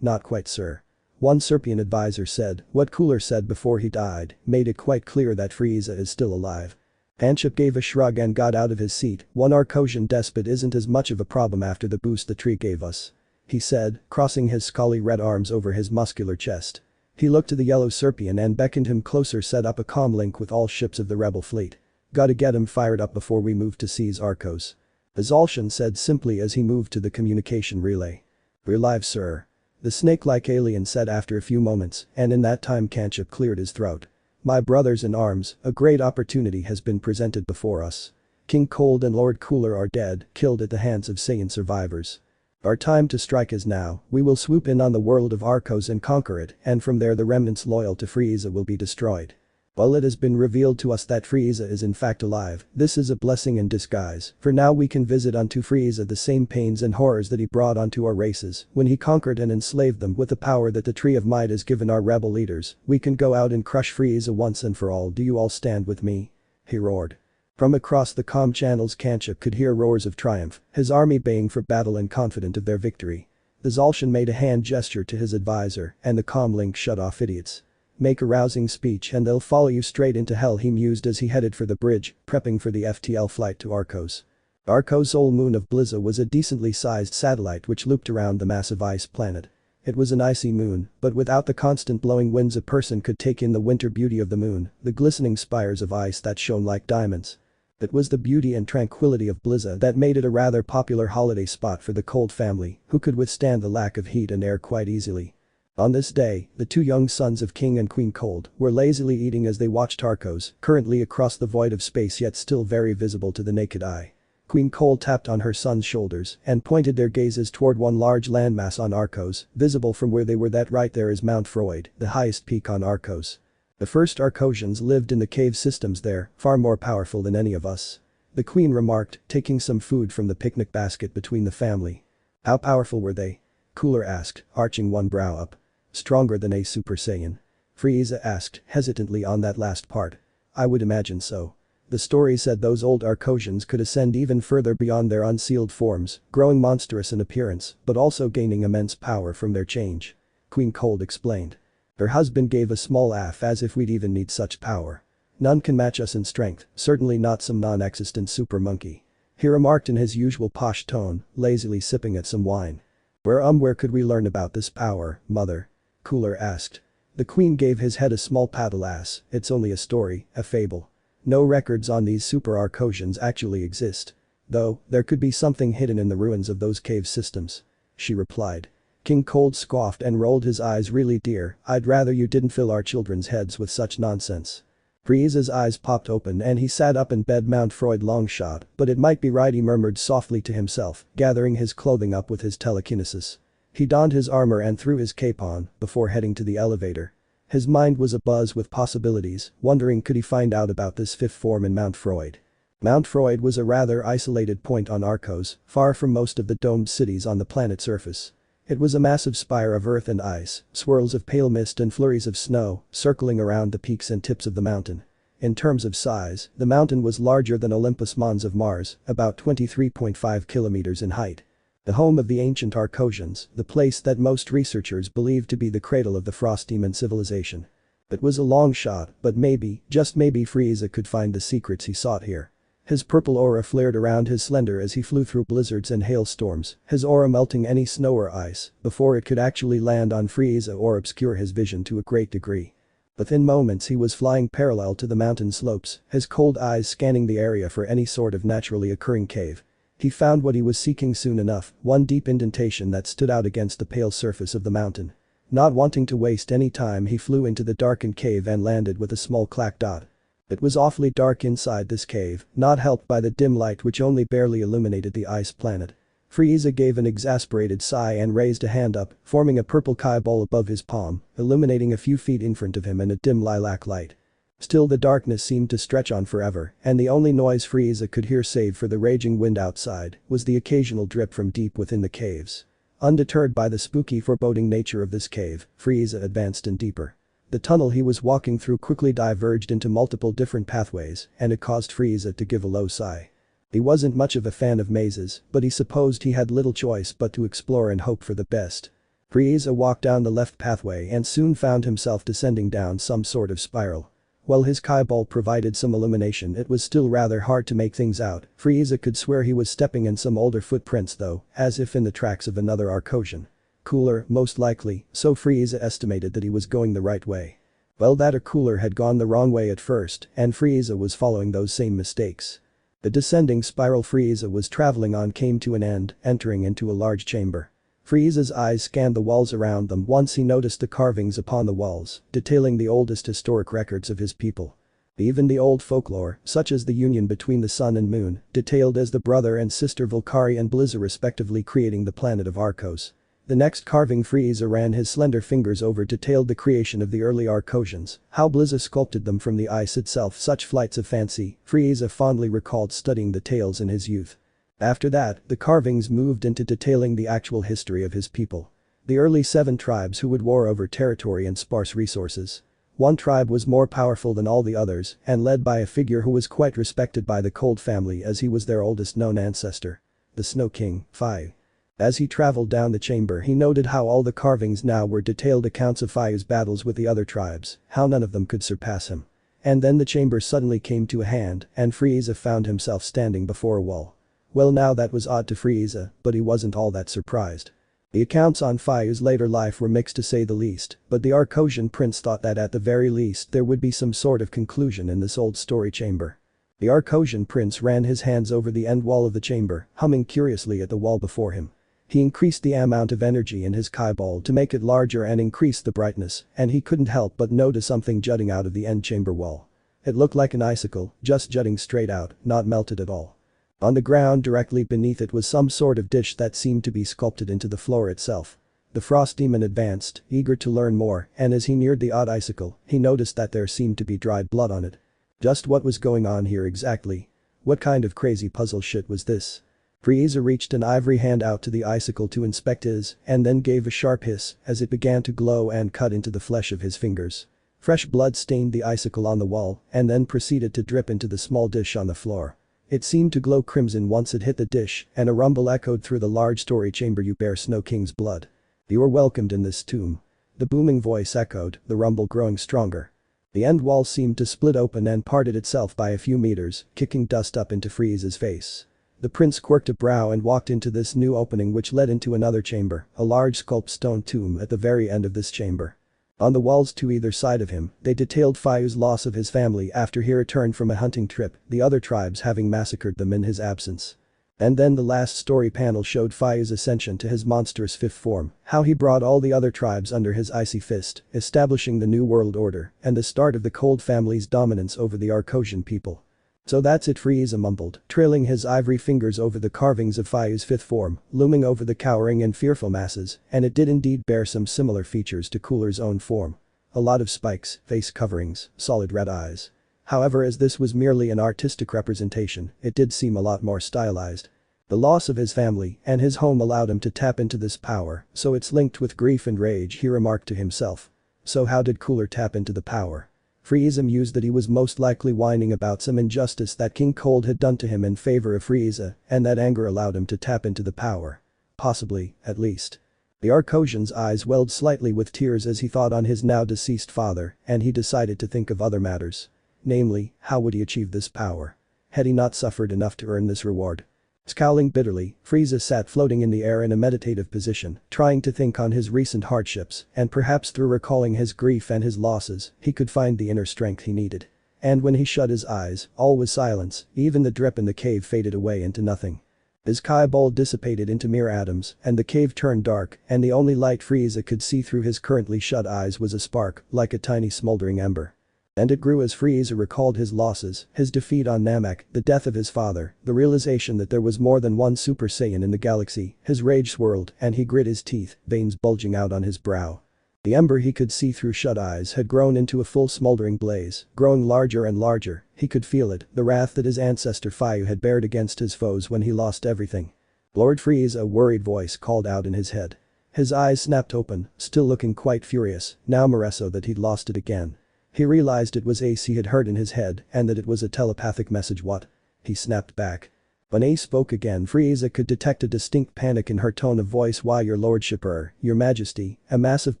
Not quite sir. One Serpian advisor said, what Cooler said before he died made it quite clear that Frieza is still alive. Anship gave a shrug and got out of his seat. One Arcosian despot isn't as much of a problem after the boost the tree gave us. He said, crossing his scaly red arms over his muscular chest. He looked to the yellow Serpian and beckoned him closer, set up a comm link with all ships of the rebel fleet. Gotta get him fired up before we move to seize Arcos. The Zolshan said simply as he moved to the communication relay. We're live sir. The snake-like alien said after a few moments, and in that time Kanship cleared his throat. My brothers in arms, a great opportunity has been presented before us. King Cold and Lord Cooler are dead, killed at the hands of Saiyan survivors. Our time to strike is now. We will swoop in on the world of Arcos and conquer it, and from there the remnants loyal to Frieza will be destroyed. While it has been revealed to us that Frieza is in fact alive, this is a blessing in disguise, for now we can visit unto Frieza the same pains and horrors that he brought onto our races when he conquered and enslaved them. With the power that the Tree of Might has given our rebel leaders, we can go out and crush Frieza once and for all. Do you all stand with me? He roared. From across the comm channels Kanship could hear roars of triumph, his army baying for battle and confident of their victory. The Zolshan made a hand gesture to his advisor and the comm link shut off. Idiots. Make a rousing speech and they'll follow you straight into hell, he mused as he headed for the bridge, prepping for the FTL flight to Arcos. Arcos' old moon of Blizza was a decently sized satellite which looped around the massive ice planet. It was an icy moon, but without the constant blowing winds a person could take in the winter beauty of the moon, the glistening spires of ice that shone like diamonds. It was the beauty and tranquility of Blizza that made it a rather popular holiday spot for the Cold family, who could withstand the lack of heat and air quite easily. On this day, the two young sons of King and Queen Cold were lazily eating as they watched Arcos, currently across the void of space yet still very visible to the naked eye. Queen Cold tapped on her son's shoulders and pointed their gazes toward one large landmass on Arcos, visible from where they were. That right there is Mount Freud, the highest peak on Arcos. The first Arcosians lived in the cave systems there, far more powerful than any of us. The queen remarked, taking some food from the picnic basket between the family. How powerful were they? Cooler asked, arching one brow up. Stronger than a Super Saiyan? Frieza asked, hesitantly on that last part. I would imagine so. The story said those old Arcosians could ascend even further beyond their unsealed forms, growing monstrous in appearance, but also gaining immense power from their change. Queen Cold explained. Her husband gave a small laugh as if we'd even need such power. None can match us in strength, certainly not some non-existent super monkey. He remarked in his usual posh tone, lazily sipping at some wine. Where could we learn about this power, mother? Cooler asked. The queen gave his head a small pat. Alas, it's only a story, a fable. No records on these super Arcosians actually exist. Though, there could be something hidden in the ruins of those cave systems. She replied. King Cold scoffed and rolled his eyes. Really dear, I'd rather you didn't fill our children's heads with such nonsense. Frieza's eyes popped open and he sat up in bed. Mount Freud long shot, but it might be right, he murmured softly to himself, gathering his clothing up with his telekinesis. He donned his armor and threw his cape on, before heading to the elevator. His mind was abuzz with possibilities, wondering could he find out about this fifth form in Mount Freud. Mount Freud was a rather isolated point on Arcos, far from most of the domed cities on the planet's surface. It was a massive spire of earth and ice, swirls of pale mist and flurries of snow, circling around the peaks and tips of the mountain. In terms of size, the mountain was larger than Olympus Mons of Mars, about 23.5 kilometers in height. The home of the ancient Arcosians, the place that most researchers believed to be the cradle of the Frost Demon civilization. It was a long shot, but maybe, just maybe Frieza could find the secrets he sought here. His purple aura flared around his slender as he flew through blizzards and hailstorms, his aura melting any snow or ice before it could actually land on Frieza or obscure his vision to a great degree. Within moments he was flying parallel to the mountain slopes, his cold eyes scanning the area for any sort of naturally occurring cave. He found what he was seeking soon enough, one deep indentation that stood out against the pale surface of the mountain. Not wanting to waste any time, he flew into the darkened cave and landed with a small clack dot. It was awfully dark inside this cave, not helped by the dim light which only barely illuminated the ice planet. Frieza gave an exasperated sigh and raised a hand up, forming a purple Kai ball above his palm, illuminating a few feet in front of him in a dim lilac light. Still the darkness seemed to stretch on forever, and the only noise Frieza could hear save for the raging wind outside was the occasional drip from deep within the caves. Undeterred by the spooky, foreboding nature of this cave, Frieza advanced in deeper. The tunnel he was walking through quickly diverged into multiple different pathways, and it caused Frieza to give a low sigh. He wasn't much of a fan of mazes, but he supposed he had little choice but to explore and hope for the best. Frieza walked down the left pathway and soon found himself descending down some sort of spiral. While his Kai ball provided some illumination, it was still rather hard to make things out. Frieza could swear he was stepping in some older footprints though, as if in the tracks of another Arcosian. Cooler, most likely, so Frieza estimated that he was going the right way. Well, that Cooler had gone the wrong way at first, and Frieza was following those same mistakes. The descending spiral Frieza was traveling on came to an end, entering into a large chamber. Frieza's eyes scanned the walls around them once he noticed the carvings upon the walls, detailing the oldest historic records of his people. Even the old folklore, such as the union between the sun and moon, detailed as the brother and sister Volcari and Blizza respectively creating the planet of Arcos. The next carving Frieza ran his slender fingers over detailed the creation of the early Arcosians, how Blizza sculpted them from the ice itself. Such flights of fancy, Frieza fondly recalled studying the tales in his youth. After that, the carvings moved into detailing the actual history of his people. The early 7 tribes who would war over territory and sparse resources. One tribe was more powerful than all the others and led by a figure who was quite respected by the Cold family as he was their oldest known ancestor. The Snow King, Fai. As he traveled down the chamber, he noted how all the carvings now were detailed accounts of Fai's battles with the other tribes, how none of them could surpass him. And then the chamber suddenly came to a hand and Frieza found himself standing before a wall. Well, now that was odd to Frieza, but he wasn't all that surprised. The accounts on Fai's later life were mixed to say the least, but the Arcosian prince thought that at the very least there would be some sort of conclusion in this old story chamber. The Arcosian prince ran his hands over the end wall of the chamber, humming curiously at the wall before him. He increased the amount of energy in his Kai ball to make it larger and increase the brightness, and he couldn't help but notice something jutting out of the end chamber wall. It looked like an icicle, just jutting straight out, not melted at all. On the ground directly beneath it was some sort of dish that seemed to be sculpted into the floor itself. The Frost Demon advanced, eager to learn more, and as he neared the odd icicle, he noticed that there seemed to be dried blood on it. Just what was going on here exactly? What kind of crazy puzzle shit was this? Frieza reached an ivory hand out to the icicle to inspect his, and then gave a sharp hiss as it began to glow and cut into the flesh of his fingers. Fresh blood stained the icicle on the wall and then proceeded to drip into the small dish on the floor. It seemed to glow crimson once it hit the dish, and a rumble echoed through the large story chamber. "You bear Snow King's blood. You are welcomed in this tomb." The booming voice echoed, the rumble growing stronger. The end wall seemed to split open and parted itself by a few meters, kicking dust up into Frieza's face. The prince quirked a brow and walked into this new opening, which led into another chamber, a large sculpted stone tomb at the very end of this chamber. On the walls to either side of him, they detailed Fayu's loss of his family after he returned from a hunting trip, the other tribes having massacred them in his absence. And then the last story panel showed Fayu's ascension to his monstrous fifth form, how he brought all the other tribes under his icy fist, establishing the new world order and the start of the Cold family's dominance over the Arcosian people. "So that's it," Frieza mumbled, trailing his ivory fingers over the carvings of Fayu's fifth form, looming over the cowering and fearful masses, and it did indeed bear some similar features to Cooler's own form. A lot of spikes, face coverings, solid red eyes. However, as this was merely an artistic representation, it did seem a lot more stylized. The loss of his family and his home allowed him to tap into this power, so it's linked with grief and rage, he remarked to himself. So how did Cooler tap into the power? Frieza mused that he was most likely whining about some injustice that King Cold had done to him in favor of Frieza, and that anger allowed him to tap into the power. Possibly, at least. The Arcosian's eyes welled slightly with tears as he thought on his now deceased father, and he decided to think of other matters. Namely, how would he achieve this power? Had he not suffered enough to earn this reward? Scowling bitterly, Frieza sat floating in the air in a meditative position, trying to think on his recent hardships, and perhaps through recalling his grief and his losses, he could find the inner strength he needed. And when he shut his eyes, all was silence, even the drip in the cave faded away into nothing. His Kai ball dissipated into mere atoms, and the cave turned dark, and the only light Frieza could see through his currently shut eyes was a spark, like a tiny smoldering ember. And it grew as Frieza recalled his losses, his defeat on Namek, the death of his father, the realization that there was more than one Super Saiyan in the galaxy, his rage swirled and he grit his teeth, veins bulging out on his brow. The ember he could see through shut eyes had grown into a full smoldering blaze, growing larger and larger, he could feel it, the wrath that his ancestor Fayu had bared against his foes when he lost everything. "Lord Frieza," a worried voice called out in his head. His eyes snapped open, still looking quite furious, now moreso that he'd lost it again. He realized it was Ace he had heard in his head and that it was a telepathic message. "What?" He snapped back. When Ace spoke again, Frieza could detect a distinct panic in her tone of voice. "Why, your lordship, your majesty, a massive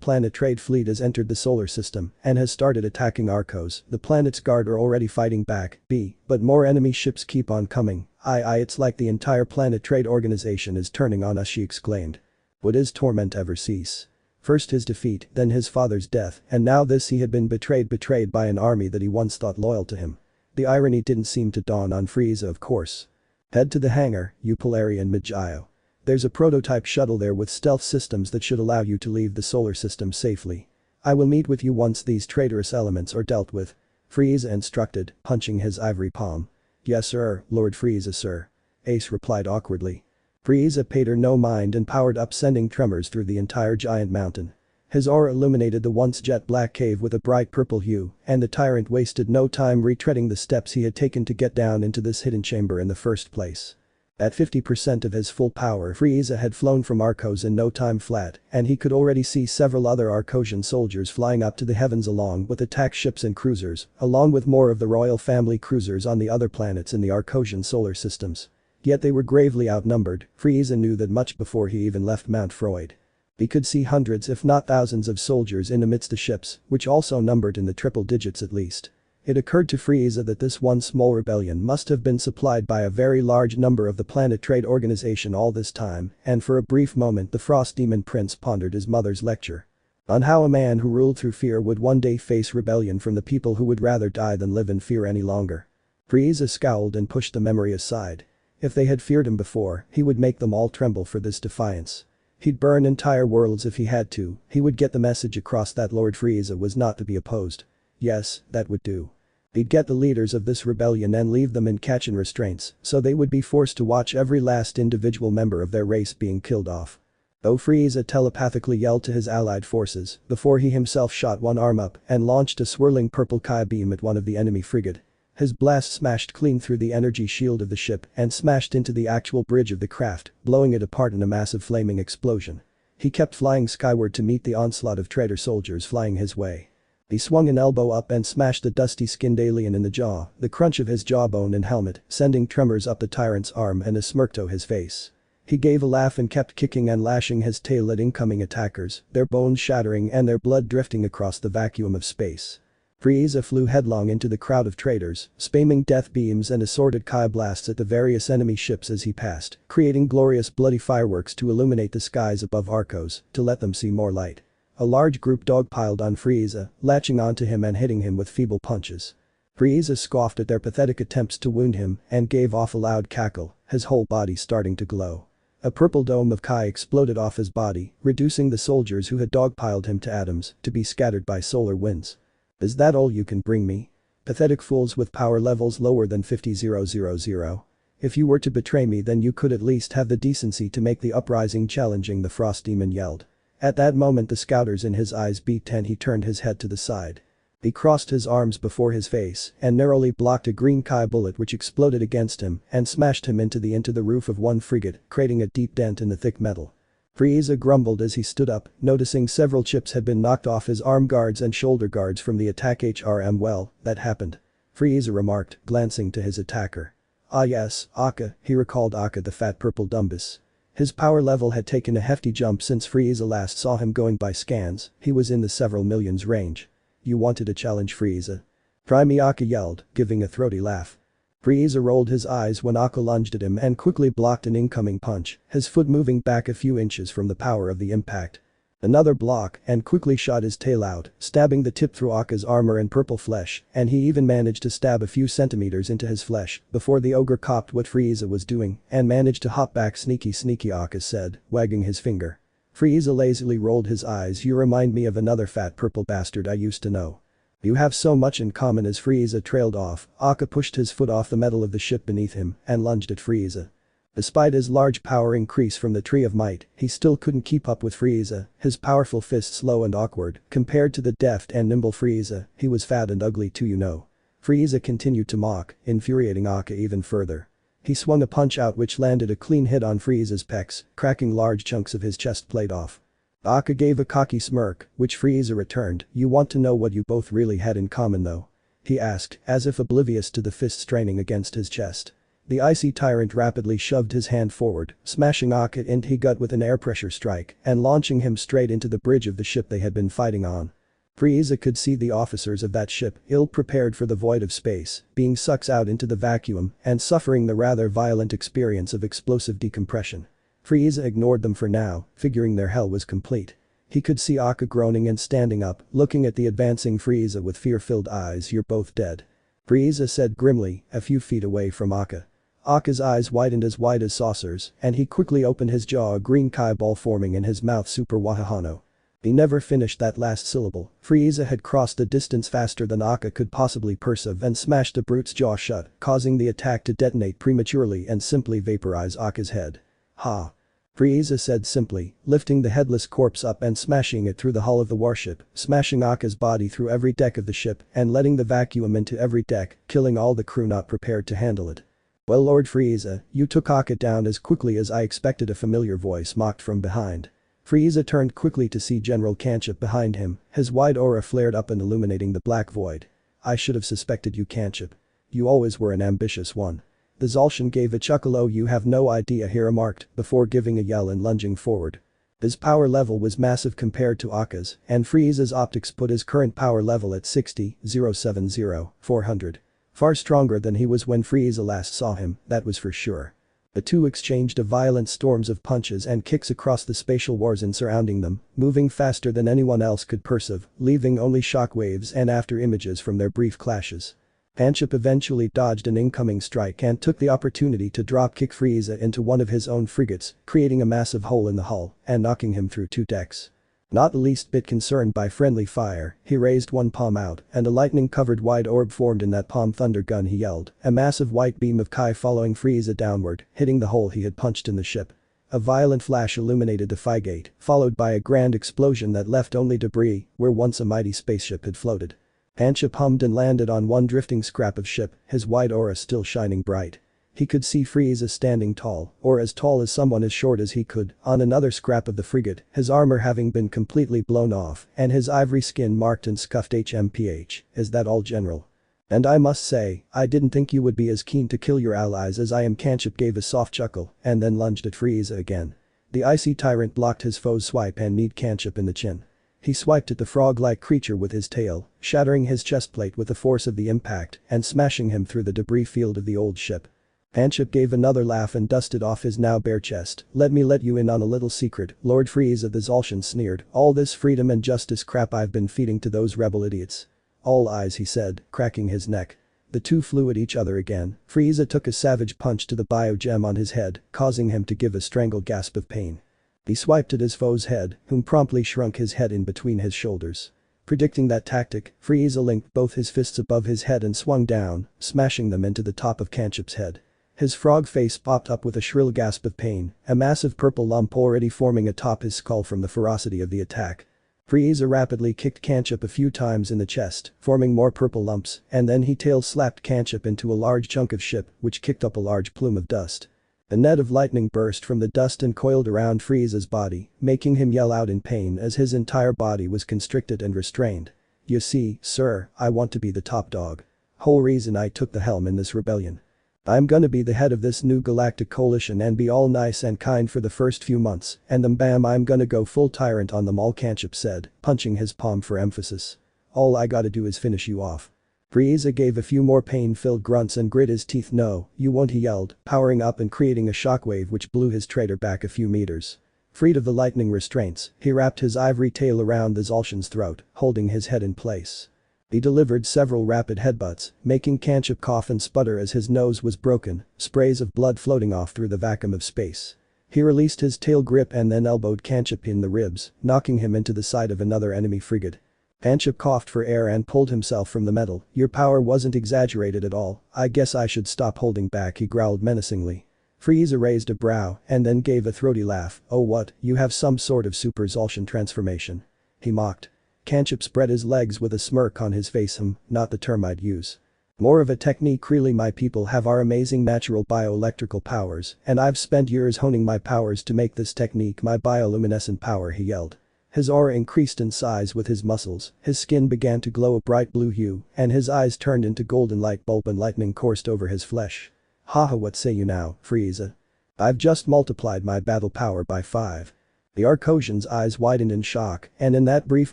planet trade fleet has entered the solar system and has started attacking Arcos. The planet's guard are already fighting back, but more enemy ships keep on coming. It's like the entire planet trade organization is turning on us," she exclaimed. Would his torment ever cease? First his defeat, then his father's death, and now this. He had been betrayed by an army that he once thought loyal to him. The irony didn't seem to dawn on Frieza, of course. "Head to the hangar, you Polarian Mid-Gio. There's a prototype shuttle there with stealth systems that should allow you to leave the solar system safely. I will meet with you once these traitorous elements are dealt with," Frieza instructed, punching his ivory palm. "Yes sir, Lord Frieza sir," Ace replied awkwardly. Frieza paid her no mind and powered up, sending tremors through the entire giant mountain. His aura illuminated the once jet black cave with a bright purple hue, and the tyrant wasted no time retreading the steps he had taken to get down into this hidden chamber in the first place. At 50% of his full power, Frieza had flown from Arcos in no time flat, and he could already see several other Arcosian soldiers flying up to the heavens along with attack ships and cruisers, along with more of the royal family cruisers on the other planets in the Arcosian solar systems. Yet they were gravely outnumbered. Frieza knew that much before he even left Mount Freud. He could see hundreds if not thousands of soldiers in amidst the ships, which also numbered in the triple digits at least. It occurred to Frieza that this one small rebellion must have been supplied by a very large number of the Planet Trade Organization all this time, and for a brief moment the Frost Demon Prince pondered his mother's lecture on how a man who ruled through fear would one day face rebellion from the people who would rather die than live in fear any longer. Frieza scowled and pushed the memory aside. If they had feared him before, he would make them all tremble for this defiance. He'd burn entire worlds if he had to. He would get the message across that Lord Frieza was not to be opposed. Yes, that would do. He'd get the leaders of this rebellion and leave them in catch and restraints, so they would be forced to watch every last individual member of their race being killed off. Though Frieza telepathically yelled to his allied forces before he himself shot one arm up and launched a swirling purple Kai beam at one of the enemy frigate. His blast smashed clean through the energy shield of the ship and smashed into the actual bridge of the craft, blowing it apart in a massive flaming explosion. He kept flying skyward to meet the onslaught of traitor soldiers flying his way. He swung an elbow up and smashed the dusty-skinned alien in the jaw, the crunch of his jawbone and helmet sending tremors up the tyrant's arm and a smirk to his face. He gave a laugh and kept kicking and lashing his tail at incoming attackers, their bones shattering and their blood drifting across the vacuum of space. Frieza flew headlong into the crowd of traitors, spamming death beams and assorted Kai blasts at the various enemy ships as he passed, creating glorious bloody fireworks to illuminate the skies above Arcos, to let them see more light. A large group dogpiled on Frieza, latching onto him and hitting him with feeble punches. Frieza scoffed at their pathetic attempts to wound him and gave off a loud cackle, his whole body starting to glow. A purple dome of Kai exploded off his body, reducing the soldiers who had dogpiled him to atoms, to be scattered by solar winds. Is that all you can bring me? Pathetic fools with power levels lower than 50,000. If you were to betray me then you could at least have the decency to make the uprising challenging, the Frost Demon yelled. At that moment the scouters in his eyes beaked and he turned his head to the side. He crossed his arms before his face and narrowly blocked a green Kai bullet which exploded against him and smashed him into the roof of one frigate, creating a deep dent in the thick metal. Frieza grumbled as he stood up, noticing several chips had been knocked off his arm guards and shoulder guards from the attack. Well, that happened. Frieza remarked, glancing to his attacker. Ah yes, Akka, he recalled Akka the fat purple Dumbus. His power level had taken a hefty jump since Frieza last saw him going by scans, he was in the several millions range. You wanted to challenge Frieza? Try me, Akka yelled, giving a throaty laugh. Frieza rolled his eyes when Akka lunged at him and quickly blocked an incoming punch, his foot moving back a few inches from the power of the impact. Another block and quickly shot his tail out, stabbing the tip through Akka's armor and purple flesh, and he even managed to stab a few centimeters into his flesh before the ogre copped what Frieza was doing and managed to hop back. Sneaky Akka said, wagging his finger. Frieza lazily rolled his eyes. You remind me of another fat purple bastard I used to know. You have so much in common. As Frieza trailed off, Akka pushed his foot off the metal of the ship beneath him and lunged at Frieza. Despite his large power increase from the Tree of Might, he still couldn't keep up with Frieza, his powerful fists slow and awkward, compared to the deft and nimble Frieza, he was fat and ugly too, you know. Frieza continued to mock, infuriating Akka even further. He swung a punch out which landed a clean hit on Frieza's pecs, cracking large chunks of his chest plate off. Akka gave a cocky smirk, which Frieza returned. You want to know what you both really had in common though? He asked, as if oblivious to the fist straining against his chest. The icy tyrant rapidly shoved his hand forward, smashing Akka into his gut with an air pressure strike and launching him straight into the bridge of the ship they had been fighting on. Frieza could see the officers of that ship, ill-prepared for the void of space, being sucked out into the vacuum and suffering the rather violent experience of explosive decompression. Frieza ignored them for now, figuring their hell was complete. He could see Akka groaning and standing up, looking at the advancing Frieza with fear-filled eyes. You're both dead. Frieza said grimly, a few feet away from Akka. Akka's eyes widened as wide as saucers, and he quickly opened his jaw, a green Kai ball forming in his mouth. Super Wahahano. He never finished that last syllable. Frieza had crossed the distance faster than Akka could possibly perceive and smashed the brute's jaw shut, causing the attack to detonate prematurely and simply vaporize Akka's head. Ha! Frieza said simply, lifting the headless corpse up and smashing it through the hull of the warship, smashing Akka's body through every deck of the ship and letting the vacuum into every deck, killing all the crew not prepared to handle it. Well, Lord Frieza, you took Akka down as quickly as I expected, a familiar voice mocked from behind. Frieza turned quickly to see General Kanchip behind him, his wide aura flared up and illuminating the black void. I should have suspected you, Kanchip. You always were an ambitious one. The Zolshan gave a chuckle. Oh, you have no idea, he remarked, before giving a yell and lunging forward. His power level was massive compared to Akka's, and Frieza's optics put his current power level at 60,070,400. Far stronger than he was when Frieza last saw him, that was for sure. The two exchanged a violent storms of punches and kicks across the spatial warzone surrounding them, moving faster than anyone else could perceive, leaving only shockwaves and after images from their brief clashes. Kanchip eventually dodged an incoming strike and took the opportunity to drop-kick Frieza into one of his own frigates, creating a massive hole in the hull and knocking him through 2 decks. Not the least bit concerned by friendly fire, he raised one palm out and a lightning-covered wide orb formed in that palm. Thunder gun, he yelled, a massive white beam of Kai following Frieza downward, hitting the hole he had punched in the ship. A violent flash illuminated the frigate, followed by a grand explosion that left only debris where once a mighty spaceship had floated. Kanchip hummed and landed on one drifting scrap of ship, his wide aura still shining bright. He could see Frieza standing tall, or as tall as someone as short as he could, on another scrap of the frigate, his armor having been completely blown off, and his ivory skin marked and scuffed HMPH. Is that all, General? And I must say, I didn't think you would be as keen to kill your allies as I am. Kanchip gave a soft chuckle, and then lunged at Frieza again. The icy tyrant blocked his foe's swipe and kneed Kanchip in the chin. He swiped at the frog-like creature with his tail, shattering his chestplate with the force of the impact and smashing him through the debris field of the old ship. Kanchip gave another laugh and dusted off his now bare chest. Let me let you in on a little secret, Lord Frieza, the Zolcian sneered. All this freedom and justice crap I've been feeding to those rebel idiots. All eyes, he said, cracking his neck. The two flew at each other again. Frieza took a savage punch to the bio-gem on his head, causing him to give a strangled gasp of pain. He swiped at his foe's head, whom promptly shrunk his head in between his shoulders. Predicting that tactic, Frieza linked both his fists above his head and swung down, smashing them into the top of Kanchip's head. His frog face popped up with a shrill gasp of pain, a massive purple lump already forming atop his skull from the ferocity of the attack. Frieza rapidly kicked Kanchip a few times in the chest, forming more purple lumps, and then he tail-slapped Kanchip into a large chunk of ship, which kicked up a large plume of dust. A net of lightning burst from the dust and coiled around Frieza's body, making him yell out in pain as his entire body was constricted and restrained. You see, sir, I want to be the top dog. Whole reason I took the helm in this rebellion. I'm gonna be the head of this new galactic coalition and be all nice and kind for the first few months, and then bam, I'm gonna go full tyrant on them all, Kanchip said, punching his palm for emphasis. All I gotta do is finish you off. Frieza gave a few more pain-filled grunts and grit his teeth. No, you won't, he yelled, powering up and creating a shockwave which blew his traitor back a few meters. Freed of the lightning restraints, he wrapped his ivory tail around the Zolcian's throat, holding his head in place. He delivered several rapid headbutts, making Kanchip cough and sputter as his nose was broken, sprays of blood floating off through the vacuum of space. He released his tail grip and then elbowed Kanchip in the ribs, knocking him into the side of another enemy frigate. Kanchip coughed for air and pulled himself from the metal. Your power wasn't exaggerated at all, I guess I should stop holding back, he growled menacingly. Frieza raised a brow and then gave a throaty laugh. Oh what, you have some sort of super Zolcian transformation? He mocked. Kanchip spread his legs with a smirk on his face. Not the term I'd use. More of a technique really. My people have our amazing natural bioelectrical powers, and I've spent years honing my powers to make this technique my bioluminescent power, he yelled. His aura increased in size with his muscles, his skin began to glow a bright blue hue, and his eyes turned into golden light bulb and lightning coursed over his flesh. Haha, what say you now, Frieza? I've just multiplied my battle power by 5. The Arcosian's eyes widened in shock, and in that brief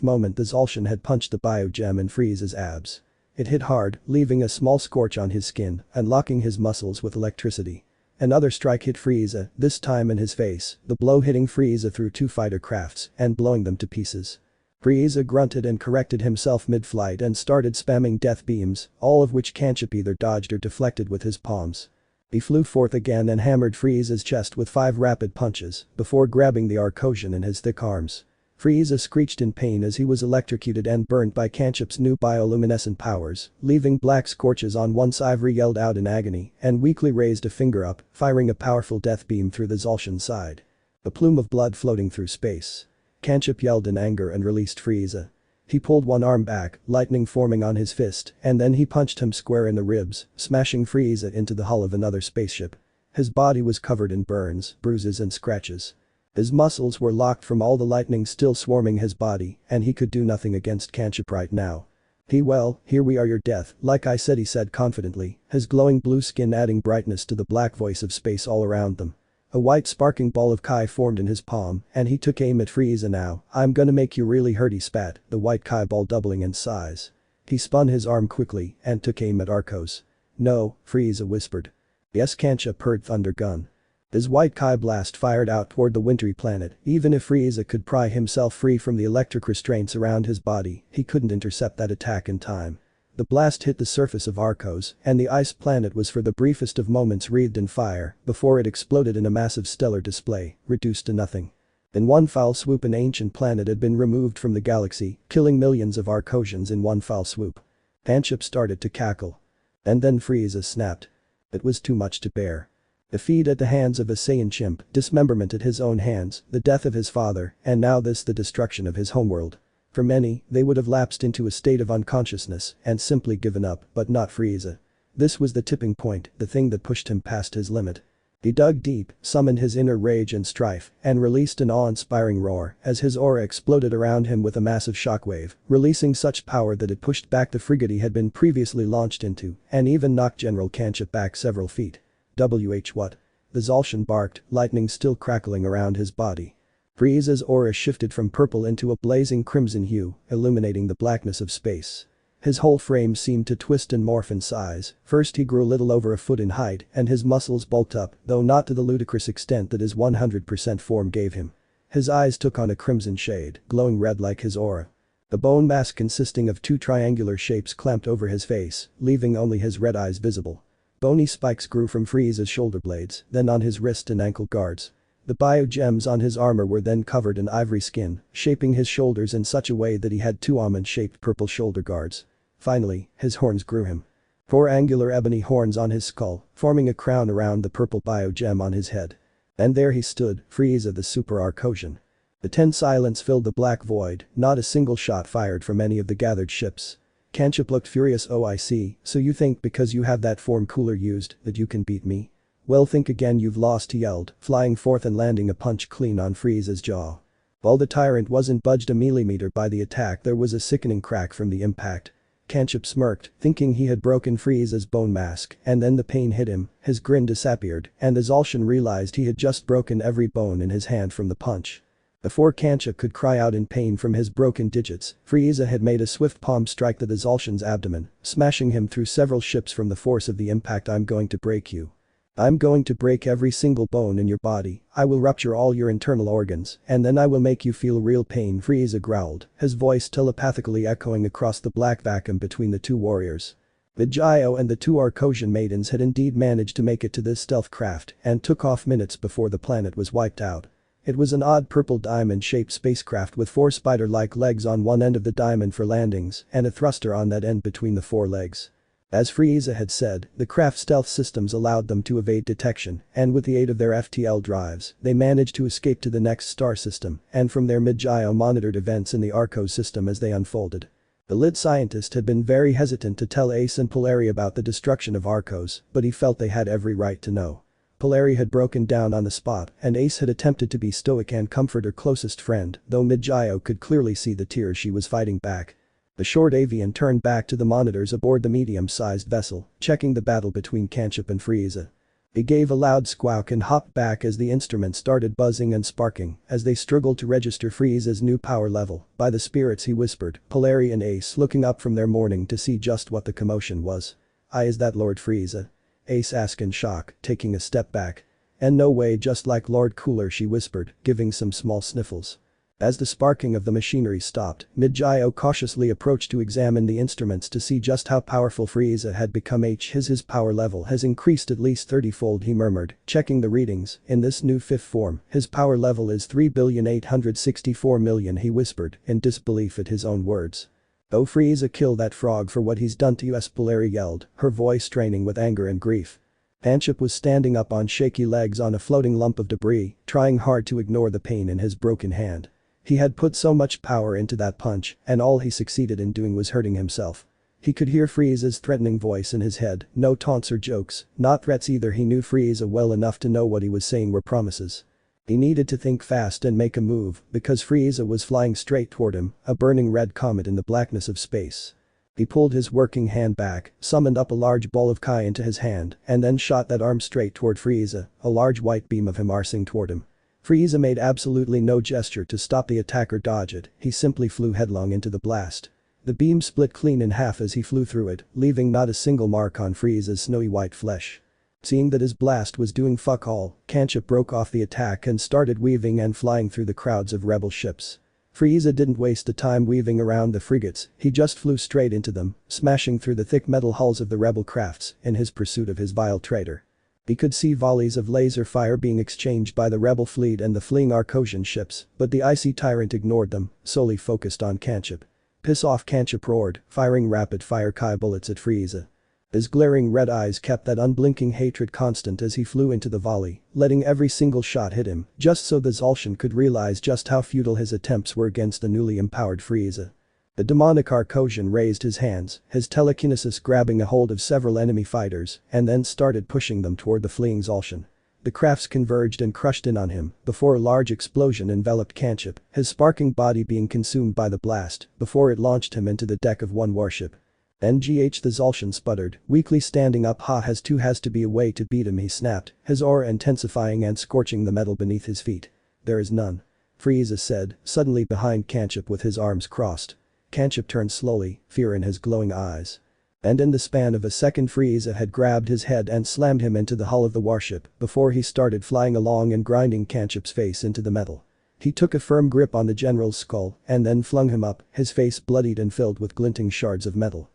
moment the Zolcian had punched the bio-gem in Frieza's abs. It hit hard, leaving a small scorch on his skin and locking his muscles with electricity. Another strike hit Frieza, this time in his face, the blow hitting Frieza through 2 fighter crafts and blowing them to pieces. Frieza grunted and corrected himself mid-flight and started spamming death beams, all of which Kanchip either dodged or deflected with his palms. He flew forth again and hammered Frieza's chest with 5 rapid punches, before grabbing the Arcosian in his thick arms. Frieza screeched in pain as he was electrocuted and burnt by Kanchip's new bioluminescent powers, leaving black scorches on one's ivory. Yelled out in agony and weakly raised a finger up, firing a powerful death beam through the Zolcian's side. A plume of blood floating through space. Kanchip yelled in anger and released Frieza. He pulled one arm back, lightning forming on his fist, and then he punched him square in the ribs, smashing Frieza into the hull of another spaceship. His body was covered in burns, bruises and scratches. His muscles were locked from all the lightning still swarming his body, and he could do nothing against Kanchip right now. Well, here we are, your death, like I said, he said confidently, his glowing blue skin adding brightness to the black voice of space all around them. A white sparking ball of Kai formed in his palm, and he took aim at Frieza. Now, I'm gonna make you really hurt, he spat, the white Kai ball doubling in size. He spun his arm quickly and took aim at Arcos. No, Frieza whispered. Yes, Kanchip heard thunder gun. His white Kai blast fired out toward the wintry planet. Even if Frieza could pry himself free from the electric restraints around his body, he couldn't intercept that attack in time. The blast hit the surface of Arcos, and the ice planet was for the briefest of moments wreathed in fire before it exploded in a massive stellar display, reduced to nothing. In one foul swoop, an ancient planet had been removed from the galaxy, killing millions of Arcosians in one foul swoop. Kanchip started to cackle. And then Frieza snapped. It was too much to bear. Defeat at the hands of a Saiyan chimp, dismemberment at his own hands, the death of his father, and now this, the destruction of his homeworld. For many, they would have lapsed into a state of unconsciousness and simply given up, but not Frieza. This was the tipping point, the thing that pushed him past his limit. He dug deep, summoned his inner rage and strife, and released an awe-inspiring roar as his aura exploded around him with a massive shockwave, releasing such power that it pushed back the frigate he had been previously launched into and even knocked General Kanchip back several feet. What? The Zaultian barked, lightning still crackling around his body. Frieza's aura shifted from purple into a blazing crimson hue, illuminating the blackness of space. His whole frame seemed to twist and morph in size. First he grew a little over a foot in height and his muscles bulked up, though not to the ludicrous extent that his 100% form gave him. His eyes took on a crimson shade, glowing red like his aura. A bone mask consisting of two triangular shapes clamped over his face, leaving only his red eyes visible. Bony spikes grew from Frieza's shoulder blades, then on his wrist and ankle guards. The bio-gems on his armor were then covered in ivory skin, shaping his shoulders in such a way that he had two almond-shaped purple shoulder guards. Finally, his horns grew him. 4 angular ebony horns on his skull, forming a crown around the purple bio-gem on his head. And there he stood, Frieza the Super Arcosian. The tense silence filled the black void, not a single shot fired from any of the gathered ships. Kanchip looked furious. "Oh, I see, so you think because you have that form Cooler used, that you can beat me? Well, think again, you've lost," he yelled, flying forth and landing a punch clean on Frieza's jaw. While the tyrant wasn't budged a millimeter by the attack, there was a sickening crack from the impact. Kanchip smirked, thinking he had broken Frieza's bone mask, and then the pain hit him, his grin disappeared, and the Zaultian realized he had just broken every bone in his hand from the punch. Before Kanchip could cry out in pain from his broken digits, Frieza had made a swift palm strike to the Zaultian's abdomen, smashing him through several ships from the force of the impact. "I'm going to break you. I'm going to break every single bone in your body, I will rupture all your internal organs, and then I will make you feel real pain," Frieza growled, his voice telepathically echoing across the black vacuum between the two warriors. Mid-Gyo and the two Arcosian maidens had indeed managed to make it to this stealth craft and took off minutes before the planet was wiped out. It was an odd purple diamond-shaped spacecraft with 4 spider-like legs on one end of the diamond for landings and a thruster on that end between the 4 legs. As Frieza had said, the craft's stealth systems allowed them to evade detection, and with the aid of their FTL drives, they managed to escape to the next star system, and from there Mid-Gyo monitored events in the Arcos system as they unfolded. The lead scientist had been very hesitant to tell Ace and Polari about the destruction of Arcos, but he felt they had every right to know. Polari had broken down on the spot, and Ace had attempted to be stoic and comfort her closest friend, though Mid-Gyo could clearly see the tears she was fighting back. The short avian turned back to the monitors aboard the medium-sized vessel, checking the battle between Kanchip and Frieza. He gave a loud squawk and hopped back as the instrument started buzzing and sparking as they struggled to register Frieza's new power level. "By the spirits," he whispered, Polari and Ace looking up from their mourning to see just what the commotion was. "Is that Lord Frieza?" Ace asked in shock, taking a step back. "And no way, just like Lord Cooler," she whispered, giving some small sniffles. As the sparking of the machinery stopped, Mid-Gyo cautiously approached to examine the instruments to see just how powerful Frieza had become. His power level has increased at least 30-fold," he murmured, checking the readings. "In this new 5th form, his power level is 3,864,000,000, he whispered, in disbelief at his own words. "Oh, Frieza, kill that frog for what he's done to us," Polari yelled, her voice straining with anger and grief. Kanchip was standing up on shaky legs on a floating lump of debris, trying hard to ignore the pain in his broken hand. He had put so much power into that punch, and all he succeeded in doing was hurting himself. He could hear Frieza's threatening voice in his head, no taunts or jokes, not threats either. He knew Frieza well enough to know what he was saying were promises. He needed to think fast and make a move, because Frieza was flying straight toward him, a burning red comet in the blackness of space. He pulled his working hand back, summoned up a large ball of Kai into his hand, and then shot that arm straight toward Frieza, a large white beam of him arcing toward him. Frieza made absolutely no gesture to stop the attack or dodge it, he simply flew headlong into the blast. The beam split clean in half as he flew through it, leaving not a single mark on Frieza's snowy white flesh. Seeing that his blast was doing fuck all, Kanchip broke off the attack and started weaving and flying through the crowds of rebel ships. Frieza didn't waste the time weaving around the frigates, he just flew straight into them, smashing through the thick metal hulls of the rebel crafts in his pursuit of his vile traitor. He could see volleys of laser fire being exchanged by the rebel fleet and the fleeing Arcosian ships, but the icy tyrant ignored them, solely focused on Kanchip. "Piss off," Kanchip roared, firing rapid-fire Kai bullets at Frieza. His glaring red eyes kept that unblinking hatred constant as he flew into the volley, letting every single shot hit him, just so the Zaultian could realize just how futile his attempts were against the newly empowered Frieza. The demonic Arcosian raised his hands, his telekinesis grabbing a hold of several enemy fighters and then started pushing them toward the fleeing Zolcian. The crafts converged and crushed in on him before a large explosion enveloped Kanchip, his sparking body being consumed by the blast before it launched him into the deck of one warship. NGH, the Zolcian sputtered, weakly standing up. Has to be a way to beat him, he snapped, his aura intensifying and scorching the metal beneath his feet. There is none. Frieza said, suddenly behind Kanchip with his arms crossed. Kanchip turned slowly, fear in his glowing eyes. And in the span of a second Frieza had grabbed his head and slammed him into the hull of the warship before he started flying along and grinding Kanchip's face into the metal. He took a firm grip on the general's skull and then flung him up, his face bloodied and filled with glinting shards of metal.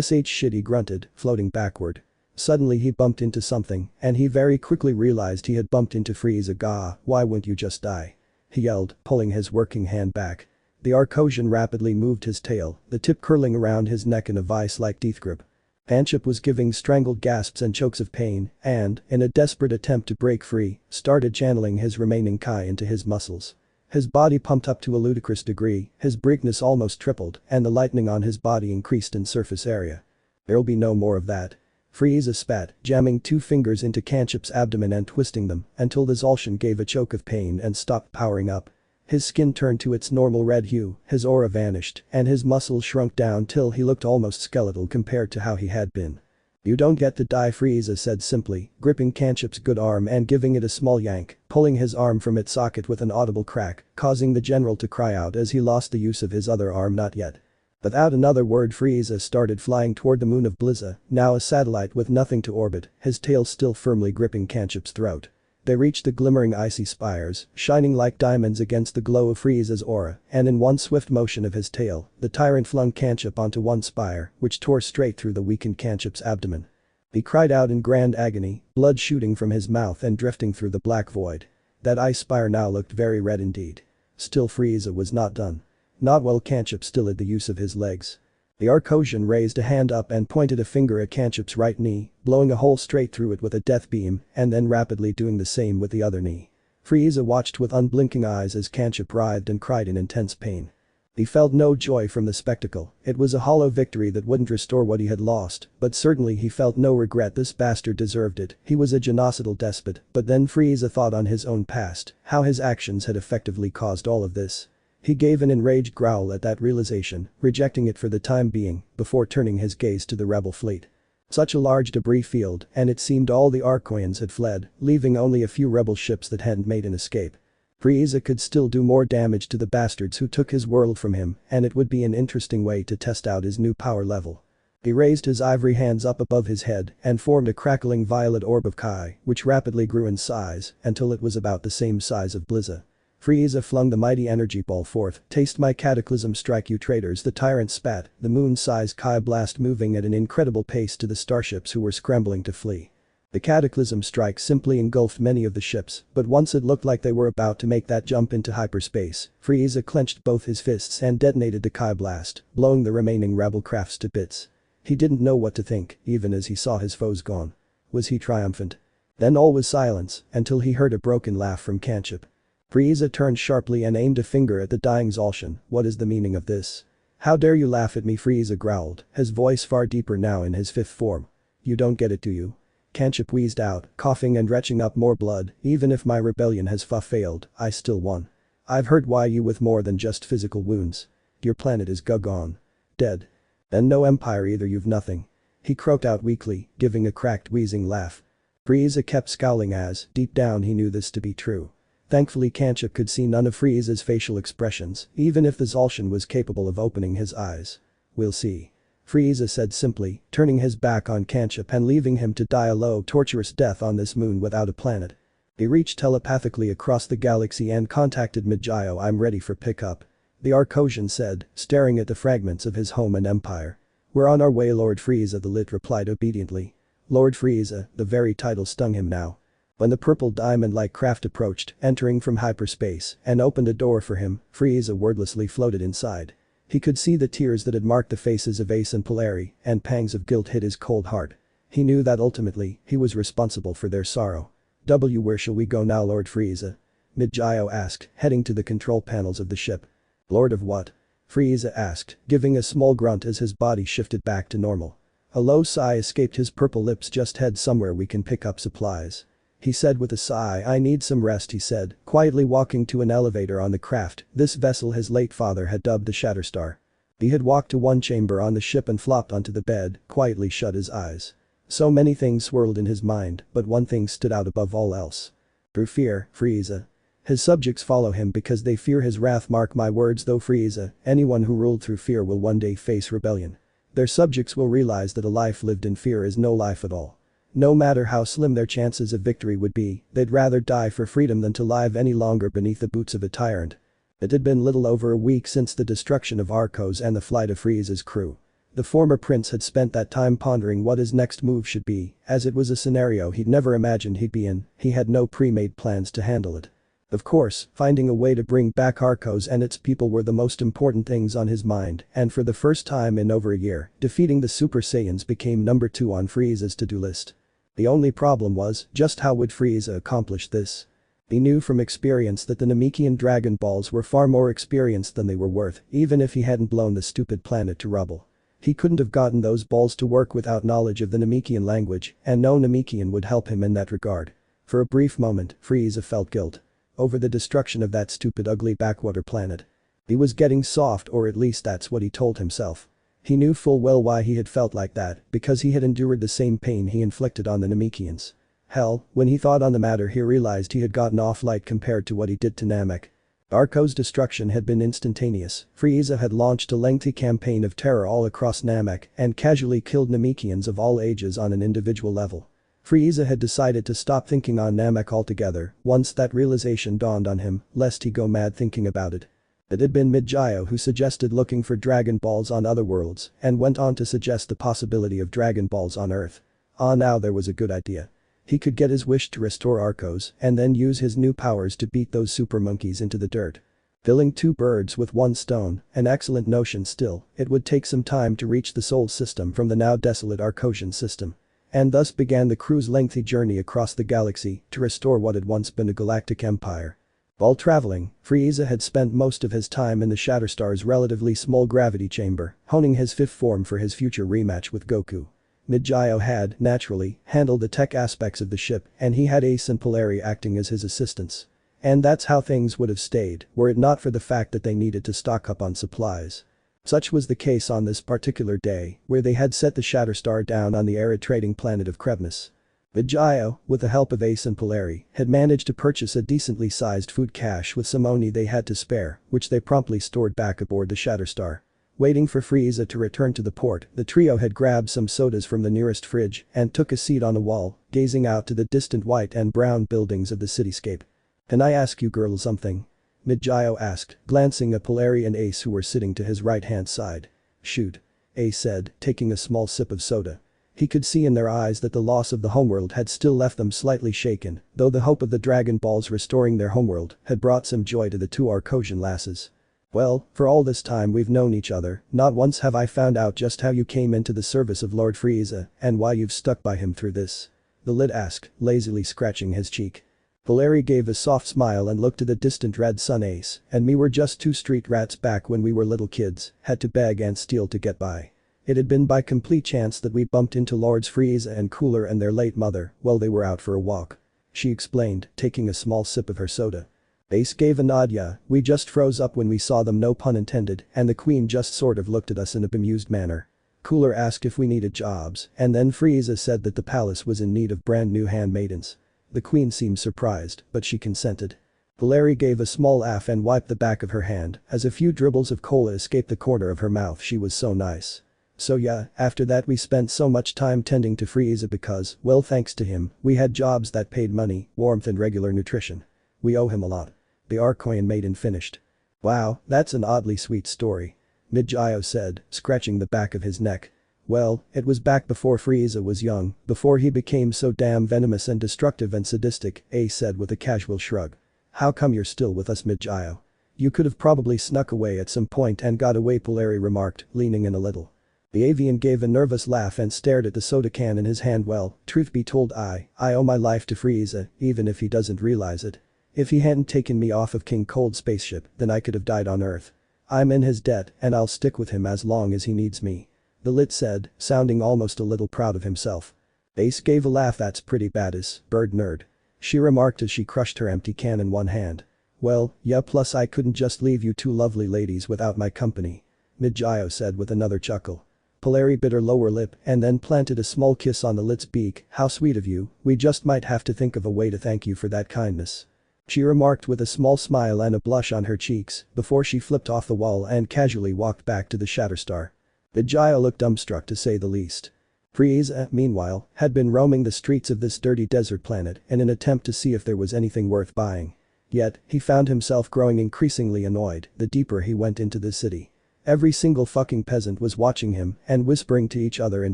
Shit, he grunted, floating backward. Suddenly he bumped into something and he very quickly realized he had bumped into Frieza. Gah, why won't you just die? He yelled, pulling his working hand back. The Arcosian rapidly moved his tail, the tip curling around his neck in a vice-like teeth grip. Kanchip was giving strangled gasps and chokes of pain and, in a desperate attempt to break free, started channeling his remaining Kai into his muscles. His body pumped up to a ludicrous degree, his breakness almost tripled and the lightning on his body increased in surface area. There'll be no more of that. Frieza spat, jamming two fingers into Kanchip's abdomen and twisting them until the Zolcian gave a choke of pain and stopped powering up. His skin turned to its normal red hue, his aura vanished, and his muscles shrunk down till he looked almost skeletal compared to how he had been. You don't get to die, Frieza said simply, gripping Kanchip's good arm and giving it a small yank, pulling his arm from its socket with an audible crack, causing the general to cry out as he lost the use of his other arm. Not yet. Without another word, Frieza started flying toward the moon of Blizza, now a satellite with nothing to orbit, his tail still firmly gripping Kanchip's throat. They reached the glimmering icy spires, shining like diamonds against the glow of Frieza's aura, and in one swift motion of his tail, the tyrant flung Kanchip onto one spire, which tore straight through the weakened Kanchip's abdomen. He cried out in grand agony, blood shooting from his mouth and drifting through the black void. That ice spire now looked very red indeed. Still, Frieza was not done. Not while Kanchip still had the use of his legs. The Arcosian raised a hand up and pointed a finger at Kanchip's right knee, blowing a hole straight through it with a death beam and then rapidly doing the same with the other knee. Frieza watched with unblinking eyes as Kanchip writhed and cried in intense pain. He felt no joy from the spectacle, it was a hollow victory that wouldn't restore what he had lost, but certainly he felt no regret. This bastard deserved it, he was a genocidal despot. But then Frieza thought on his own past, how his actions had effectively caused all of this. He gave an enraged growl at that realization, rejecting it for the time being, before turning his gaze to the rebel fleet. Such a large debris field, and it seemed all the Arcoians had fled, leaving only a few rebel ships that hadn't made an escape. Frieza could still do more damage to the bastards who took his world from him, and it would be an interesting way to test out his new power level. He raised his ivory hands up above his head and formed a crackling violet orb of Kai, which rapidly grew in size until it was about the same size of Blizza. Frieza flung the mighty energy ball forth. Taste my cataclysm strike, you traitors, the tyrant spat, the moon-sized Kai blast moving at an incredible pace to the starships who were scrambling to flee. The cataclysm strike simply engulfed many of the ships, but once it looked like they were about to make that jump into hyperspace, Frieza clenched both his fists and detonated the Kai blast, blowing the remaining rebel crafts to bits. He didn't know what to think, even as he saw his foes gone. Was he triumphant? Then all was silence, until he heard a broken laugh from Kanchip. Frieza turned sharply and aimed a finger at the dying Zolcian. What is the meaning of this? How dare you laugh at me? Frieza growled, his voice far deeper now in his fifth form. You don't get it, do you? Kanchip wheezed out, coughing and retching up more blood. Even if my rebellion has failed, I still won. I've heard why you with more than just physical wounds. Your planet is gone. Dead. And no empire either, you've nothing. He croaked out weakly, giving a cracked wheezing laugh. Frieza kept scowling as, deep down he knew this to be true. Thankfully Kanchip could see none of Frieza's facial expressions, even if the Zolcian was capable of opening his eyes. We'll see. Frieza said simply, turning his back on Kanchip and leaving him to die a low, torturous death on this moon without a planet. He reached telepathically across the galaxy and contacted Midgio. I'm ready for pickup. The Arcosian said, staring at the fragments of his home and empire. We're on our way, Lord Frieza, the Lit replied obediently. Lord Frieza, the very title stung him now. When the purple diamond-like craft approached, entering from hyperspace, and opened a door for him, Frieza wordlessly floated inside. He could see the tears that had marked the faces of Ace and Polari, and pangs of guilt hit his cold heart. He knew that ultimately, he was responsible for their sorrow. Where shall we go now, Lord Frieza? Midgio asked, heading to the control panels of the ship. Lord of what? Frieza asked, giving a small grunt as his body shifted back to normal. A low sigh escaped his purple lips. Just head somewhere we can pick up supplies. He said with a sigh. I need some rest, he said, quietly walking to an elevator on the craft. This vessel his late father had dubbed the Shatterstar. He had walked to one chamber on the ship and flopped onto the bed, quietly shut his eyes. So many things swirled in his mind, but one thing stood out above all else. Through fear, Frieza. His subjects follow him because they fear his wrath. Mark my words though, Frieza, anyone who ruled through fear will one day face rebellion. Their subjects will realize that a life lived in fear is no life at all. No matter how slim their chances of victory would be, they'd rather die for freedom than to live any longer beneath the boots of a tyrant. It had been little over a week since the destruction of Arcos and the flight of Frieza's crew. The former prince had spent that time pondering what his next move should be, as it was a scenario he'd never imagined he'd be in. He had no pre-made plans to handle it. Of course, finding a way to bring back Arcos and its people were the most important things on his mind, and for the first time in over a year, defeating the Super Saiyans became number 2 on Frieza's to-do list. The only problem was, just how would Frieza accomplish this? He knew from experience that the Namekian Dragon Balls were far more experienced than they were worth, even if he hadn't blown the stupid planet to rubble. He couldn't have gotten those balls to work without knowledge of the Namekian language, and no Namekian would help him in that regard. For a brief moment, Frieza felt guilt over the destruction of that stupid ugly backwater planet. He was getting soft, or at least that's what he told himself. He knew full well why he had felt like that, because he had endured the same pain he inflicted on the Namekians. Hell, when he thought on the matter he realized he had gotten off light compared to what he did to Namek. Arco's destruction had been instantaneous. Frieza had launched a lengthy campaign of terror all across Namek and casually killed Namekians of all ages on an individual level. Frieza had decided to stop thinking on Namek altogether once that realization dawned on him, lest he go mad thinking about it. It had been Mid-Gyo who suggested looking for Dragon Balls on other worlds and went on to suggest the possibility of Dragon Balls on Earth. Now there was a good idea. He could get his wish to restore Arcos and then use his new powers to beat those super monkeys into the dirt. Killing 2 birds with 1 stone, an excellent notion still, it would take some time to reach the Sol system from the now desolate Arcosian system. And thus began the crew's lengthy journey across the galaxy to restore what had once been a galactic empire. While traveling, Frieza had spent most of his time in the Shatterstar's relatively small gravity chamber, honing his 5th form for his future rematch with Goku. Mid-Gyo had, naturally, handled the tech aspects of the ship and he had Ace and Polari acting as his assistants. And that's how things would have stayed, were it not for the fact that they needed to stock up on supplies. Such was the case on this particular day, where they had set the Shatterstar down on the arid trading planet of Krevnis. Mid-Gyo, with the help of Ace and Polari, had managed to purchase a decently sized food cache with some oni they had to spare, which they promptly stored back aboard the Shatterstar. Waiting for Frieza to return to the port, the trio had grabbed some sodas from the nearest fridge and took a seat on a wall, gazing out to the distant white and brown buildings of the cityscape. Can I ask you girls something? Mid-Gyo asked, glancing at Polari and Ace who were sitting to his right-hand side. Shoot. Ace said, taking a small sip of soda. He could see in their eyes that the loss of the homeworld had still left them slightly shaken, though the hope of the Dragon Balls restoring their homeworld had brought some joy to the 2 Arcosian lasses. Well, for all this time we've known each other, not once have I found out just how you came into the service of Lord Frieza and why you've stuck by him through this. The Lid asked, lazily scratching his cheek. Polari gave a soft smile and looked to the distant red sun. Ace and me were just 2 street rats back when we were little kids, had to beg and steal to get by. It had been by complete chance that we bumped into Lords Frieza and Cooler and their late mother while they were out for a walk. She explained, taking a small sip of her soda. Ace gave a nod. Yeah, we just froze up when we saw them, no pun intended, and the queen just sort of looked at us in a bemused manner. Cooler asked if we needed jobs, and then Frieza said that the palace was in need of brand new handmaidens. The queen seemed surprised, but she consented. Polari gave a small laugh and wiped the back of her hand as a few dribbles of cola escaped the corner of her mouth. She was so nice. So yeah, after that we spent so much time tending to Frieza because, well, thanks to him, we had jobs that paid money, warmth and regular nutrition. We owe him a lot. The Arcoian maiden finished. Wow, that's an oddly sweet story. Mid-Gyo said, scratching the back of his neck. Well, it was back before Frieza was young, before he became so damn venomous and destructive and sadistic, Ace said with a casual shrug. How come you're still with us, Mid-Gyo? You could have probably snuck away at some point and got away, Polari remarked, leaning in a little. The avian gave a nervous laugh and stared at the soda can in his hand. Well, truth be told, I owe my life to Frieza, even if he doesn't realize it. If he hadn't taken me off of King Cold's spaceship, then I could have died on Earth. I'm in his debt and I'll stick with him as long as he needs me. The lit said, sounding almost a little proud of himself. Ace gave a laugh. That's pretty badass, bird nerd. She remarked as she crushed her empty can in one hand. Well, yeah, plus I couldn't just leave you two lovely ladies without my company. Mid-Gyo said with another chuckle. Polari bit her lower lip and then planted a small kiss on the lit's beak. How sweet of you, we just might have to think of a way to thank you for that kindness. She remarked with a small smile and a blush on her cheeks before she flipped off the wall and casually walked back to the Shatterstar. Mid-Gyo looked dumbstruck to say the least. Frieza, meanwhile, had been roaming the streets of this dirty desert planet in an attempt to see if there was anything worth buying. Yet, he found himself growing increasingly annoyed the deeper he went into the city. Every single fucking peasant was watching him and whispering to each other in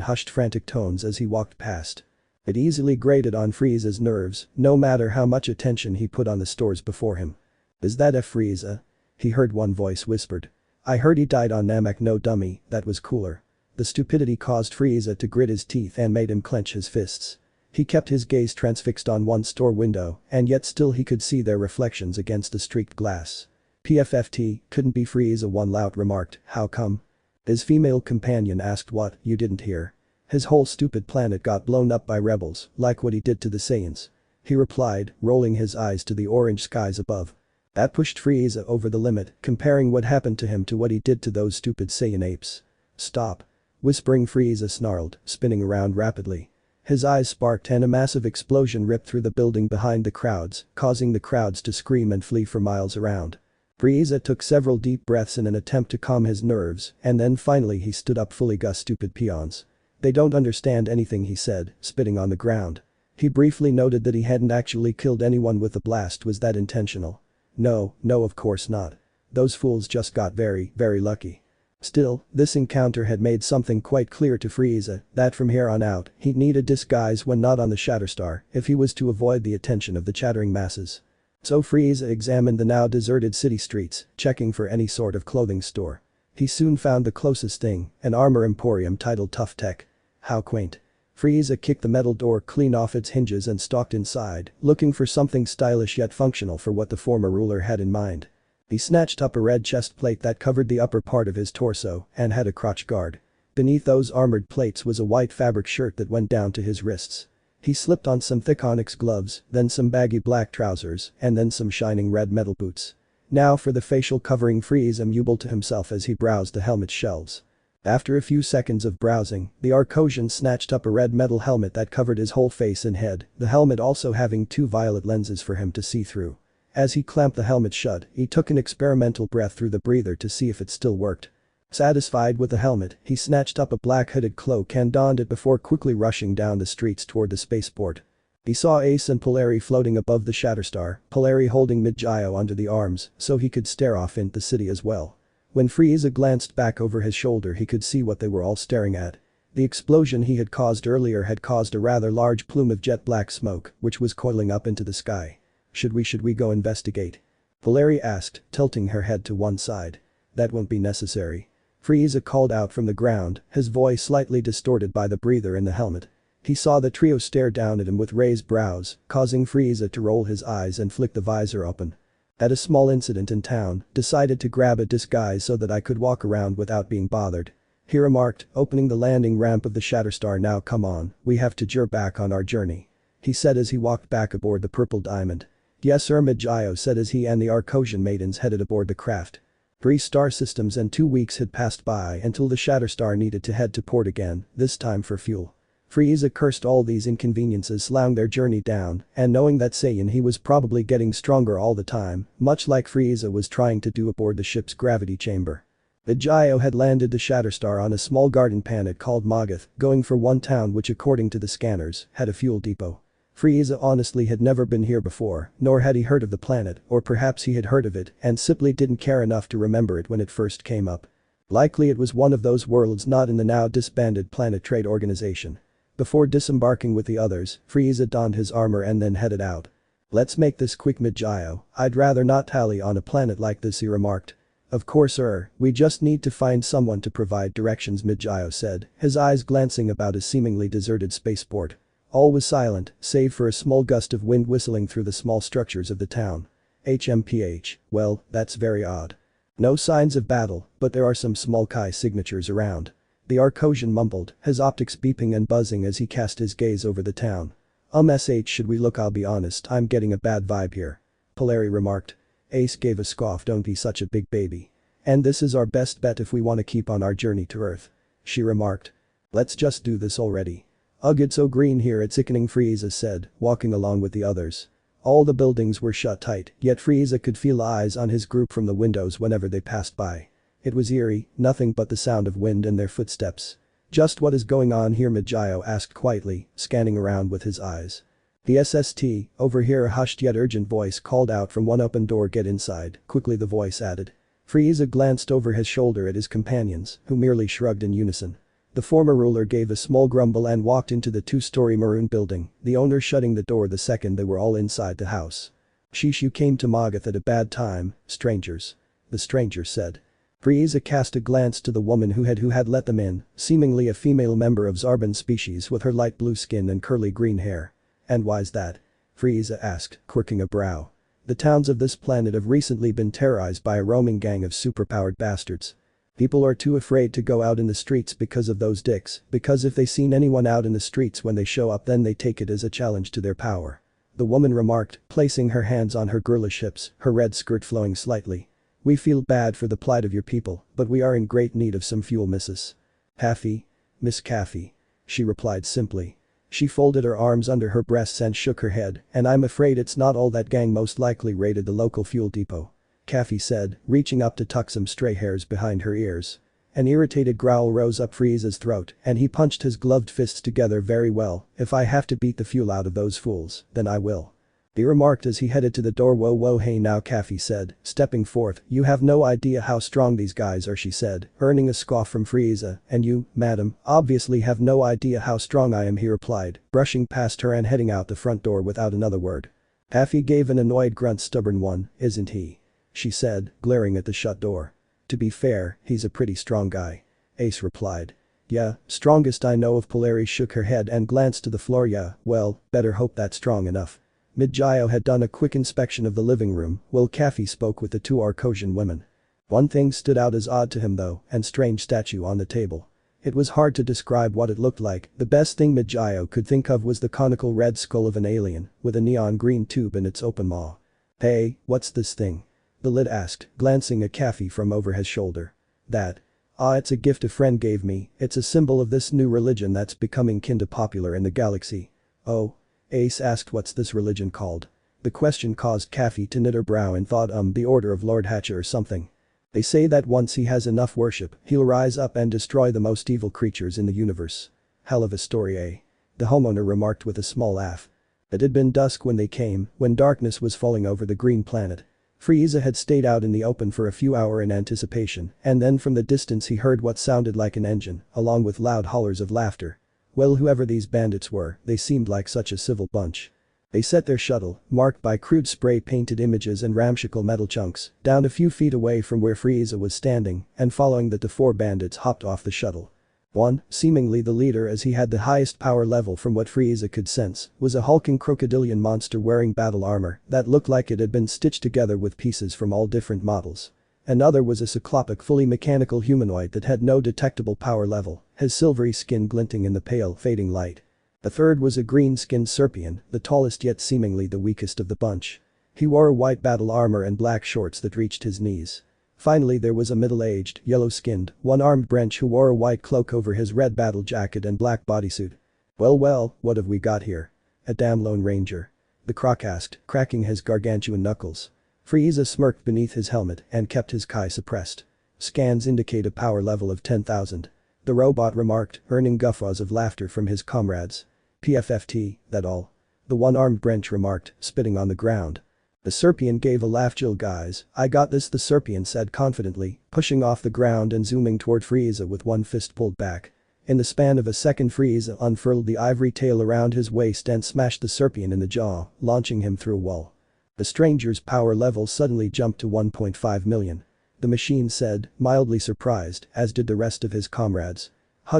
hushed frantic tones as he walked past. It easily grated on Frieza's nerves, no matter how much attention he put on the stores before him. Is that If Frieza? He heard one voice whispered. I heard he died on Namek. No dummy, that was cooler. The stupidity caused Frieza to grit his teeth and made him clench his fists. He kept his gaze transfixed on one store window and yet still he could see their reflections against the streaked glass. PFFT, couldn't be Frieza, one lout remarked. How come? His female companion asked. What, you didn't hear? His whole stupid planet got blown up by rebels, like what he did to the Saiyans. He replied, rolling his eyes to the orange skies above. That pushed Frieza over the limit, comparing what happened to him to what he did to those stupid Saiyan apes. Stop. Whispering, Frieza snarled, spinning around rapidly. His eyes sparked and a massive explosion ripped through the building behind the crowds, causing the crowds to scream and flee for miles around. Frieza took several deep breaths in an attempt to calm his nerves and then finally he stood up. Fully gus stupid peons. They don't understand anything, he said, spitting on the ground. He briefly noted that he hadn't actually killed anyone with the blast. Was that intentional? No, of course not. Those fools just got very, very lucky. Still, this encounter had made something quite clear to Frieza, that from here on out, he'd need a disguise when not on the Shatterstar if he was to avoid the attention of the chattering masses. So Frieza examined the now deserted city streets, checking for any sort of clothing store. He soon found the closest thing, an armor emporium titled Tough Tech. How quaint. Frieza kicked the metal door clean off its hinges and stalked inside, looking for something stylish yet functional for what the former ruler had in mind. He snatched up a red chest plate that covered the upper part of his torso and had a crotch guard. Beneath those armored plates was a white fabric shirt that went down to his wrists. He slipped on some thick onyx gloves, then some baggy black trousers, and then some shining red metal boots. Now for the facial covering, Frieza mumbled to himself as he browsed the helmet shelves. After a few seconds of browsing, the Arcosian snatched up a red metal helmet that covered his whole face and head, the helmet also having two violet lenses for him to see through. As he clamped the helmet shut, he took an experimental breath through the breather to see if it still worked. Satisfied with the helmet, he snatched up a black hooded cloak and donned it before quickly rushing down the streets toward the spaceport. He saw Ace and Polari floating above the Shatterstar, Polari holding Mid-Gyo under the arms so he could stare off into the city as well. When Frieza glanced back over his shoulder, he could see what they were all staring at. The explosion he had caused earlier had caused a rather large plume of jet black smoke which was coiling up into the sky. Should we go investigate? Polari asked, tilting her head to one side. That won't be necessary. Frieza called out from the ground, his voice slightly distorted by the breather in the helmet. He saw the trio stare down at him with raised brows, causing Frieza to roll his eyes and flick the visor open. Had a small incident in town, decided to grab a disguise so that I could walk around without being bothered. He remarked, opening the landing ramp of the Shatterstar. Now come on, we have to jump back on our journey. He said as he walked back aboard the Purple Diamond. Yes sir, Mid-Gyo said as he and the Arcosian maidens headed aboard the craft. 3 star systems and 2 weeks had passed by until the Shatterstar needed to head to port again, this time for fuel. Frieza cursed all these inconveniences slowing their journey down, and knowing that Saiyan he was probably getting stronger all the time, much like Frieza was trying to do aboard the ship's gravity chamber. Mid-Gyo had landed the Shatterstar on a small garden planet called Magath, going for one town which according to the scanners, had a fuel depot. Frieza honestly had never been here before, nor had he heard of the planet, or perhaps he had heard of it and simply didn't care enough to remember it when it first came up. Likely it was one of those worlds not in the now disbanded Planet Trade Organization. Before disembarking with the others, Frieza donned his armor and then headed out. Let's make this quick, Mid-Gyo, I'd rather not tally on a planet like this, he remarked. Of course we just need to find someone to provide directions, Mid-Gyo said, his eyes glancing about a seemingly deserted spaceport. All was silent, save for a small gust of wind whistling through the small structures of the town. HMPH, well, that's very odd. No signs of battle, but there are some small Kai signatures around. The Arcosian mumbled, his optics beeping and buzzing as he cast his gaze over the town. Sh should we look? I'll be honest, I'm getting a bad vibe here. Polari remarked. Ace gave a scoff. Don't be such a big baby. And this is our best bet if we want to keep on our journey to Earth. She remarked. Let's just do this already. Ugh, it's so green here, it's sickening, Frieza said, walking along with the others. All the buildings were shut tight, yet Frieza could feel eyes on his group from the windows whenever they passed by. It was eerie, nothing but the sound of wind and their footsteps. Just what is going on here? Midjayo asked quietly, scanning around with his eyes. The SST, over here, a hushed yet urgent voice called out from one open door. Get inside, quickly the voice added. Frieza glanced over his shoulder at his companions, who merely shrugged in unison. The former ruler gave a small grumble and walked into the two-story maroon building, the owner shutting the door the second they were all inside the house. Sheesh, you came to Magath at a bad time, strangers. The stranger said. Frieza cast a glance to the woman who had let them in, seemingly a female member of Zarban's species with her light blue skin and curly green hair. And why's that? Frieza asked, quirking a brow. The towns of this planet have recently been terrorized by a roaming gang of superpowered bastards. People are too afraid to go out in the streets because of those dicks, because if they seen anyone out in the streets when they show up, then they take it as a challenge to their power. The woman remarked, placing her hands on her girlish hips, her red skirt flowing slightly. We feel bad for the plight of your people, but we are in great need of some fuel, Mrs. Haffy. Miss Caffey. She replied simply. She folded her arms under her breasts and shook her head, and I'm afraid it's not all that gang most likely raided the local fuel depot. Caffey said, reaching up to tuck some stray hairs behind her ears. An irritated growl rose up Frieza's throat, and he punched his gloved fists together. Very well, if I have to beat the fuel out of those fools, then I will. He remarked as he headed to the door. Whoa hey now, Caffey said, stepping forth. You have no idea how strong these guys are, she said, earning a scoff from Frieza. And you, madam, obviously have no idea how strong I am, he replied, brushing past her and heading out the front door without another word. Caffey gave an annoyed grunt. Stubborn one, isn't he? She said, glaring at the shut door. To be fair, he's a pretty strong guy. Ace replied. Yeah, strongest I know of. Polari shook her head and glanced to the floor. Yeah, well, better hope that's strong enough. Midjayo had done a quick inspection of the living room while Caffey spoke with the two Arcosian women. One thing stood out as odd to him though, and strange statue on the table. It was hard to describe what it looked like. The best thing Midjayo could think of was the conical red skull of an alien with a neon green tube in its open maw. Hey, what's this thing? The lid asked, glancing at Caffey from over his shoulder. That. It's a gift a friend gave me. It's a symbol of this new religion that's becoming kinda popular in the galaxy. Oh? Ace asked. What's this religion called? The question caused Caffey to knit her brow and thought the Order of Lord Hatcher or something. They say that once he has enough worship, he'll rise up and destroy the most evil creatures in the universe. Hell of a story, eh? The homeowner remarked with a small laugh. It had been dusk when they came, when darkness was falling over the green planet. Frieza had stayed out in the open for a few hours in anticipation, and then from the distance he heard what sounded like an engine, along with loud hollers of laughter. Well, whoever these bandits were, they seemed like such a civil bunch. They set their shuttle, marked by crude spray-painted images and ramshackle metal chunks, down a few feet away from where Frieza was standing, and following that the four bandits hopped off the shuttle. One, seemingly the leader as he had the highest power level from what Frieza could sense, was a hulking crocodilian monster wearing battle armor that looked like it had been stitched together with pieces from all different models. Another was a cyclopic fully mechanical humanoid that had no detectable power level, his silvery skin glinting in the pale fading light. The third was a green-skinned Serpian, the tallest yet seemingly the weakest of the bunch. He wore a white battle armor and black shorts that reached his knees. Finally there was a middle-aged, yellow-skinned, one-armed Branch who wore a white cloak over his red battle jacket and black bodysuit. Well, what have we got here? A damn Lone Ranger. The Croc asked, cracking his gargantuan knuckles. Frieza smirked beneath his helmet and kept his Kai suppressed. Scans indicate a power level of 10,000. The robot remarked, earning guffaws of laughter from his comrades. PFFT, that all? The one-armed Branch remarked, spitting on the ground. The Serpian gave a laugh. Chill guys, I got this, the Serpian said confidently, pushing off the ground and zooming toward Frieza with one fist pulled back. In the span of a second Frieza unfurled the ivory tail around his waist and smashed the Serpian in the jaw, launching him through a wall. The stranger's power level suddenly jumped to 1.5 million. The machine said, mildly surprised, as did the rest of his comrades.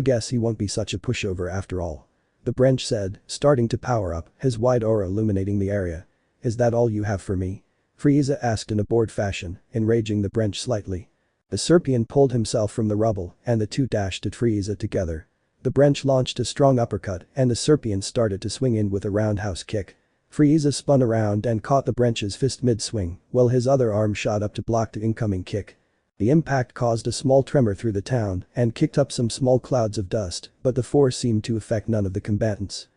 Guess he won't be such a pushover after all. The Branch said, starting to power up, his wide aura illuminating the area. Is that all you have for me? Frieza asked in a bored fashion, enraging the Brench slightly. The Serpian pulled himself from the rubble and the two dashed at Frieza together. The Brench launched a strong uppercut and the Serpian started to swing in with a roundhouse kick. Frieza spun around and caught the Brench's fist mid-swing, while his other arm shot up to block the incoming kick. The impact caused a small tremor through the town and kicked up some small clouds of dust, but the force seemed to affect none of the combatants.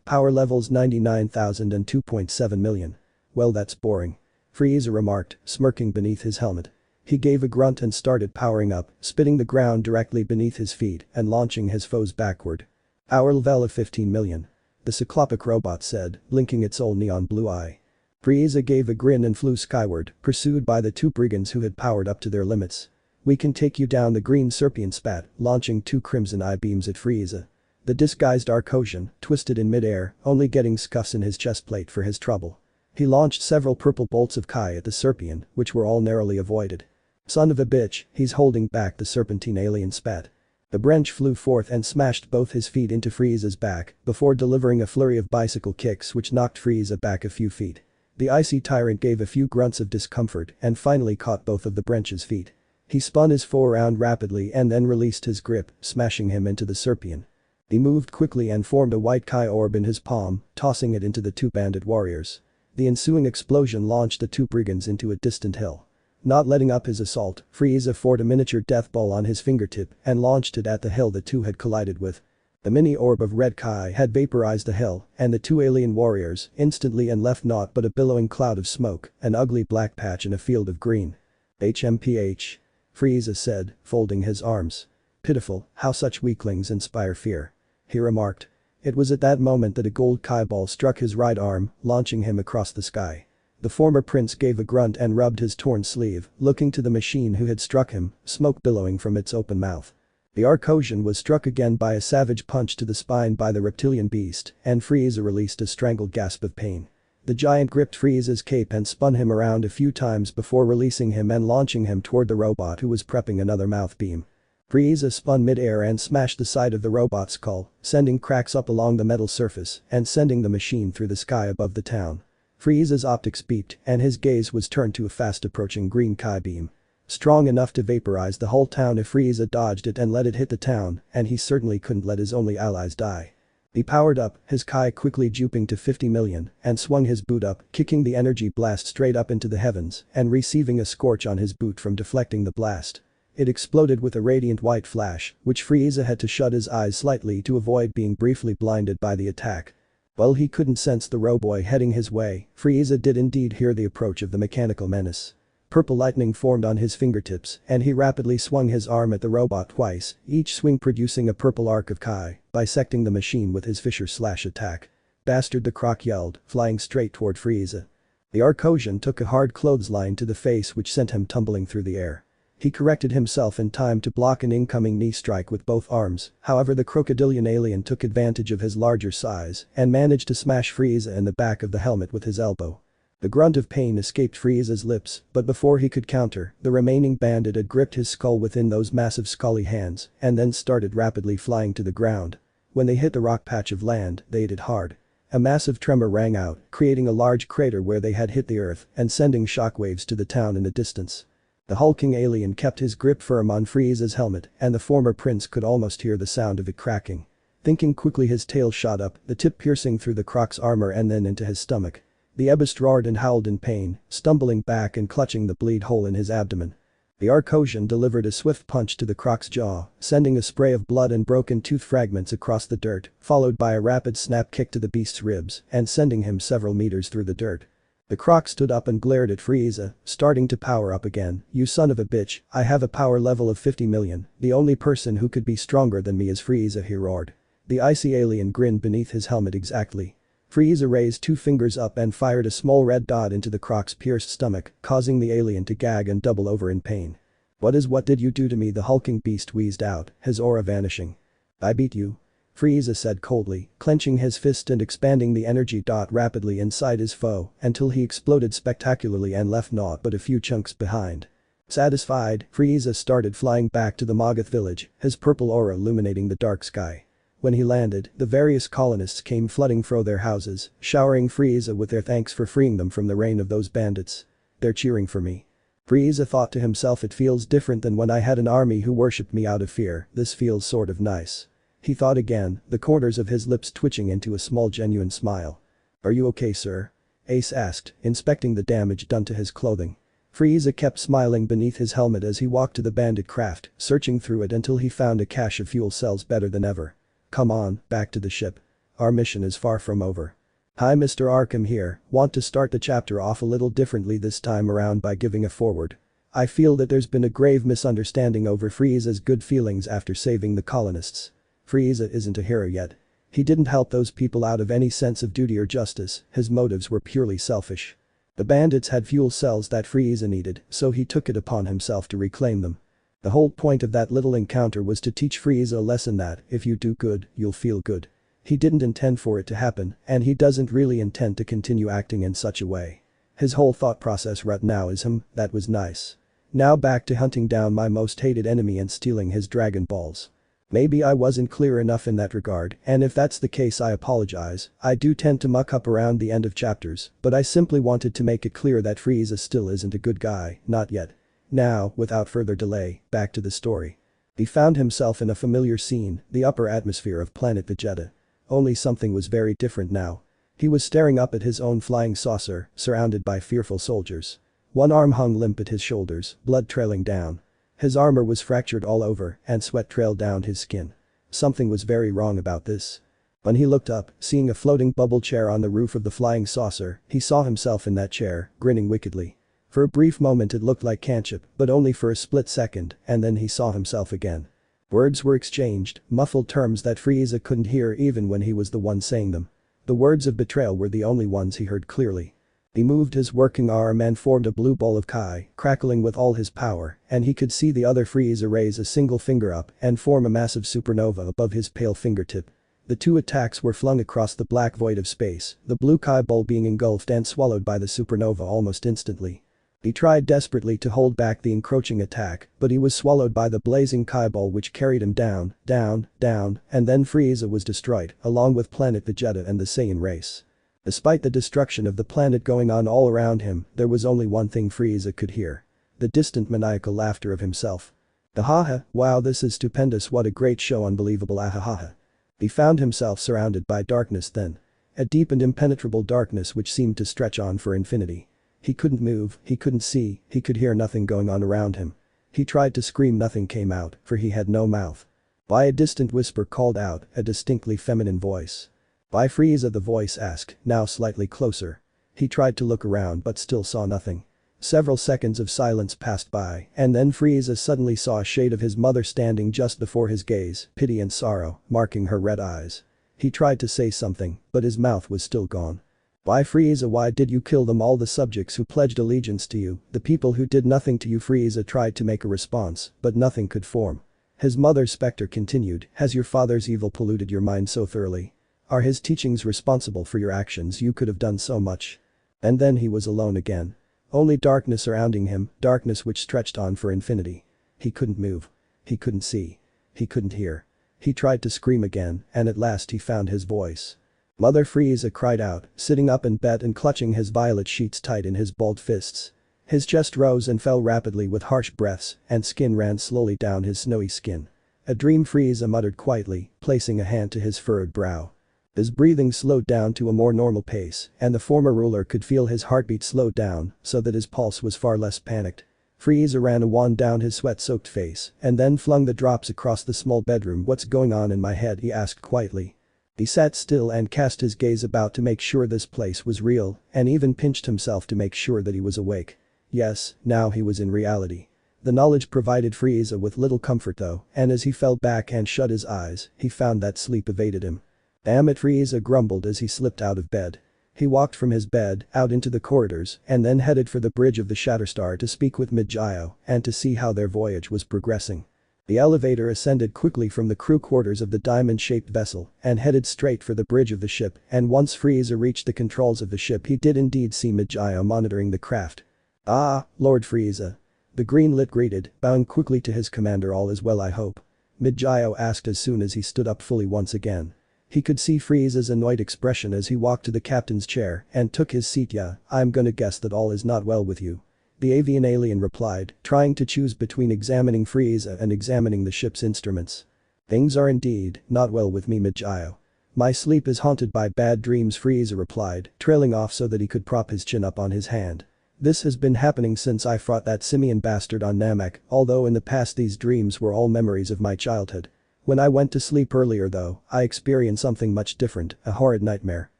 Power levels 99,000 and 2.7 million. Well, that's boring. Frieza remarked, smirking beneath his helmet. He gave a grunt and started powering up, spitting the ground directly beneath his feet and launching his foes backward. Power level of 15 million. The cyclopic robot said, blinking its old neon blue eye. Frieza gave a grin and flew skyward, pursued by the two brigands who had powered up to their limits. We can take you down, the green Serpian spat, launching two crimson eye beams at Frieza. The disguised Arcosian twisted in midair, only getting scuffs in his chestplate for his trouble. He launched several purple bolts of Kai at the Serpian, which were all narrowly avoided. Son of a bitch, he's holding back, the serpentine alien spat. The Brench flew forth and smashed both his feet into Frieza's back before delivering a flurry of bicycle kicks which knocked Frieza back a few feet. The icy tyrant gave a few grunts of discomfort and finally caught both of the Brench's feet. He spun his foe around rapidly and then released his grip, smashing him into the Serpian. He moved quickly and formed a white Kai orb in his palm, tossing it into the two bandit warriors. The ensuing explosion launched the two brigands into a distant hill. Not letting up his assault, Frieza forged a miniature death ball on his fingertip and launched it at the hill the two had collided with. The mini orb of red Kai had vaporized the hill, and the two alien warriors instantly and left naught but a billowing cloud of smoke, an ugly black patch in a field of green. HMPH. Frieza said, folding his arms. Pitiful, how such weaklings inspire fear. He remarked. It was at that moment that a gold Kai ball struck his right arm, launching him across the sky. The former prince gave a grunt and rubbed his torn sleeve, looking to the machine who had struck him, smoke billowing from its open mouth. The Arcosian was struck again by a savage punch to the spine by the reptilian beast, and Frieza released a strangled gasp of pain. The giant gripped Frieza's cape and spun him around a few times before releasing him and launching him toward the robot who was prepping another mouth beam. Frieza spun mid-air and smashed the side of the robot's skull, sending cracks up along the metal surface and sending the machine through the sky above the town. Frieza's optics beeped and his gaze was turned to a fast-approaching green Kai beam. Strong enough to vaporize the whole town if Frieza dodged it and let it hit the town, and he certainly couldn't let his only allies die. He powered up, his Kai quickly jumping to 50 million, and swung his boot up, kicking the energy blast straight up into the heavens and receiving a scorch on his boot from deflecting the blast. It exploded with a radiant white flash, which Frieza had to shut his eyes slightly to avoid being briefly blinded by the attack. While he couldn't sense the Roboy heading his way, Frieza did indeed hear the approach of the mechanical menace. Purple lightning formed on his fingertips and he rapidly swung his arm at the robot twice, each swing producing a purple arc of Kai, bisecting the machine with his Fisher-slash attack. Bastard, the Croc yelled, flying straight toward Frieza. The Arcosian took a hard clothesline to the face which sent him tumbling through the air. He corrected himself in time to block an incoming knee strike with both arms, however the crocodilian alien took advantage of his larger size and managed to smash Frieza in the back of the helmet with his elbow. The grunt of pain escaped Frieza's lips, but before he could counter, the remaining bandit had gripped his skull within those massive scully hands and then started rapidly flying to the ground. When they hit the rock patch of land, they hit it hard. A massive tremor rang out, creating a large crater where they had hit the earth and sending shockwaves to the town in the distance. The hulking alien kept his grip firm on Frieza's helmet and the former prince could almost hear the sound of it cracking. Thinking quickly, his tail shot up, the tip piercing through the Croc's armor and then into his stomach. The Ebist roared and howled in pain, stumbling back and clutching the bleed hole in his abdomen. The Arcosian delivered a swift punch to the Croc's jaw, sending a spray of blood and broken tooth fragments across the dirt, followed by a rapid snap kick to the beast's ribs and sending him several meters through the dirt. The Croc stood up and glared at Frieza, starting to power up again. You son of a bitch, I have a power level of 50 million, the only person who could be stronger than me is Frieza, he roared. The icy alien grinned beneath his helmet exactly. Frieza raised two fingers up and fired a small red dot into the Croc's pierced stomach, causing the alien to gag and double over in pain. What did you do to me? The hulking beast wheezed out, his aura vanishing. I beat you. Frieza said coldly, clenching his fist and expanding the energy dot rapidly inside his foe until he exploded spectacularly and left naught but a few chunks behind. Satisfied, Frieza started flying back to the Magath village, his purple aura illuminating the dark sky. When he landed, the various colonists came flooding from their houses, showering Frieza with their thanks for freeing them from the reign of those bandits. They're cheering for me. Frieza thought to himself, it feels different than when I had an army who worshipped me out of fear, this feels sort of nice. He thought again, the corners of his lips twitching into a small genuine smile. Are you okay, sir? Ace asked, inspecting the damage done to his clothing. Frieza kept smiling beneath his helmet as he walked to the bandit craft, searching through it until he found a cache of fuel cells better than ever. Come on, back to the ship. Our mission is far from over. Hi, Mr. Arkham here, want to start the chapter off a little differently this time around by giving a foreword. I feel that there's been a grave misunderstanding over Frieza's good feelings after saving the colonists. Frieza isn't a hero yet. He didn't help those people out of any sense of duty or justice, his motives were purely selfish. The bandits had fuel cells that Frieza needed, so he took it upon himself to reclaim them. The whole point of that little encounter was to teach Frieza a lesson that, if you do good, you'll feel good. He didn't intend for it to happen, and he doesn't really intend to continue acting in such a way. His whole thought process right now is that was nice. Now back to hunting down my most hated enemy and stealing his Dragon Balls. Maybe I wasn't clear enough in that regard, and if that's the case I apologize. I do tend to muck up around the end of chapters, but I simply wanted to make it clear that Frieza still isn't a good guy, not yet. Now, without further delay, back to the story. He found himself in a familiar scene, the upper atmosphere of planet Vegeta. Only something was very different now. He was staring up at his own flying saucer, surrounded by fearful soldiers. One arm hung limp at his shoulders, blood trailing down. His armor was fractured all over, and sweat trailed down his skin. Something was very wrong about this. When he looked up, seeing a floating bubble chair on the roof of the flying saucer, he saw himself in that chair, grinning wickedly. For a brief moment it looked like Kanchip, but only for a split second, and then he saw himself again. Words were exchanged, muffled terms that Frieza couldn't hear even when he was the one saying them. The words of betrayal were the only ones he heard clearly. He moved his working arm and formed a blue ball of Kai, crackling with all his power, and he could see the other Frieza raise a single finger up and form a massive supernova above his pale fingertip. The two attacks were flung across the black void of space, the blue Kai ball being engulfed and swallowed by the supernova almost instantly. He tried desperately to hold back the encroaching attack, but he was swallowed by the blazing Kai ball which carried him down, down, down, and then Frieza was destroyed, along with planet Vegeta and the Saiyan race. Despite the destruction of the planet going on all around him, there was only one thing Frieza could hear. The distant maniacal laughter of himself. Ahaha, wow, this is stupendous, what a great show, unbelievable, ahaha. He found himself surrounded by darkness then. A deep and impenetrable darkness which seemed to stretch on for infinity. He couldn't move, he couldn't see, he could hear nothing going on around him. He tried to scream, nothing came out, for he had no mouth. By a distant whisper called out, a distinctly feminine voice. By Frieza, the voice asked, now slightly closer. He tried to look around but still saw nothing. Several seconds of silence passed by, and then Frieza suddenly saw a shade of his mother standing just before his gaze, pity and sorrow, marking her red eyes. He tried to say something, but his mouth was still gone. Why, Frieza, why did you kill them, all the subjects who pledged allegiance to you, the people who did nothing to you? Frieza tried to make a response, but nothing could form. His mother's specter continued, has your father's evil polluted your mind so thoroughly? Are his teachings responsible for your actions? You could have done so much. And then he was alone again. Only darkness surrounding him, darkness which stretched on for infinity. He couldn't move. He couldn't see. He couldn't hear. He tried to scream again, and at last he found his voice. Mother, Frieza cried out, sitting up in bed and clutching his violet sheets tight in his balled fists. His chest rose and fell rapidly with harsh breaths, and skin ran slowly down his snowy skin. A dream, Frieza muttered quietly, placing a hand to his furrowed brow. His breathing slowed down to a more normal pace, and the former ruler could feel his heartbeat slow down so that his pulse was far less panicked. Frieza ran a wand down his sweat-soaked face and then flung the drops across the small bedroom. What's going on in my head? He asked quietly. He sat still and cast his gaze about to make sure this place was real, and even pinched himself to make sure that he was awake. Yes, now he was in reality. The knowledge provided Frieza with little comfort though, and as he fell back and shut his eyes, he found that sleep evaded him. Damn it, Frieza grumbled as he slipped out of bed. He walked from his bed, out into the corridors, and then headed for the bridge of the Shatterstar to speak with Midgio and to see how their voyage was progressing. The elevator ascended quickly from the crew quarters of the diamond-shaped vessel and headed straight for the bridge of the ship, and once Frieza reached the controls of the ship he did indeed see Midgio monitoring the craft. Ah, Lord Frieza. The green-lit greeted, bowing quickly to his commander. All is well, I hope? Midgio asked as soon as he stood up fully once again. He could see Frieza's annoyed expression as he walked to the captain's chair and took his seat. Yeah, I'm gonna guess that all is not well with you. The avian alien replied, trying to choose between examining Frieza and examining the ship's instruments. Things are indeed not well with me, Midgio. My sleep is haunted by bad dreams, Frieza replied, trailing off so that he could prop his chin up on his hand. This has been happening since I fought that simian bastard on Namek, although in the past these dreams were all memories of my childhood. When I went to sleep earlier though, I experienced something much different, a horrid nightmare.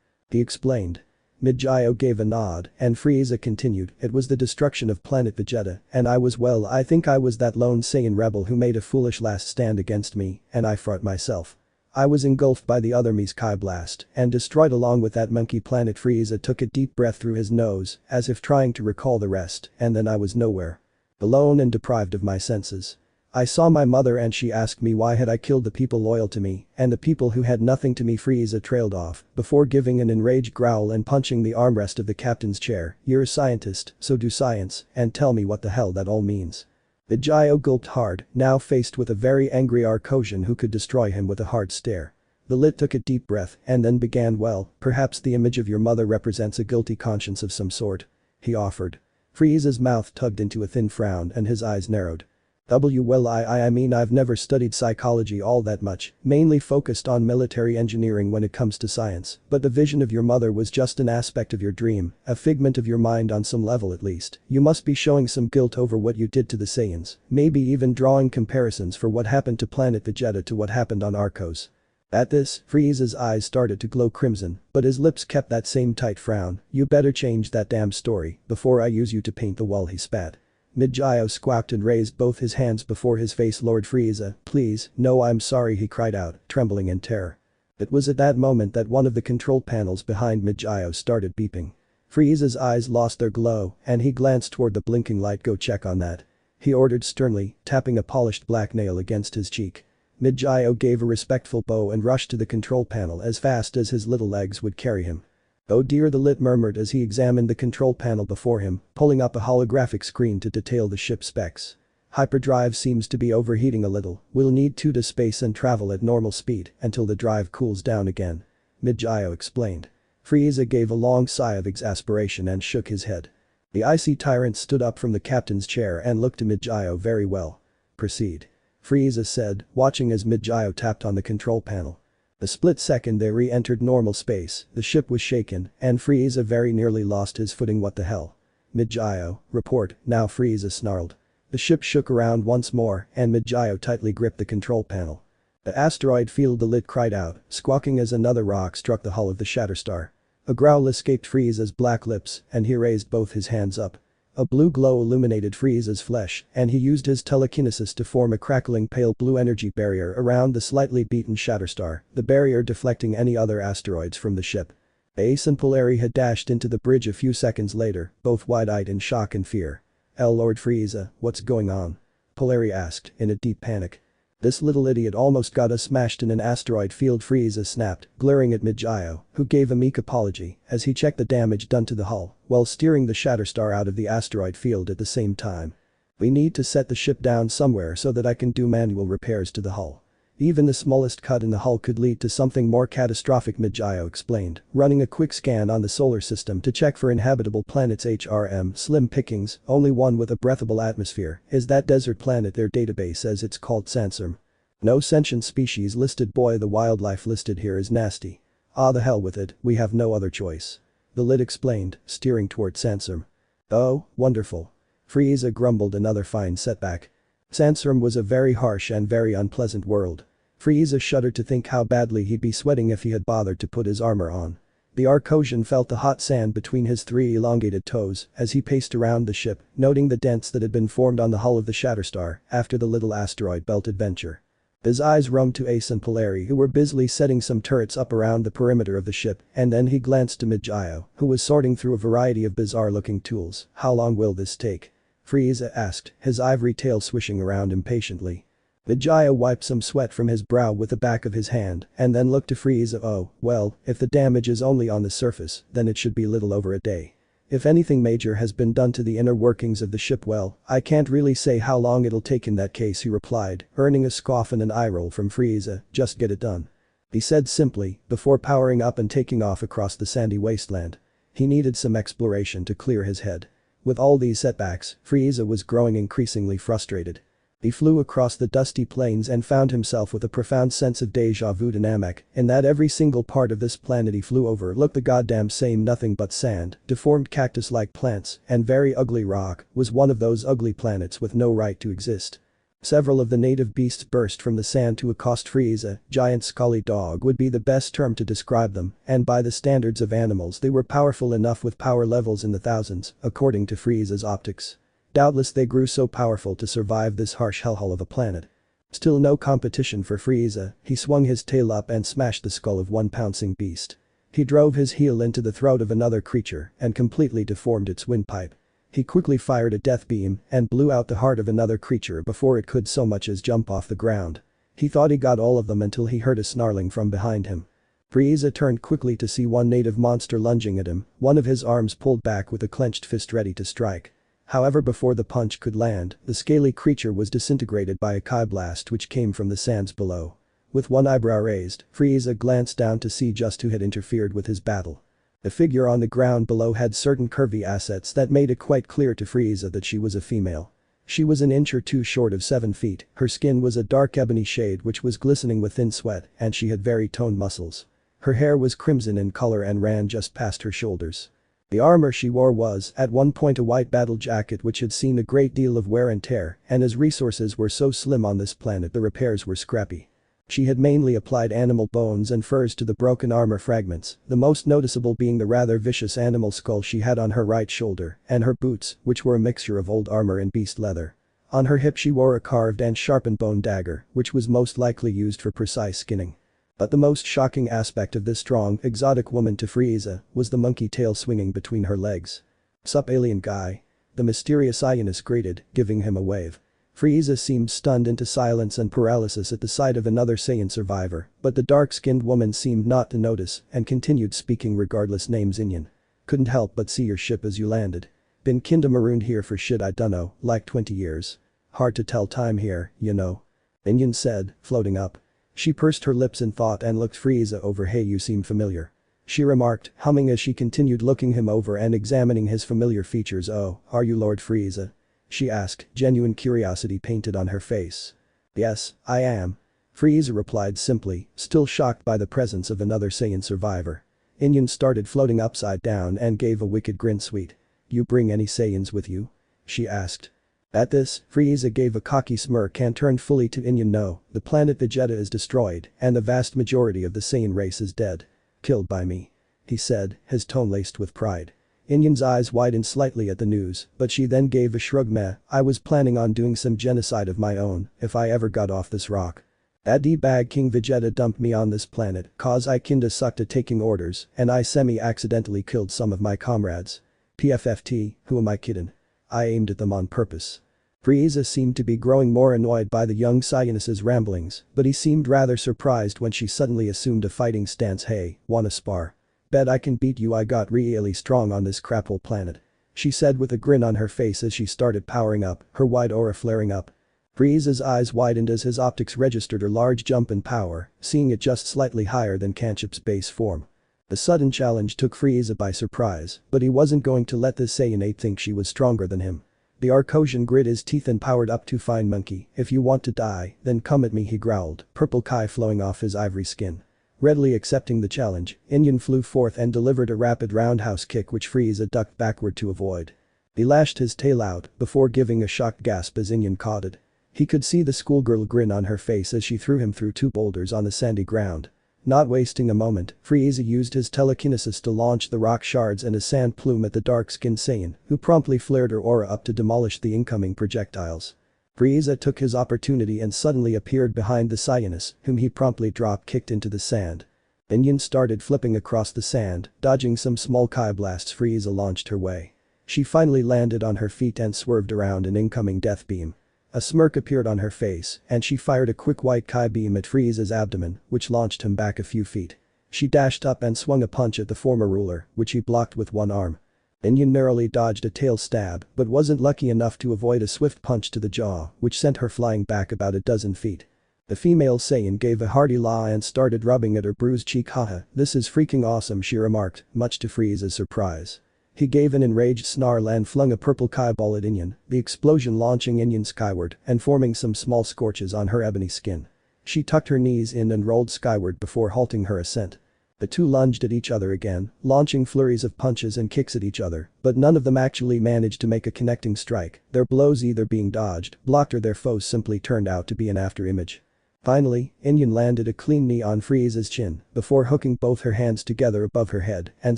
He explained. Midgio gave a nod, and Frieza continued, it was the destruction of planet Vegeta, and I think I was that lone Saiyan rebel who made a foolish last stand against me, and I fought myself. I was engulfed by the other Sky Blast and destroyed along with that monkey planet. Frieza took a deep breath through his nose, as if trying to recall the rest, and then I was nowhere. Alone and deprived of my senses. I saw my mother and she asked me why had I killed the people loyal to me, and the people who had nothing to me. Frieza trailed off, before giving an enraged growl and punching the armrest of the captain's chair. You're a scientist, so do science, and tell me what the hell that all means. Midgio gulped hard, now faced with a very angry Arcosian who could destroy him with a hard stare. The Lit took a deep breath and then began, well, perhaps the image of your mother represents a guilty conscience of some sort. He offered. Frieza's mouth tugged into a thin frown and his eyes narrowed. Well, I mean I've never studied psychology all that much, mainly focused on military engineering when it comes to science, but the vision of your mother was just an aspect of your dream, a figment of your mind on some level at least. You must be showing some guilt over what you did to the Saiyans, maybe even drawing comparisons for what happened to planet Vegeta to what happened on Arcos. At this, Frieza's eyes started to glow crimson, but his lips kept that same tight frown. You better change that damn story before I use you to paint the wall, he spat. Midgio squawked and raised both his hands before his face. Lord Frieza, please, no, I'm sorry, he cried out, trembling in terror. It was at that moment that one of the control panels behind Midgio started beeping. Frieza's eyes lost their glow and he glanced toward the blinking light. Go check on that. He ordered sternly, tapping a polished black nail against his cheek. Midgio gave a respectful bow and rushed to the control panel as fast as his little legs would carry him. Oh dear, the Lit murmured as he examined the control panel before him, pulling up a holographic screen to detail the ship's specs. Hyperdrive seems to be overheating a little, we'll need to space and travel at normal speed until the drive cools down again. Midgio explained. Frieza gave a long sigh of exasperation and shook his head. The icy tyrant stood up from the captain's chair and looked to Midgio. Very well. Proceed. Frieza said, watching as Midgio tapped on the control panel. A split second they re-entered normal space, the ship was shaken, and Frieza very nearly lost his footing. What the hell? Midgio, report, now, Frieza snarled. The ship shook around once more and Midgio tightly gripped the control panel. The asteroid field, the Lit cried out, squawking as another rock struck the hull of the Shatterstar. A growl escaped Frieza's black lips and he raised both his hands up. A blue glow illuminated Frieza's flesh and he used his telekinesis to form a crackling pale blue energy barrier around the slightly beaten Shatterstar, the barrier deflecting any other asteroids from the ship. Ace and Polari had dashed into the bridge a few seconds later, both wide-eyed in shock and fear. Lord Frieza, what's going on? Polari asked, in a deep panic. This little idiot almost got us smashed in an asteroid field, Frieza snapped, glaring at Midgio, who gave a meek apology as he checked the damage done to the hull while steering the Shatterstar out of the asteroid field at the same time. We need to set the ship down somewhere so that I can do manual repairs to the hull. Even the smallest cut in the hull could lead to something more catastrophic, Midgio explained, running a quick scan on the solar system to check for inhabitable planets. HRM, slim pickings, only one with a breathable atmosphere, is that desert planet. Their database says it's called Sandstorm. No sentient species listed. Boy, the wildlife listed here is nasty. Ah, the hell with it, we have no other choice. The Lit explained, steering toward Sandstorm. Oh, wonderful. Frieza grumbled, another fine setback. Sandstorm was a very harsh and very unpleasant world. Frieza shuddered to think how badly he'd be sweating if he had bothered to put his armor on. The Arcosian felt the hot sand between his three elongated toes as he paced around the ship, noting the dents that had been formed on the hull of the Shatterstar after the little asteroid belt adventure. His eyes roamed to Ace and Polari, who were busily setting some turrets up around the perimeter of the ship, and then he glanced to Midgio, who was sorting through a variety of bizarre-looking tools. How long will this take? Frieza asked, his ivory tail swishing around impatiently. Midgio wiped some sweat from his brow with the back of his hand and then looked to Frieza. Oh, well, if the damage is only on the surface, then it should be little over a day. If anything major has been done to the inner workings of the ship, well, I can't really say how long it'll take in that case, he replied, earning a scoff and an eye roll from Frieza. Just get it done. He said simply, before powering up and taking off across the sandy wasteland. He needed some exploration to clear his head. With all these setbacks, Frieza was growing increasingly frustrated. He flew across the dusty plains and found himself with a profound sense of déjà vu dynamic in that every single part of this planet he flew over looked the goddamn same, nothing but sand, deformed cactus-like plants, and very ugly rock, was one of those ugly planets with no right to exist. Several of the native beasts burst from the sand to accost Frieza. Giant scaly dog would be the best term to describe them, and by the standards of animals they were powerful enough with power levels in the thousands, according to Frieza's optics. Doubtless they grew so powerful to survive this harsh hellhole of a planet. Still no competition for Frieza, he swung his tail up and smashed the skull of one pouncing beast. He drove his heel into the throat of another creature and completely deformed its windpipe. He quickly fired a death beam and blew out the heart of another creature before it could so much as jump off the ground. He thought he got all of them until he heard a snarling from behind him. Frieza turned quickly to see one native monster lunging at him, one of his arms pulled back with a clenched fist ready to strike. However, before the punch could land, the scaly creature was disintegrated by a Kai blast which came from the sands below. With one eyebrow raised, Frieza glanced down to see just who had interfered with his battle. The figure on the ground below had certain curvy assets that made it quite clear to Frieza that she was a female. She was an inch or two short of 7 feet, her skin was a dark ebony shade which was glistening with thin sweat, and she had very toned muscles. Her hair was crimson in color and ran just past her shoulders. The armor she wore was, at one point, a white battle jacket which had seen a great deal of wear and tear, and as resources were so slim on this planet the repairs were scrappy. She had mainly applied animal bones and furs to the broken armor fragments, the most noticeable being the rather vicious animal skull she had on her right shoulder, and her boots, which were a mixture of old armor and beast leather. On her hip she wore a carved and sharpened bone dagger, which was most likely used for precise skinning. But the most shocking aspect of this strong, exotic woman to Frieza was the monkey tail swinging between her legs. "Sup, alien guy?" the mysterious Ionus greeted, giving him a wave. Frieza seemed stunned into silence and paralysis at the sight of another Saiyan survivor, but the dark-skinned woman seemed not to notice and continued speaking regardless. "Name's Inyan. Couldn't help but see your ship as you landed. Been kinda marooned here for shit I dunno, like 20 years. Hard to tell time here, you know," Inyan said, floating up. She pursed her lips in thought and looked Frieza over. "Hey, you seem familiar," she remarked, humming as she continued looking him over and examining his familiar features. "Oh, are you Lord Frieza?" she asked, genuine curiosity painted on her face. "Yes, I am," Frieza replied simply, still shocked by the presence of another Saiyan survivor. Inyan started floating upside down and gave a wicked grin. "Sweet. You bring any Saiyans with you?" she asked. At this, Frieza gave a cocky smirk and turned fully to Inyan. "No, the planet Vegeta is destroyed and the vast majority of the Saiyan race is dead. Killed by me," he said, his tone laced with pride. Inyan's eyes widened slightly at the news, but she then gave a shrug. "Meh, I was planning on doing some genocide of my own if I ever got off this rock. That D-bag King Vegeta dumped me on this planet cause I kinda sucked at taking orders and I semi-accidentally killed some of my comrades. PFFT, who am I kidding? I aimed at them on purpose." Frieza seemed to be growing more annoyed by the young Saiyans' ramblings, but he seemed rather surprised when she suddenly assumed a fighting stance. "Hey, wanna spar? Bet I can beat you. I got really strong on this craphole planet," she said with a grin on her face as she started powering up, her white aura flaring up. Frieza's eyes widened as his optics registered her large jump in power, seeing it just slightly higher than Kanchup's base form. The sudden challenge took Frieza by surprise, but he wasn't going to let this Saiyan 8 think she was stronger than him. The Arcosian grit his teeth and powered up to "Fine monkey, if you want to die, then come at me," he growled, purple Kai flowing off his ivory skin. Readily accepting the challenge, Inyan flew forth and delivered a rapid roundhouse kick which Frieza ducked backward to avoid. He lashed his tail out before giving a shocked gasp as Inyan caught it. He could see the schoolgirl grin on her face as she threw him through 2 boulders on the sandy ground. Not wasting a moment, Frieza used his telekinesis to launch the rock shards and a sand plume at the dark-skinned Saiyan, who promptly flared her aura up to demolish the incoming projectiles. Frieza took his opportunity and suddenly appeared behind the Saiyaness, whom he promptly drop-kicked into the sand. Inyan started flipping across the sand, dodging some small Kai blasts Frieza launched her way. She finally landed on her feet and swerved around an incoming death beam. A smirk appeared on her face, and she fired a quick white Kai beam at Frieza's abdomen, which launched him back a few feet. She dashed up and swung a punch at the former ruler, which he blocked with one arm. Inyan narrowly dodged a tail stab but wasn't lucky enough to avoid a swift punch to the jaw, which sent her flying back about a dozen feet. The female Saiyan gave a hearty la and started rubbing at her bruised cheek. "Haha, this is freaking awesome," she remarked, much to Frieza's surprise. He gave an enraged snarl and flung a purple Kai ball at Inyan, the explosion launching Inyan skyward and forming some small scorches on her ebony skin. She tucked her knees in and rolled skyward before halting her ascent. The two lunged at each other again, launching flurries of punches and kicks at each other, but none of them actually managed to make a connecting strike, their blows either being dodged, blocked or their foes simply turned out to be an afterimage. Finally, Inyan landed a clean knee on Frieza's chin before hooking both her hands together above her head and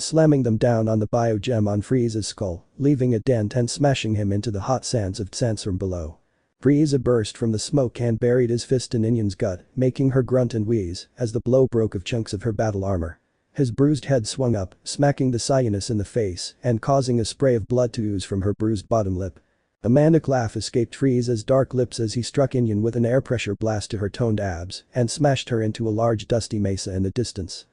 slamming them down on the bio-gem on Frieza's skull, leaving a dent and smashing him into the hot sands of Sandstorm below. Frieza burst from the smoke and buried his fist in Inyan's gut, making her grunt and wheeze as the blow broke of chunks of her battle armor. His bruised head swung up, smacking the Cyanus in the face and causing a spray of blood to ooze from her bruised bottom lip. A manic laugh escaped Frieza's dark lips as he struck Inyan with an air pressure blast to her toned abs and smashed her into a large dusty mesa in the distance.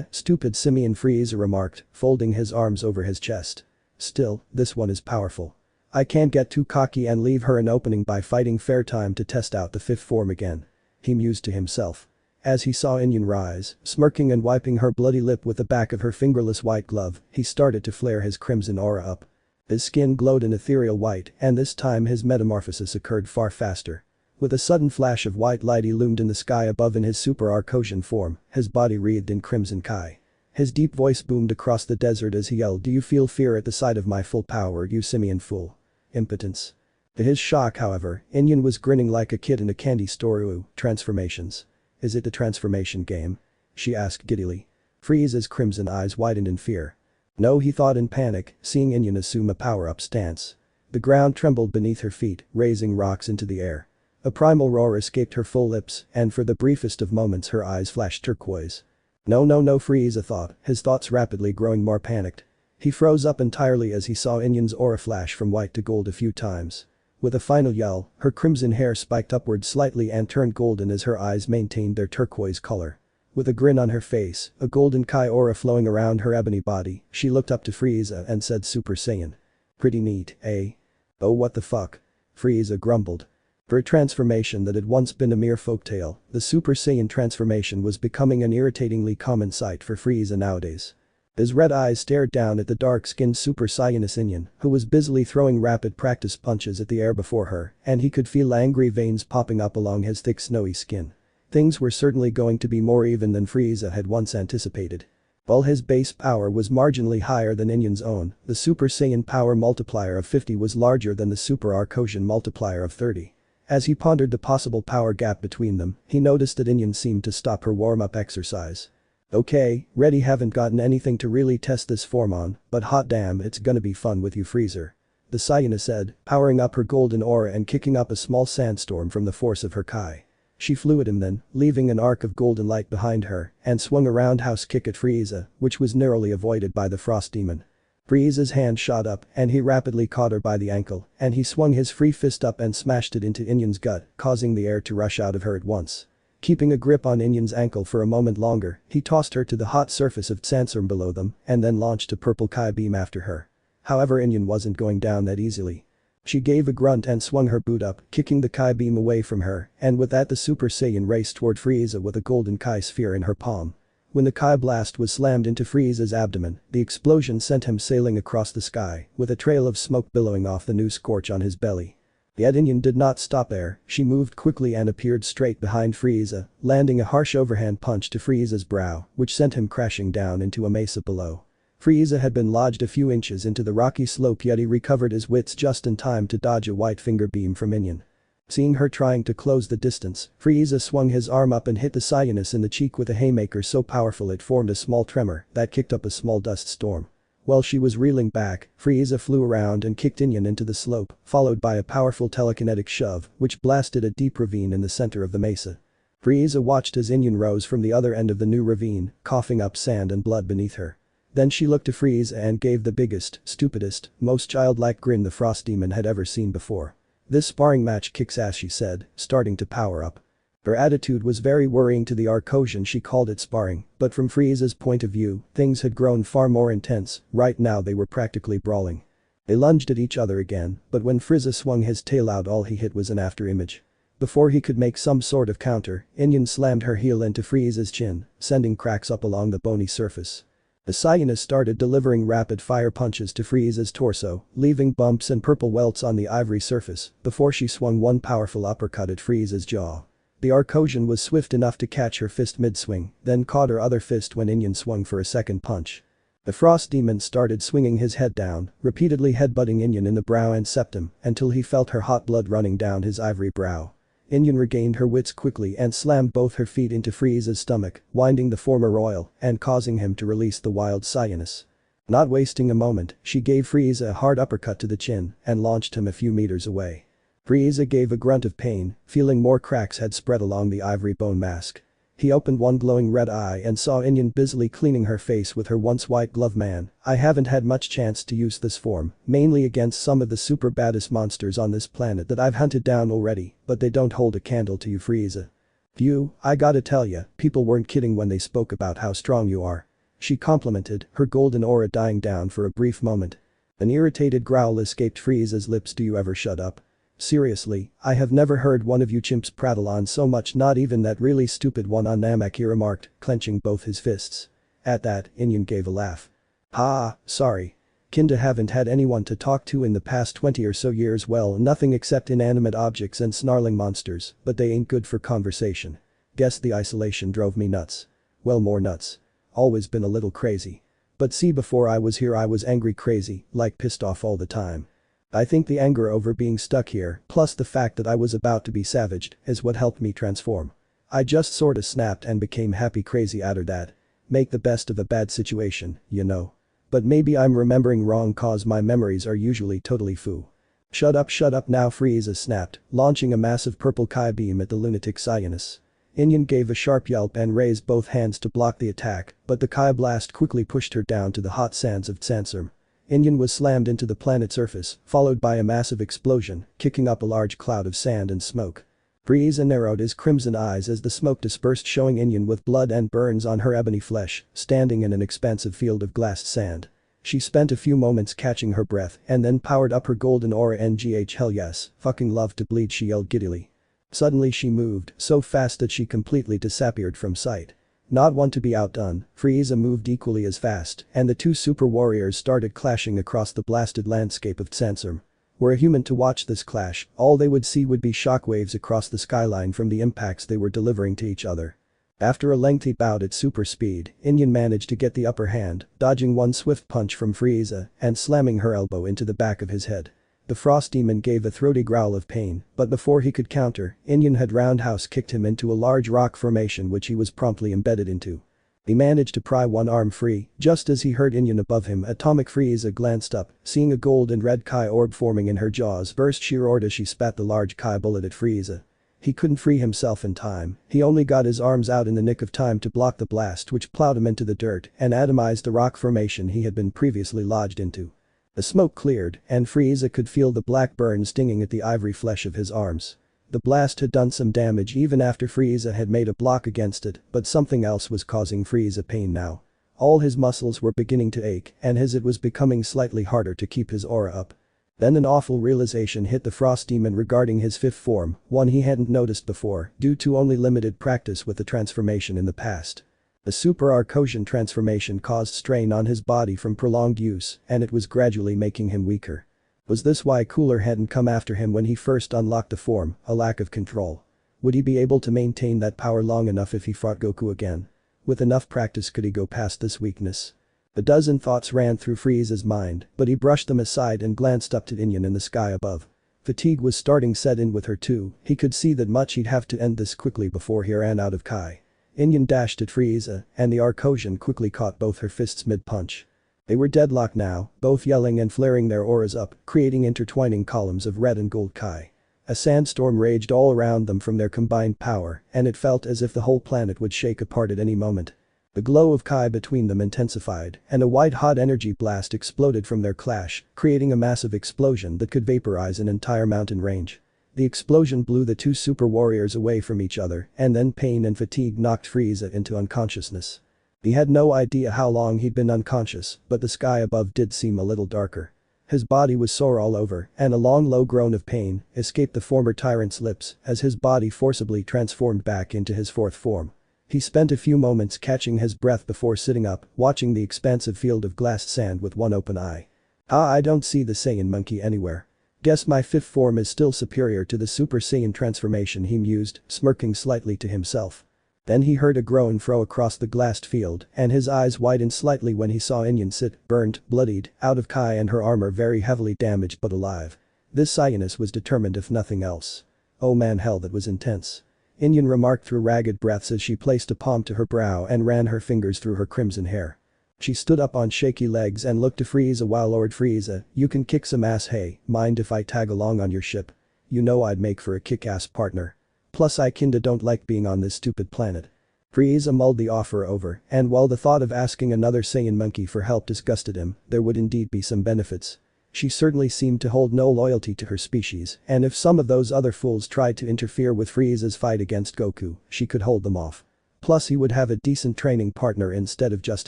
Stupid simian, Frieza remarked, folding his arms over his chest. Still, this one is powerful. I can't get too cocky and leave her an opening by fighting fair time to test out the fifth form again. He mused to himself. As he saw Inyan rise, smirking and wiping her bloody lip with the back of her fingerless white glove, he started to flare his crimson aura up. His skin glowed an ethereal white and this time his metamorphosis occurred far faster. With a sudden flash of white light he loomed in the sky above in his super Arcosian form, his body wreathed in crimson Kai. His deep voice boomed across the desert as he yelled, "Do you feel fear at the sight of my full power, you simian fool?" Impotence. To his shock, however, Inyan was grinning like a kid in a candy store. "Ooh, transformations. Is it the transformation game?" she asked giddily. Frieza's crimson eyes widened in fear. No, he thought in panic, seeing Inyan assume a power-up stance. The ground trembled beneath her feet, raising rocks into the air. A primal roar escaped her full lips and for the briefest of moments her eyes flashed turquoise. No, Frieza thought, his thoughts rapidly growing more panicked. He froze up entirely as he saw Inyan's aura flash from white to gold a few times. With a final yell, her crimson hair spiked upward slightly and turned golden as her eyes maintained their turquoise color. With a grin on her face, a golden Kai aura flowing around her ebony body, she looked up to Frieza and said, "Super Saiyan. Pretty neat, eh?" "Oh, what the fuck?" Frieza grumbled. For a transformation that had once been a mere folktale, the Super Saiyan transformation was becoming an irritatingly common sight for Frieza nowadays. His red eyes stared down at the dark-skinned Super Saiyaness Inyan, who was busily throwing rapid practice punches at the air before her, and he could feel angry veins popping up along his thick snowy skin. Things were certainly going to be more even than Frieza had once anticipated. While his base power was marginally higher than Inyan's own, the Super Saiyan power multiplier of 50 was larger than the Super Arcosian multiplier of 30. As he pondered the possible power gap between them, he noticed that Inyan seemed to stop her warm-up exercise. "Okay, ready, haven't gotten anything to really test this form on, but hot damn it's gonna be fun with you, Freezer," the Saiyaness said, powering up her golden aura and kicking up a small sandstorm from the force of her Kai. She flew at him then, leaving an arc of golden light behind her, and swung a roundhouse kick at Frieza, which was narrowly avoided by the frost demon. Frieza's hand shot up and he rapidly caught her by the ankle, and he swung his free fist up and smashed it into Inyan's gut, causing the air to rush out of her at once. Keeping a grip on Inyan's ankle for a moment longer, he tossed her to the hot surface of Sandstorm below them and then launched a purple Kai beam after her. However, Inyan wasn't going down that easily. She gave a grunt and swung her boot up, kicking the Kai beam away from her, and with that the Super Saiyan raced toward Frieza with a golden Kai sphere in her palm. When the Kai blast was slammed into Frieza's abdomen, the explosion sent him sailing across the sky, with a trail of smoke billowing off the new scorch on his belly. Yet Inyan did not stop there, she moved quickly and appeared straight behind Frieza, landing a harsh overhand punch to Frieza's brow, which sent him crashing down into a mesa below. Frieza had been lodged a few inches into the rocky slope, yet he recovered his wits just in time to dodge a white finger beam from Inyan. Seeing her trying to close the distance, Frieza swung his arm up and hit the Saiyaness in the cheek with a haymaker so powerful it formed a small tremor that kicked up a small dust storm. While she was reeling back, Frieza flew around and kicked Inyan into the slope, followed by a powerful telekinetic shove, which blasted a deep ravine in the center of the mesa. Frieza watched as Inyan rose from the other end of the new ravine, coughing up sand and blood beneath her. Then she looked to Frieza and gave the biggest, stupidest, most childlike grin the Frost Demon had ever seen before. "This sparring match kicks ass," she said, starting to power up. Her attitude was very worrying to the Arcosian. She called it sparring, but from Frieza's point of view, things had grown far more intense. Right now they were practically brawling. They lunged at each other again, but when Frieza swung his tail out all he hit was an afterimage. Before he could make some sort of counter, Inyan slammed her heel into Frieza's chin, sending cracks up along the bony surface. The Cyanus started delivering rapid-fire punches to Frieza's torso, leaving bumps and purple welts on the ivory surface before she swung one powerful uppercut at Frieza's jaw. The Arcosian was swift enough to catch her fist mid-swing, then caught her other fist when Inyan swung for a second punch. The Frost Demon started swinging his head down, repeatedly headbutting Inyan in the brow and septum until he felt her hot blood running down his ivory brow. Inyan regained her wits quickly and slammed both her feet into Frieza's stomach, winding the former royal and causing him to release the wild Cyanus. Not wasting a moment, she gave Frieza a hard uppercut to the chin and launched him a few meters away. Frieza gave a grunt of pain, feeling more cracks had spread along the ivory bone mask. He opened one glowing red eye and saw Inyan busily cleaning her face with her once white glove. Man, I haven't had much chance to use this form, mainly against some of the super baddest monsters on this planet that I've hunted down already, but they don't hold a candle to you, Frieza. Phew, I gotta tell ya, people weren't kidding when they spoke about how strong you are. She complimented, her golden aura dying down for a brief moment. An irritated growl escaped Frieza's lips. Do you ever shut up? Seriously, I have never heard one of you chimps prattle on so much, not even that really stupid one on Namek, he remarked, clenching both his fists. At that, Inyan gave a laugh. Ha, sorry. Kinda haven't had anyone to talk to in the past 20 or so years, well, nothing except inanimate objects and snarling monsters, but they ain't good for conversation. Guess the isolation drove me nuts. Well, more nuts. Always been a little crazy. But see, before I was here I was angry crazy, like pissed off all the time. I think the anger over being stuck here, plus the fact that I was about to be savaged, is what helped me transform. I just sorta snapped and became happy crazy after that. Make the best of a bad situation, you know. But maybe I'm remembering wrong cause my memories are usually totally foo. Shut up now, Frieza snapped, launching a massive purple Kai beam at the lunatic Cyanus. Inyan gave a sharp yelp and raised both hands to block the attack, but the Kai blast quickly pushed her down to the hot sands of Tsansum. Inyan was slammed into the planet's surface, followed by a massive explosion, kicking up a large cloud of sand and smoke. Frieza narrowed his crimson eyes as the smoke dispersed, showing Inyan with blood and burns on her ebony flesh, standing in an expansive field of glassed sand. She spent a few moments catching her breath and then powered up her golden aura. Ngh, hell yes, fucking love to bleed, she yelled giddily. Suddenly she moved so fast that she completely disappeared from sight. Not one to be outdone, Frieza moved equally as fast and the two super warriors started clashing across the blasted landscape of Tsansum. Were a human to watch this clash, all they would see would be shockwaves across the skyline from the impacts they were delivering to each other. After a lengthy bout at super speed, Inyan managed to get the upper hand, dodging one swift punch from Frieza and slamming her elbow into the back of his head. The Frost Demon gave a throaty growl of pain, but before he could counter, Inyan had roundhouse kicked him into a large rock formation which he was promptly embedded into. He managed to pry one arm free, just as he heard Inyan above him. Atomic Frieza glanced up, seeing a gold and red Kai orb forming in her jaws, burst. She roared as she spat the large Kai bullet at Frieza. He couldn't free himself in time, he only got his arms out in the nick of time to block the blast which plowed him into the dirt and atomized the rock formation he had been previously lodged into. The smoke cleared and Frieza could feel the black burn stinging at the ivory flesh of his arms. The blast had done some damage even after Frieza had made a block against it, but something else was causing Frieza pain now. All his muscles were beginning to ache and it was becoming slightly harder to keep his aura up. Then an awful realization hit the Frost Demon regarding his fifth form, one he hadn't noticed before due to only limited practice with the transformation in the past. The Super Arcosian transformation caused strain on his body from prolonged use and it was gradually making him weaker. Was this why Cooler hadn't come after him when he first unlocked the form? A lack of control. Would he be able to maintain that power long enough if he fought Goku again? With enough practice, could he go past this weakness? A dozen thoughts ran through Frieza's mind, but he brushed them aside and glanced up to Inyan in the sky above. Fatigue was starting set in with her too, he could see that much he'd have to end this quickly before he ran out of Kai. Inyan dashed at Frieza and the Arcosian quickly caught both her fists mid-punch. They were deadlocked now, both yelling and flaring their auras up, creating intertwining columns of red and gold Kai. A sandstorm raged all around them from their combined power and it felt as if the whole planet would shake apart at any moment. The glow of Kai between them intensified and a white-hot energy blast exploded from their clash, creating a massive explosion that could vaporize an entire mountain range. The explosion blew the two super warriors away from each other and then pain and fatigue knocked Frieza into unconsciousness. He had no idea how long he'd been unconscious, but the sky above did seem a little darker. His body was sore all over and a long low groan of pain escaped the former tyrant's lips as his body forcibly transformed back into his fourth form. He spent a few moments catching his breath before sitting up, watching the expansive field of glass sand with one open eye. I don't see the Saiyan monkey anywhere. Guess my fifth form is still superior to the Super Saiyan transformation, he mused, smirking slightly to himself. Then he heard a groan fro across the glassed field and his eyes widened slightly when he saw Inyan sit, burnt, bloodied, out of Kai and her armor very heavily damaged but alive. This Saiyaness was determined if nothing else. Oh man, hell, that was intense. Inyan remarked through ragged breaths as she placed a palm to her brow and ran her fingers through her crimson hair. She stood up on shaky legs and looked to Frieza. Wow, Lord Frieza, you can kick some ass. Hey, mind if I tag along on your ship? You know I'd make for a kick-ass partner. Plus I kinda don't like being on this stupid planet. Frieza mulled the offer over, and while the thought of asking another Saiyan monkey for help disgusted him, there would indeed be some benefits. She certainly seemed to hold no loyalty to her species, and if some of those other fools tried to interfere with Frieza's fight against Goku, she could hold them off. Plus he would have a decent training partner instead of just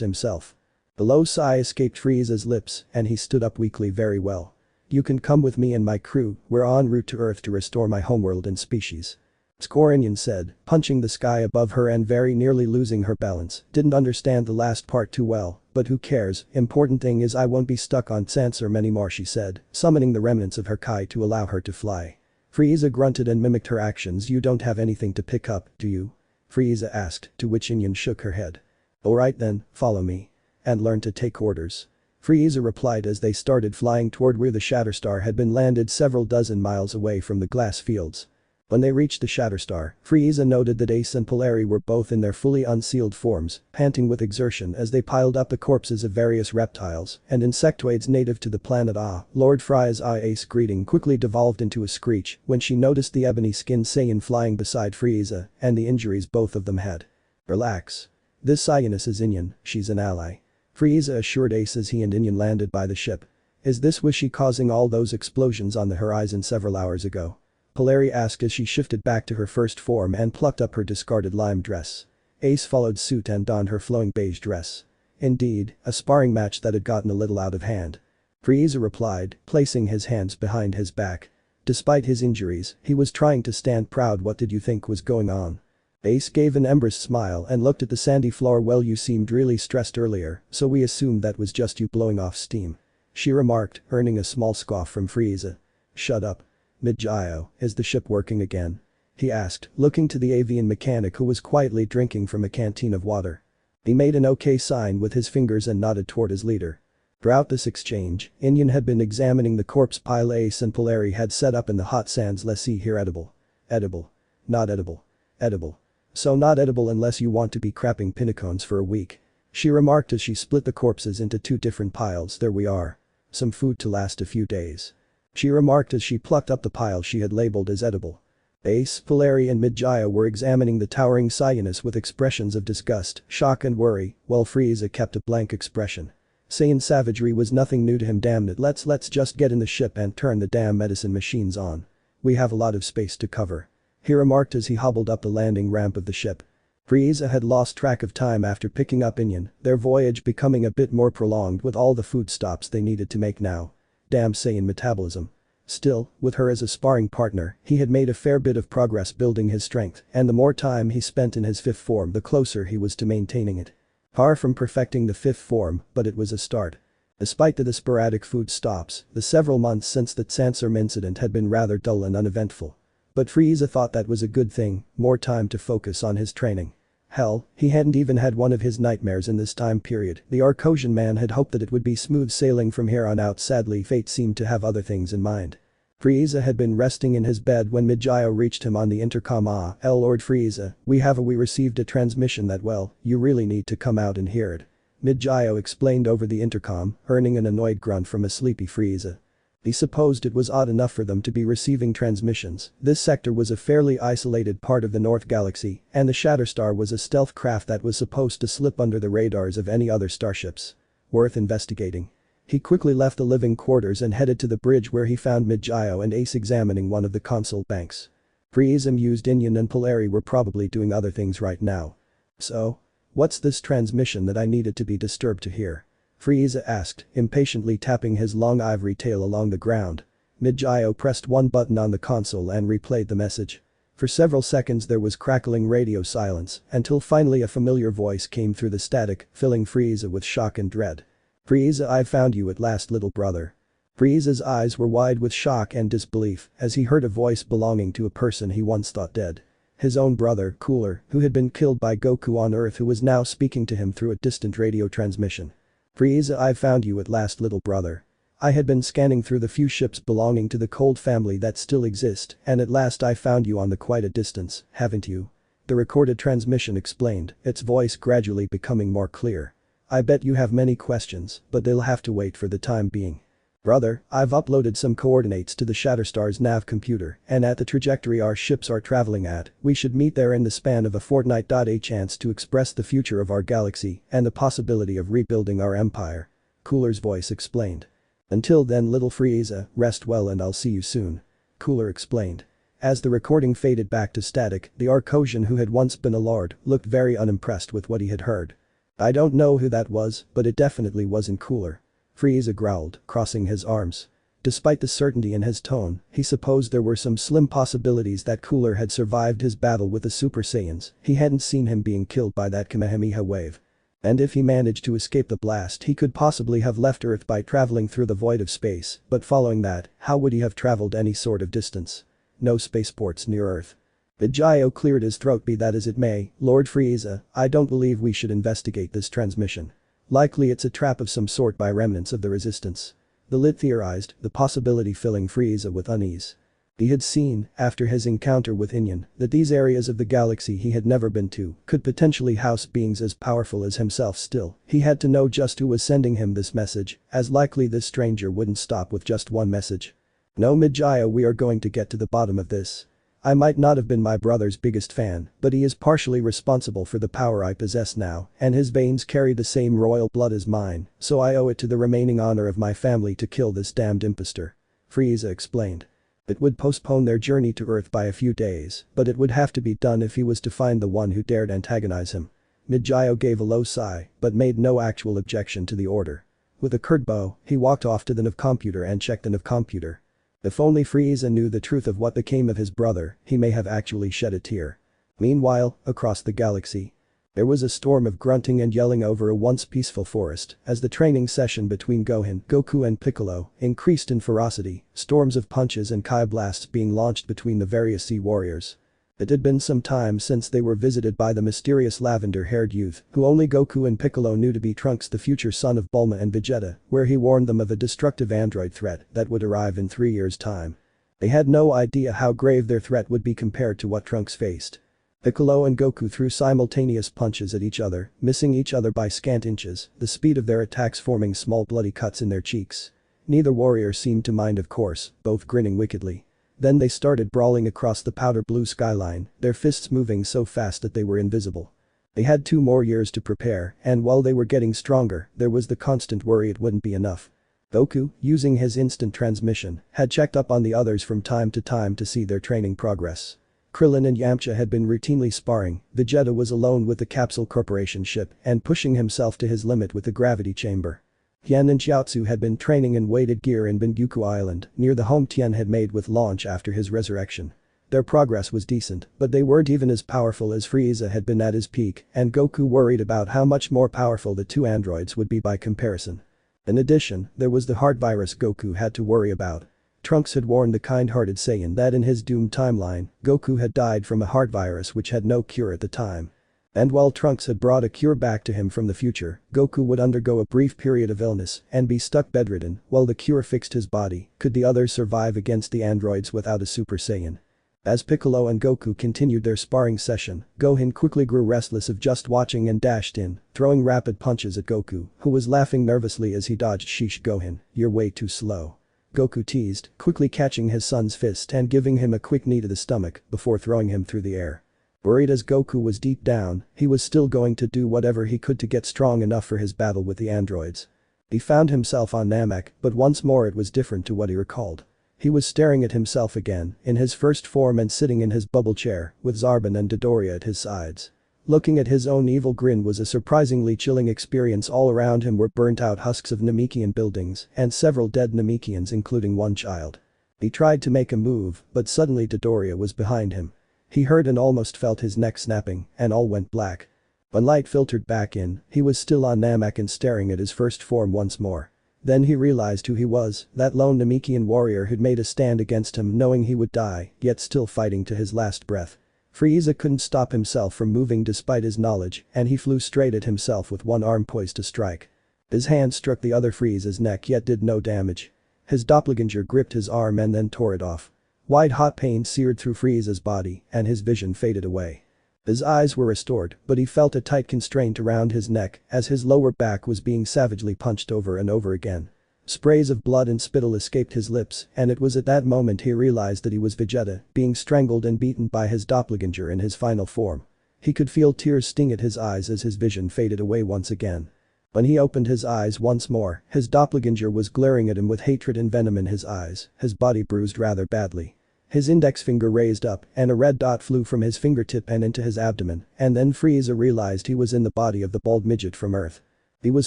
himself. A low sigh escaped Frieza's lips, and he stood up weakly. Very well. You can come with me and my crew, we're en route to Earth to restore my homeworld and species. Score, Inyan said, punching the sky above her and very nearly losing her balance. Didn't understand the last part too well, but who cares, important thing is I won't be stuck on Sansom anymore, she said, summoning the remnants of her Kai to allow her to fly. Frieza grunted and mimicked her actions. You don't have anything to pick up, do you? Frieza asked, to which Inyan shook her head. Alright then, follow me. And learn to take orders. Frieza replied as they started flying toward where the Shatterstar had been landed several dozen miles away from the glass fields. When they reached the Shatterstar, Frieza noted that Ace and Polari were both in their fully unsealed forms, panting with exertion as they piled up the corpses of various reptiles and insectoids native to the planet. Lord Frieza's Ace greeting quickly devolved into a screech when she noticed the ebony-skinned Saiyan flying beside Frieza and the injuries both of them had. Relax. This Saiyaness is Inyan, she's an ally. Frieza assured Ace as he and Inyan landed by the ship. Is this was she causing all those explosions on the horizon several hours ago? Polari asked as she shifted back to her first form and plucked up her discarded lime dress. Ace followed suit and donned her flowing beige dress. Indeed, a sparring match that had gotten a little out of hand. Frieza replied, placing his hands behind his back. Despite his injuries, he was trying to stand proud. What did you think was going on? Ace gave an embarrassed smile and looked at the sandy floor. Well, you seemed really stressed earlier, so we assumed that was just you blowing off steam. She remarked, earning a small scoff from Frieza. Shut up. Midjayo, is the ship working again? He asked, looking to the avian mechanic who was quietly drinking from a canteen of water. He made an OK sign with his fingers and nodded toward his leader. Throughout this exchange, Inyan had been examining the corpse pile Ace and Polari had set up in the hot sands. Let's see here. Edible. Edible. Not edible. Edible. So not edible unless you want to be crapping pinnacones for a week. She remarked as she split the corpses into two different piles. There we are. Some food to last a few days. She remarked as she plucked up the pile she had labeled as edible. Ace, Polari and Midjayo were examining the towering Saiyaness with expressions of disgust, shock and worry, while Frieza kept a blank expression. Saiyan savagery was nothing new to him. Damn it, let's just get in the ship and turn the damn medicine machines on. We have a lot of space to cover. He remarked as he hobbled up the landing ramp of the ship. Frieza had lost track of time after picking up Inyan, their voyage becoming a bit more prolonged with all the food stops they needed to make now. Damn Saiyan metabolism. Still, with her as a sparring partner, he had made a fair bit of progress building his strength, and the more time he spent in his fifth form the closer he was to maintaining it. Far from perfecting the fifth form, but it was a start. Despite the sporadic food stops, the several months since the Sansom incident had been rather dull and uneventful. But Frieza thought that was a good thing, more time to focus on his training. Hell, he hadn't even had one of his nightmares in this time period. The Arcosian man had hoped that it would be smooth sailing from here on out. Sadly, fate seemed to have other things in mind. Frieza had been resting in his bed when Midjayo reached him on the intercom. Lord Frieza, we received a transmission that you really need to come out and hear it. Midjayo explained over the intercom, earning an annoyed grunt from a sleepy Frieza. He supposed it was odd enough for them to be receiving transmissions. This sector was a fairly isolated part of the North Galaxy, and the Shatterstar was a stealth craft that was supposed to slip under the radars of any other starships. Worth investigating. He quickly left the living quarters and headed to the bridge where he found Midjayo and Ace examining one of the console banks. Frieza mused Inyan and Polari were probably doing other things right now. So? What's this transmission that I needed to be disturbed to hear? Frieza asked, impatiently tapping his long ivory tail along the ground. Midjayo pressed one button on the console and replayed the message. For several seconds there was crackling radio silence until finally a familiar voice came through the static, filling Frieza with shock and dread. "Frieza, I found you at last, little brother." Frieza's eyes were wide with shock and disbelief as he heard a voice belonging to a person he once thought dead. His own brother, Cooler, who had been killed by Goku on Earth, who was now speaking to him through a distant radio transmission. "Frieza, I found you at last, little brother. I had been scanning through the few ships belonging to the Cold family that still exist, and at last I found you on the quite a distance, haven't you?" The recorded transmission explained, its voice gradually becoming more clear. "I bet you have many questions, but they'll have to wait for the time being. Brother, I've uploaded some coordinates to the Shatterstar's nav computer, and at the trajectory our ships are traveling at, we should meet there in the span of a fortnight. A chance to express the future of our galaxy and the possibility of rebuilding our empire," Cooler's voice explained. "Until then, little Frieza, rest well and I'll see you soon," Cooler explained. As the recording faded back to static, the Arcosian, who had once been a lord, looked very unimpressed with what he had heard. "I don't know who that was, but it definitely wasn't Cooler," Frieza growled, crossing his arms. Despite the certainty in his tone, he supposed there were some slim possibilities that Cooler had survived his battle with the Super Saiyans. He hadn't seen him being killed by that Kamehameha wave. And if he managed to escape the blast, he could possibly have left Earth by traveling through the void of space, but following that, how would he have traveled any sort of distance? No spaceports near Earth. Vegito cleared his throat. "Be that as it may, Lord Frieza, I don't believe we should investigate this transmission. Likely it's a trap of some sort by remnants of the resistance." The Lid theorized, the possibility filling Frieza with unease. He had seen, after his encounter with Inyan, that these areas of the galaxy he had never been to could potentially house beings as powerful as himself. Still, he had to know just who was sending him this message, as likely this stranger wouldn't stop with just one message. "No, Midgaya, we are going to get to the bottom of this. I might not have been my brother's biggest fan, but he is partially responsible for the power I possess now, and his veins carry the same royal blood as mine, so I owe it to the remaining honor of my family to kill this damned impostor," Frieza explained. It would postpone their journey to Earth by a few days, but it would have to be done if he was to find the one who dared antagonize him. Midgaya gave a low sigh, but made no actual objection to the order. With a curt bow, he walked off to the nav computer and checked the nav computer. If only Frieza knew the truth of what became of his brother, he may have actually shed a tear. Meanwhile, across the galaxy. There was a storm of grunting and yelling over a once peaceful forest as the training session between Goku and Piccolo increased in ferocity, storms of punches and Kai blasts being launched between the various sea warriors. It had been some time since they were visited by the mysterious lavender-haired youth who only Goku and Piccolo knew to be Trunks, the future son of Bulma and Vegeta, where he warned them of a destructive android threat that would arrive in 3 years' time. They had no idea how grave their threat would be compared to what Trunks faced. Piccolo and Goku threw simultaneous punches at each other, missing each other by scant inches, the speed of their attacks forming small bloody cuts in their cheeks. Neither warrior seemed to mind, of course, both grinning wickedly. Then they started brawling across the powder blue skyline, their fists moving so fast that they were invisible. They had 2 more years to prepare, and while they were getting stronger, there was the constant worry it wouldn't be enough. Goku, using his instant transmission, had checked up on the others from time to see their training progress. Krillin and Yamcha had been routinely sparring, Vegeta was alone with the Capsule Corporation ship and pushing himself to his limit with the gravity chamber. Tien and Chiaotzu had been training in weighted gear in Bingyuku Island, near the home Tien had made with launch after his resurrection. Their progress was decent, but they weren't even as powerful as Frieza had been at his peak, and Goku worried about how much more powerful the 2 androids would be by comparison. In addition, there was the heart virus Goku had to worry about. Trunks had warned the kind-hearted Saiyan that in his doomed timeline, Goku had died from a heart virus which had no cure at the time. And while Trunks had brought a cure back to him from the future, Goku would undergo a brief period of illness and be stuck bedridden while the cure fixed his body. Could the others survive against the androids without a Super Saiyan? As Piccolo and Goku continued their sparring session, Gohan quickly grew restless of just watching and dashed in, throwing rapid punches at Goku, who was laughing nervously as he dodged. "Sheesh, Gohan, you're way too slow," Goku teased, quickly catching his son's fist and giving him a quick knee to the stomach before throwing him through the air. Worried as Goku was deep down, he was still going to do whatever he could to get strong enough for his battle with the androids. He found himself on Namek, but once more it was different to what he recalled. He was staring at himself again, in his first form and sitting in his bubble chair, with Zarbon and Dodoria at his sides. Looking at his own evil grin was a surprisingly chilling experience. All around him were burnt-out husks of Namekian buildings and several dead Namekians, including one child. He tried to make a move, but suddenly Dodoria was behind him. He heard and almost felt his neck snapping, and all went black. When light filtered back in, he was still on Namek and staring at his first form once more. Then he realized who he was, that lone Namekian warrior who'd made a stand against him knowing he would die, yet still fighting to his last breath. Frieza couldn't stop himself from moving despite his knowledge, and he flew straight at himself with one arm poised to strike. His hand struck the other Frieza's neck yet did no damage. His doppelganger gripped his arm and then tore it off. White-hot pain seared through Frieza's body, and his vision faded away. His eyes were restored, but he felt a tight constraint around his neck as his lower back was being savagely punched over and over again. Sprays of blood and spittle escaped his lips, and it was at that moment he realized that he was Vegeta, being strangled and beaten by his doppelganger in his final form. He could feel tears sting at his eyes as his vision faded away once again. When he opened his eyes once more, his doppelganger was glaring at him with hatred and venom in his eyes, his body bruised rather badly. His index finger raised up, and a red dot flew from his fingertip and into his abdomen, and then Frieza realized he was in the body of the bald midget from Earth. He was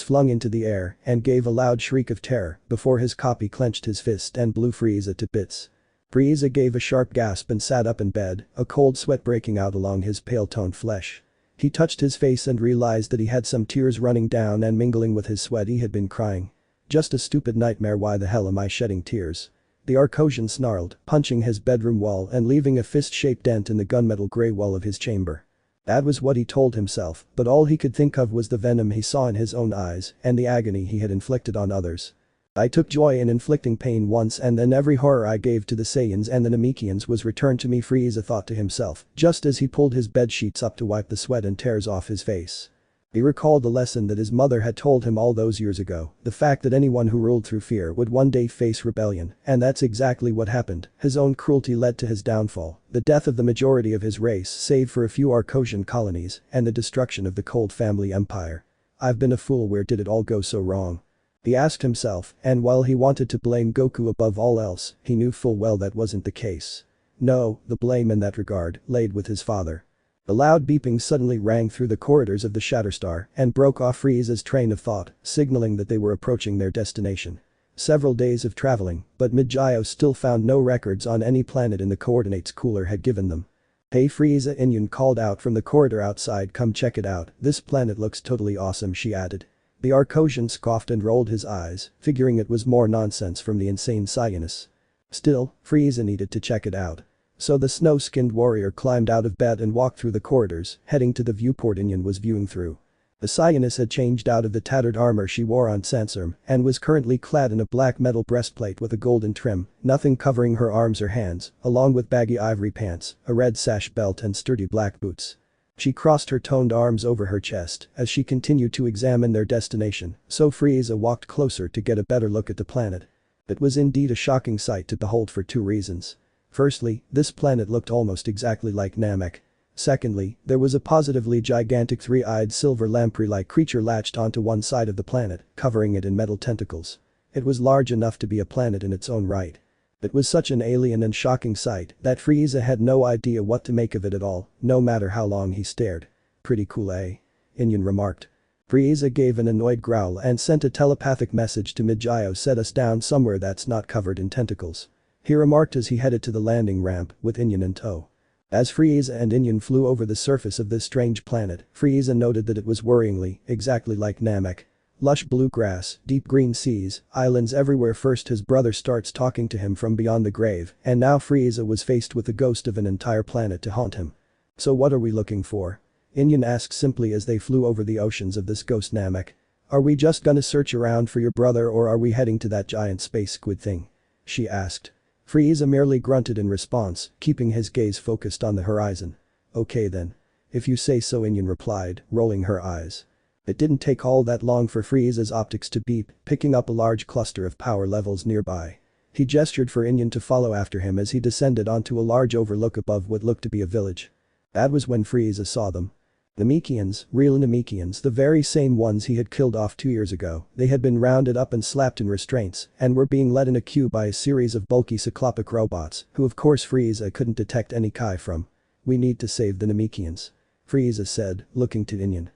flung into the air and gave a loud shriek of terror before his copy clenched his fist and blew Frieza to bits. Frieza gave a sharp gasp and sat up in bed, a cold sweat breaking out along his pale-toned flesh. He touched his face and realized that he had some tears running down and mingling with his sweat. He had been crying. Just a stupid nightmare. Why the hell am I shedding tears? The Arcosian snarled, punching his bedroom wall and leaving a fist-shaped dent in the gunmetal grey wall of his chamber. That was what he told himself, but all he could think of was the venom he saw in his own eyes and the agony he had inflicted on others. I took joy in inflicting pain once and then every horror I gave to the Saiyans and the Namekians was returned to me, Frieza thought to himself, just as he pulled his bedsheets up to wipe the sweat and tears off his face. He recalled the lesson that his mother had told him all those years ago, the fact that anyone who ruled through fear would one day face rebellion, and that's exactly what happened. His own cruelty led to his downfall, the death of the majority of his race save for a few Arcosian colonies, and the destruction of the Cold family empire. I've been a fool. Where did it all go so wrong? He asked himself, and while he wanted to blame Goku above all else, he knew full well that wasn't the case. No, the blame in that regard laid with his father. The loud beeping suddenly rang through the corridors of the Shatterstar and broke off Frieza's train of thought, signaling that they were approaching their destination. Several days of traveling, but Midgio still found no records on any planet in the coordinates Cooler had given them. Hey Frieza, Inyon called out from the corridor outside. Come check it out, this planet looks totally awesome, she added. The Arcosian scoffed and rolled his eyes, figuring it was more nonsense from the insane Scientist. Still, Frieza needed to check it out. So the snow-skinned warrior climbed out of bed and walked through the corridors, heading to the viewport Inyon was viewing through. The Scientist had changed out of the tattered armor she wore on Sandstorm and was currently clad in a black metal breastplate with a golden trim, nothing covering her arms or hands, along with baggy ivory pants, a red sash belt and sturdy black boots. She crossed her toned arms over her chest as she continued to examine their destination, so Frieza walked closer to get a better look at the planet. It was indeed a shocking sight to behold for two reasons. Firstly, this planet looked almost exactly like Namek. Secondly, there was a positively gigantic three-eyed silver lamprey-like creature latched onto one side of the planet, covering it in metal tentacles. It was large enough to be a planet in its own right. It was such an alien and shocking sight that Frieza had no idea what to make of it at all, no matter how long he stared. Pretty cool, eh? Inyon remarked. Frieza gave an annoyed growl and sent a telepathic message to Midgio, set us down somewhere that's not covered in tentacles. He remarked as he headed to the landing ramp, with Inyon in tow. As Frieza and Inyon flew over the surface of this strange planet, Frieza noted that it was worryingly exactly like Namek. Lush blue grass, deep green seas, islands everywhere. First his brother starts talking to him from beyond the grave, and now Frieza was faced with the ghost of an entire planet to haunt him. So what are we looking for? Inyon asked simply as they flew over the oceans of this ghost Namek. Are we just gonna search around for your brother or are we heading to that giant space squid thing? She asked. Frieza merely grunted in response, keeping his gaze focused on the horizon. Okay then. If you say so, Inyon replied, rolling her eyes. It didn't take all that long for Frieza's optics to beep, picking up a large cluster of power levels nearby. He gestured for Inyon to follow after him as he descended onto a large overlook above what looked to be a village. That was when Frieza saw them. Namekians, real Namekians, the very same ones he had killed off 2 years ago. They had been rounded up and slapped in restraints and were being led in a queue by a series of bulky cyclopic robots who of course Frieza couldn't detect any Kai from. We need to save the Namekians. Frieza said, looking to Inyon.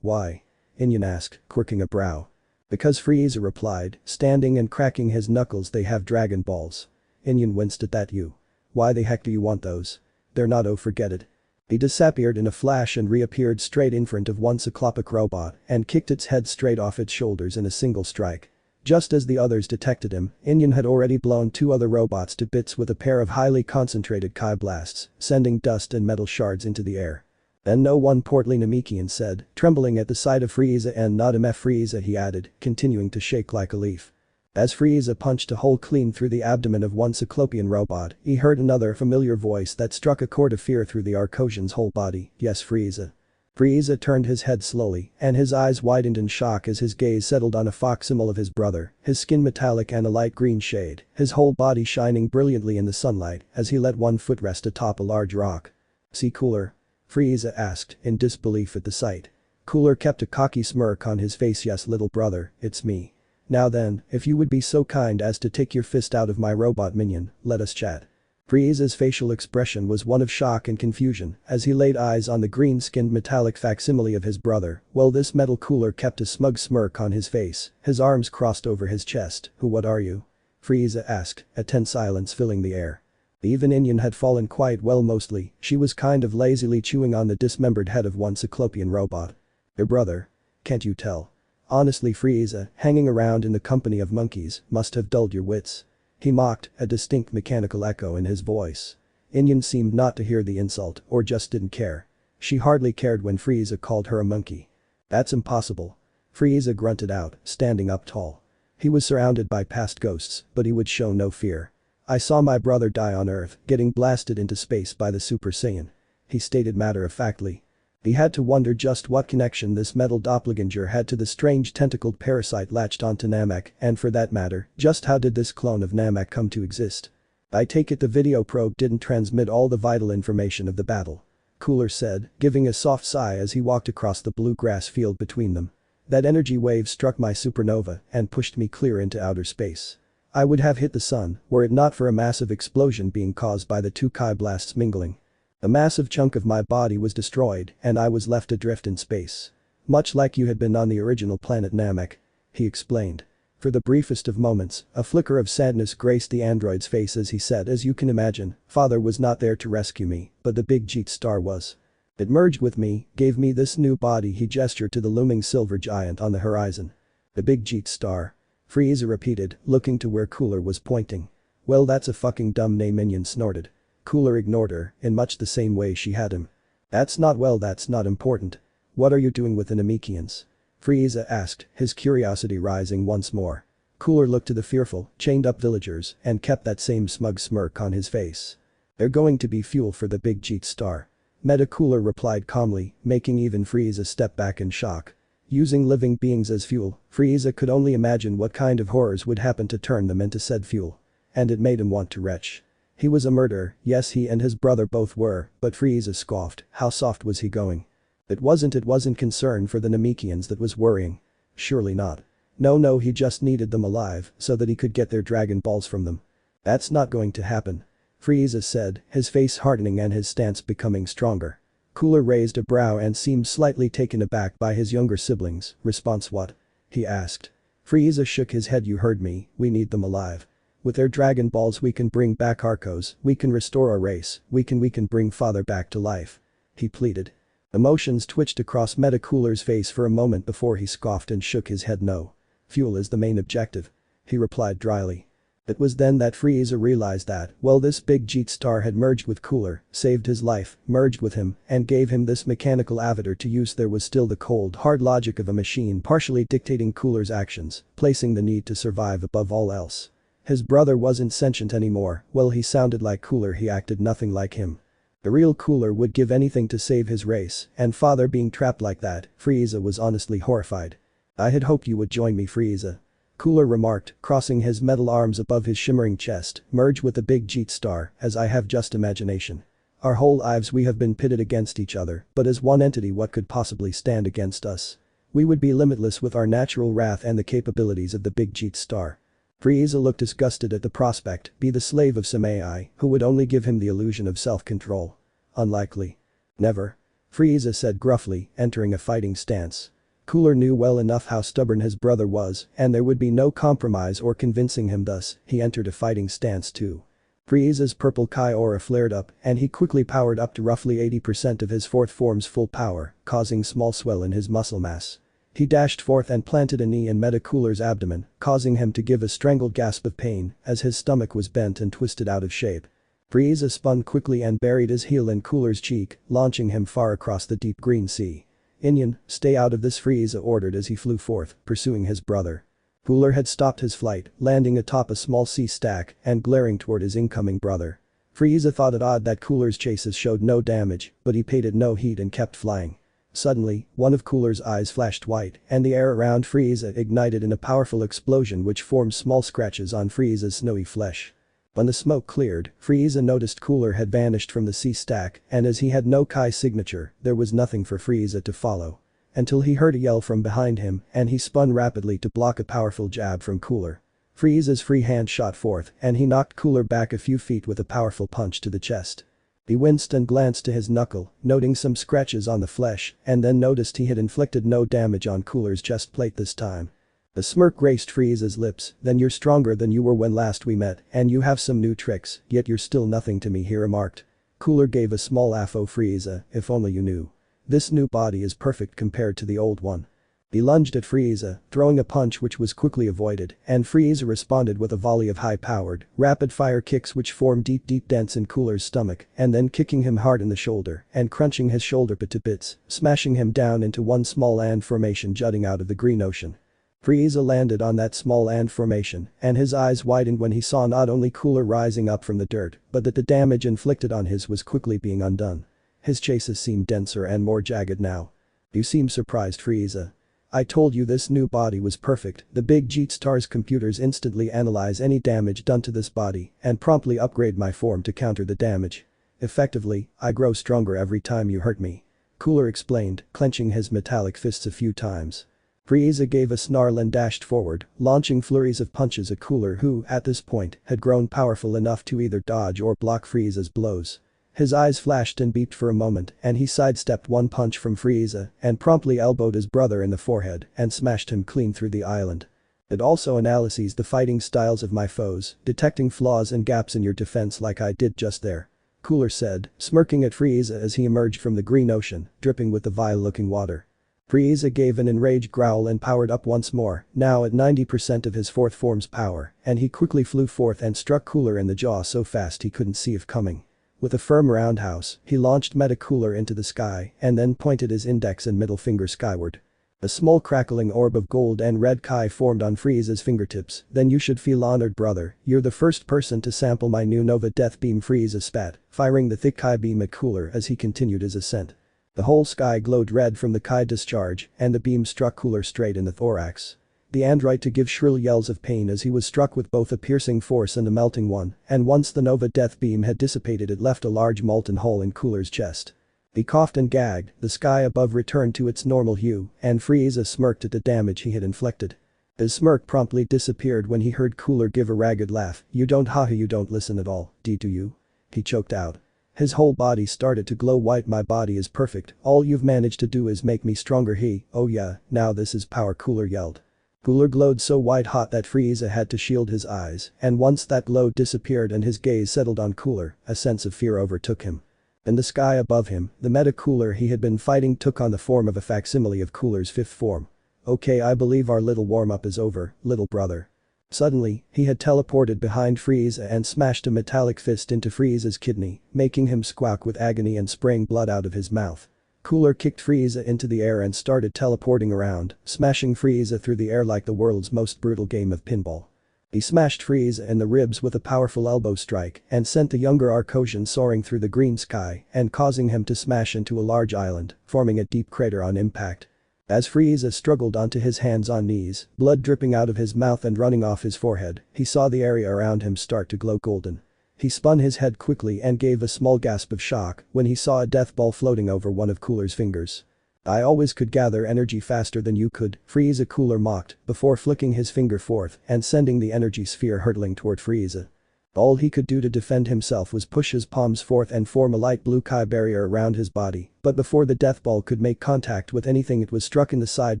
Why? Inyon asked, quirking a brow. Because, Frieza replied, standing and cracking his knuckles. They have Dragon Balls. Inyon winced at that. You. Why the heck do you want those? They're not, oh forget it. He disappeared in a flash and reappeared straight in front of one cyclopic robot and kicked its head straight off its shoulders in a single strike. Just as the others detected him, Inyan had already blown two other robots to bits with a pair of highly concentrated Kai blasts, sending dust and metal shards into the air. Then no one portly Namekian said, trembling at the sight of Frieza, and not If Frieza, he added, continuing to shake like a leaf. As Frieza punched a hole clean through the abdomen of one Cyclopean robot, he heard another familiar voice that struck a chord of fear through the Arcosian's whole body. Yes, Frieza. Frieza turned his head slowly, and his eyes widened in shock as his gaze settled on a facsimile of his brother, his skin metallic and a light green shade, his whole body shining brilliantly in the sunlight as he let one foot rest atop a large rock. "See Cooler?" Frieza asked, in disbelief at the sight. Cooler kept a cocky smirk on his face. "Yes, little brother, it's me. Now then, if you would be so kind as to take your fist out of my robot minion, let us chat." Frieza's facial expression was one of shock and confusion as he laid eyes on the green-skinned metallic facsimile of his brother, while this metal Cooler kept a smug smirk on his face, his arms crossed over his chest. What are you?" Frieza asked, a tense silence filling the air. Even Inyan had fallen quite well mostly, she was kind of lazily chewing on the dismembered head of one Cyclopean robot. "Your brother? Can't you tell? Honestly, Frieza, hanging around in the company of monkeys must have dulled your wits." He mocked, a distinct mechanical echo in his voice. Inyan seemed not to hear the insult or just didn't care. She hardly cared when Frieza called her a monkey. "That's impossible." Frieza grunted out, standing up tall. He was surrounded by past ghosts, but he would show no fear. "I saw my brother die on Earth, getting blasted into space by the Super Saiyan," he stated matter-of-factly. He had to wonder just what connection this metal doppelganger had to the strange tentacled parasite latched onto Namek, and for that matter, just how did this clone of Namek come to exist? "I take it the video probe didn't transmit all the vital information of the battle," Cooler said, giving a soft sigh as he walked across the blue grass field between them. "That energy wave struck my supernova and pushed me clear into outer space. I would have hit the sun were it not for a massive explosion being caused by the two Kai blasts mingling. A massive chunk of my body was destroyed and I was left adrift in space. Much like you had been on the original planet Namek," he explained. For the briefest of moments, a flicker of sadness graced the android's face as he said, "As you can imagine, father was not there to rescue me, but the big Jeet star was. It merged with me, gave me this new body." He gestured to the looming silver giant on the horizon. "The big Jeet star?" Frieza repeated, looking to where Cooler was pointing. "Well, that's a fucking dumb name," Minion snorted. Cooler ignored her, in much the same way she had him. That's not important. What are you doing with the Namekians?" Frieza asked, his curiosity rising once more. Cooler looked to the fearful, chained-up villagers and kept that same smug smirk on his face. "They're going to be fuel for the big Jeet star." Meta Cooler replied calmly, making even Frieza step back in shock. Using living beings as fuel, Frieza could only imagine what kind of horrors would happen to turn them into said fuel. And it made him want to retch. He was a murderer, yes he and his brother both were, but Frieza scoffed, how soft was he going? It wasn't concern for the Namekians that was worrying. Surely not. No, he just needed them alive so that he could get their Dragon Balls from them. "That's not going to happen," Frieza said, his face hardening and his stance becoming stronger. Cooler raised a brow and seemed slightly taken aback by his younger siblings. "Response what?" he asked. Frieza shook his head. "You heard me, we need them alive. With their Dragon Balls we can bring back Arcos, we can restore our race, we can bring father back to life," he pleaded. Emotions twitched across Meta Cooler's face for a moment before he scoffed and shook his head. "No. Fuel is the main objective," he replied dryly. It was then that Frieza realized that, well, this big Jeet star had merged with Cooler, saved his life, merged with him, and gave him this mechanical avatar to use. There was still the cold, hard logic of a machine partially dictating Cooler's actions, placing the need to survive above all else. His brother wasn't sentient anymore, well he sounded like Cooler, he acted nothing like him. The real Cooler would give anything to save his race, and father being trapped like that, Frieza was honestly horrified. "I had hoped you would join me, Frieza," Cooler remarked, crossing his metal arms above his shimmering chest. "Merge with the big Jeet star, as I have just imagination. Our whole lives we have been pitted against each other, but as one entity what could possibly stand against us? We would be limitless with our natural wrath and the capabilities of the big Jeet star." Frieza looked disgusted at the prospect, be the slave of some AI who would only give him the illusion of self-control. "Unlikely. Never," Frieza said gruffly, entering a fighting stance. Cooler knew well enough how stubborn his brother was, and there would be no compromise or convincing him, thus, he entered a fighting stance too. Frieza's purple Kai aura flared up and he quickly powered up to roughly 80% of his fourth form's full power, causing small swell in his muscle mass. He dashed forth and planted a knee in Metacooler's abdomen, causing him to give a strangled gasp of pain as his stomach was bent and twisted out of shape. Frieza spun quickly and buried his heel in Cooler's cheek, launching him far across the deep green sea. "Inian, stay out of this," Frieza ordered as he flew forth, pursuing his brother. Cooler had stopped his flight, landing atop a small sea stack and glaring toward his incoming brother. Frieza thought it odd that Cooler's chases showed no damage, but he paid it no heed and kept flying. Suddenly, one of Cooler's eyes flashed white and the air around Frieza ignited in a powerful explosion which formed small scratches on Frieza's snowy flesh. When the smoke cleared, Frieza noticed Cooler had vanished from the sea stack and as he had no Kai signature, there was nothing for Frieza to follow. Until he heard a yell from behind him and he spun rapidly to block a powerful jab from Cooler. Frieza's free hand shot forth and he knocked Cooler back a few feet with a powerful punch to the chest. He winced and glanced to his knuckle, noting some scratches on the flesh, and then noticed he had inflicted no damage on Cooler's chest plate this time. A smirk graced Frieza's lips, "Then you're stronger than you were when last we met, and you have some new tricks, yet you're still nothing to me," he remarked. Cooler gave a small laugh. "Oh Frieza, if only you knew. This new body is perfect compared to the old one." He lunged at Frieza, throwing a punch which was quickly avoided, and Frieza responded with a volley of high-powered, rapid-fire kicks which formed deep dents in Cooler's stomach and then kicking him hard in the shoulder and crunching his shoulder to bits, smashing him down into one small and formation jutting out of the green ocean. Frieza landed on that small and formation and his eyes widened when he saw not only Cooler rising up from the dirt, but that the damage inflicted on his was quickly being undone. His chases seemed denser and more jagged now. "You seem surprised, Frieza. I told you this new body was perfect." The big Jeetstar's computers instantly analyze any damage done to this body and promptly upgrade my form to counter the damage. "Effectively, I grow stronger every time you hurt me," Cooler explained, clenching his metallic fists a few times. Frieza gave a snarl and dashed forward, launching flurries of punches at Cooler who, at this point, had grown powerful enough to either dodge or block Frieza's blows. His eyes flashed and beeped for a moment and he sidestepped one punch from Frieza and promptly elbowed his brother in the forehead and smashed him clean through the island. "It also analyzes the fighting styles of my foes, detecting flaws and gaps in your defense like I did just there," Cooler said, smirking at Frieza as he emerged from the green ocean, dripping with the vile-looking water. Frieza gave an enraged growl and powered up once more, now at 90% of his fourth form's power, and he quickly flew forth and struck Cooler in the jaw so fast he couldn't see it coming. With a firm roundhouse, he launched Metacooler into the sky and then pointed his index and middle finger skyward. A small crackling orb of gold and red Kai formed on Frieza's fingertips. "Then you should feel honored, brother, you're the first person to sample my new Nova Death Beam," Frieza spat, firing the thick Kai beam at Cooler as he continued his ascent. The whole sky glowed red from the Kai discharge and the beam struck Cooler straight in the thorax. The android to give shrill yells of pain as he was struck with both a piercing force and a melting one, and once the Nova Death Beam had dissipated it left a large molten hole in Cooler's chest. He coughed and gagged, the sky above returned to its normal hue, and Frieza smirked at the damage he had inflicted. His smirk promptly disappeared when he heard Cooler give a ragged laugh. "You don't listen at all, do you?" he choked out. His whole body started to glow white. "My body is perfect, all you've managed to do is make me stronger." "Oh yeah, now this is power," Cooler yelled. Cooler glowed so white-hot that Frieza had to shield his eyes, and once that glow disappeared and his gaze settled on Cooler, a sense of fear overtook him. In the sky above him, the Meta-Cooler he had been fighting took on the form of a facsimile of Cooler's fifth form. "Okay, I believe our little warm-up is over, little brother." Suddenly, he had teleported behind Frieza and smashed a metallic fist into Frieza's kidney, making him squawk with agony and spraying blood out of his mouth. Cooler kicked Frieza into the air and started teleporting around, smashing Frieza through the air like the world's most brutal game of pinball. He smashed Frieza in the ribs with a powerful elbow strike and sent the younger Arcosian soaring through the green sky and causing him to smash into a large island, forming a deep crater on impact. As Frieza struggled onto his hands on knees, blood dripping out of his mouth and running off his forehead, he saw the area around him start to glow golden. He spun his head quickly and gave a small gasp of shock when he saw a death ball floating over one of Cooler's fingers. "I always could gather energy faster than you could," Frieza Cooler mocked before flicking his finger forth and sending the energy sphere hurtling toward Frieza. All he could do to defend himself was push his palms forth and form a light blue Kai barrier around his body, but before the death ball could make contact with anything it was struck in the side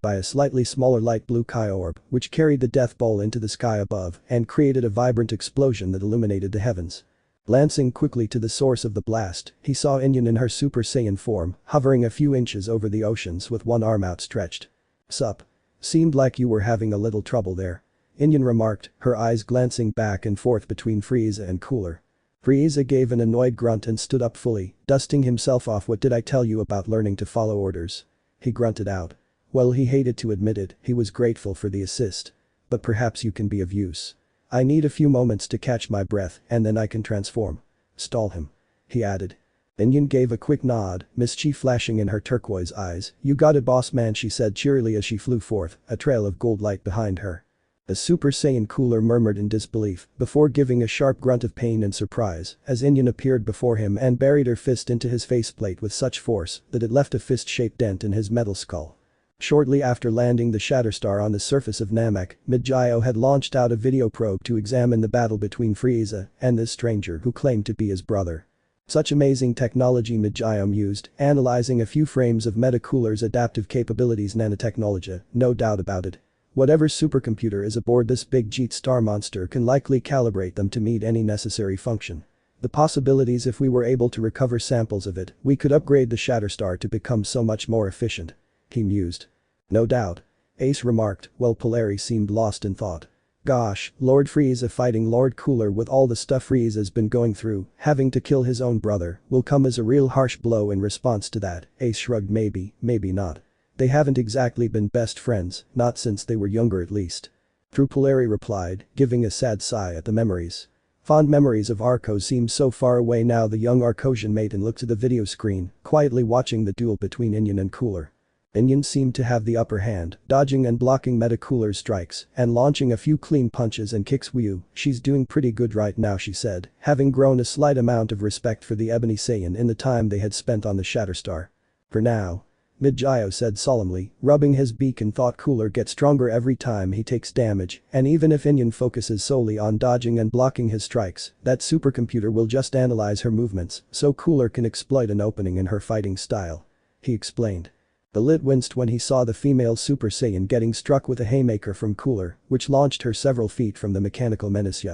by a slightly smaller light blue Kai orb, which carried the death ball into the sky above and created a vibrant explosion that illuminated the heavens. Glancing quickly to the source of the blast, he saw Inyan in her Super Saiyan form, hovering a few inches over the oceans with one arm outstretched. "Sup? Seemed like you were having a little trouble there," Inyan remarked, her eyes glancing back and forth between Frieza and Cooler. Frieza gave an annoyed grunt and stood up fully, dusting himself off. "What did I tell you about learning to follow orders?" he grunted out. Well, he hated to admit it, he was grateful for the assist. "But perhaps you can be of use. I need a few moments to catch my breath and then I can transform. Stall him," he added. Inyan gave a quick nod, mischief flashing in her turquoise eyes. "You got it, boss man," she said cheerily as she flew forth, a trail of gold light behind her. The Super Saiyan Cooler murmured in disbelief before giving a sharp grunt of pain and surprise as Inyan appeared before him and buried her fist into his faceplate with such force that it left a fist-shaped dent in his metal skull. Shortly after landing the Shatterstar on the surface of Namek, Midgio had launched out a video probe to examine the battle between Frieza and this stranger who claimed to be his brother. Such amazing technology Midgio used, analyzing a few frames of Metacooler's adaptive capabilities. Nanotechnology, no doubt about it. Whatever supercomputer is aboard this big Jeet star monster can likely calibrate them to meet any necessary function. The possibilities if we were able to recover samples of it, we could upgrade the Shatterstar to become so much more efficient, he mused. No doubt, Ace remarked, while Polari seemed lost in thought. Gosh, Lord Frieza fighting Lord Cooler with all the stuff Frieza's been going through, having to kill his own brother, will come as a real harsh blow in response to that. Ace shrugged. Maybe, maybe not. They haven't exactly been best friends, not since they were younger at least. True, Polari replied, giving a sad sigh at the memories. Fond memories of Arco seemed so far away now. The young Arcosian maiden looked at the video screen, quietly watching the duel between Inyan and Cooler. Inyan seemed to have the upper hand, dodging and blocking Metacooler's strikes and launching a few clean punches and kicks. "Whew, she's doing pretty good right now," she said, having grown a slight amount of respect for the Ebony Saiyan in the time they had spent on the Shatterstar. "For now," Midgio said solemnly, rubbing his beak in thought. "Cooler gets stronger every time he takes damage, and even if Inyan focuses solely on dodging and blocking his strikes, that supercomputer will just analyze her movements so Cooler can exploit an opening in her fighting style," he explained. The Lit winced when he saw the female Super Saiyan getting struck with a haymaker from Cooler, which launched her several feet from the mechanical menace.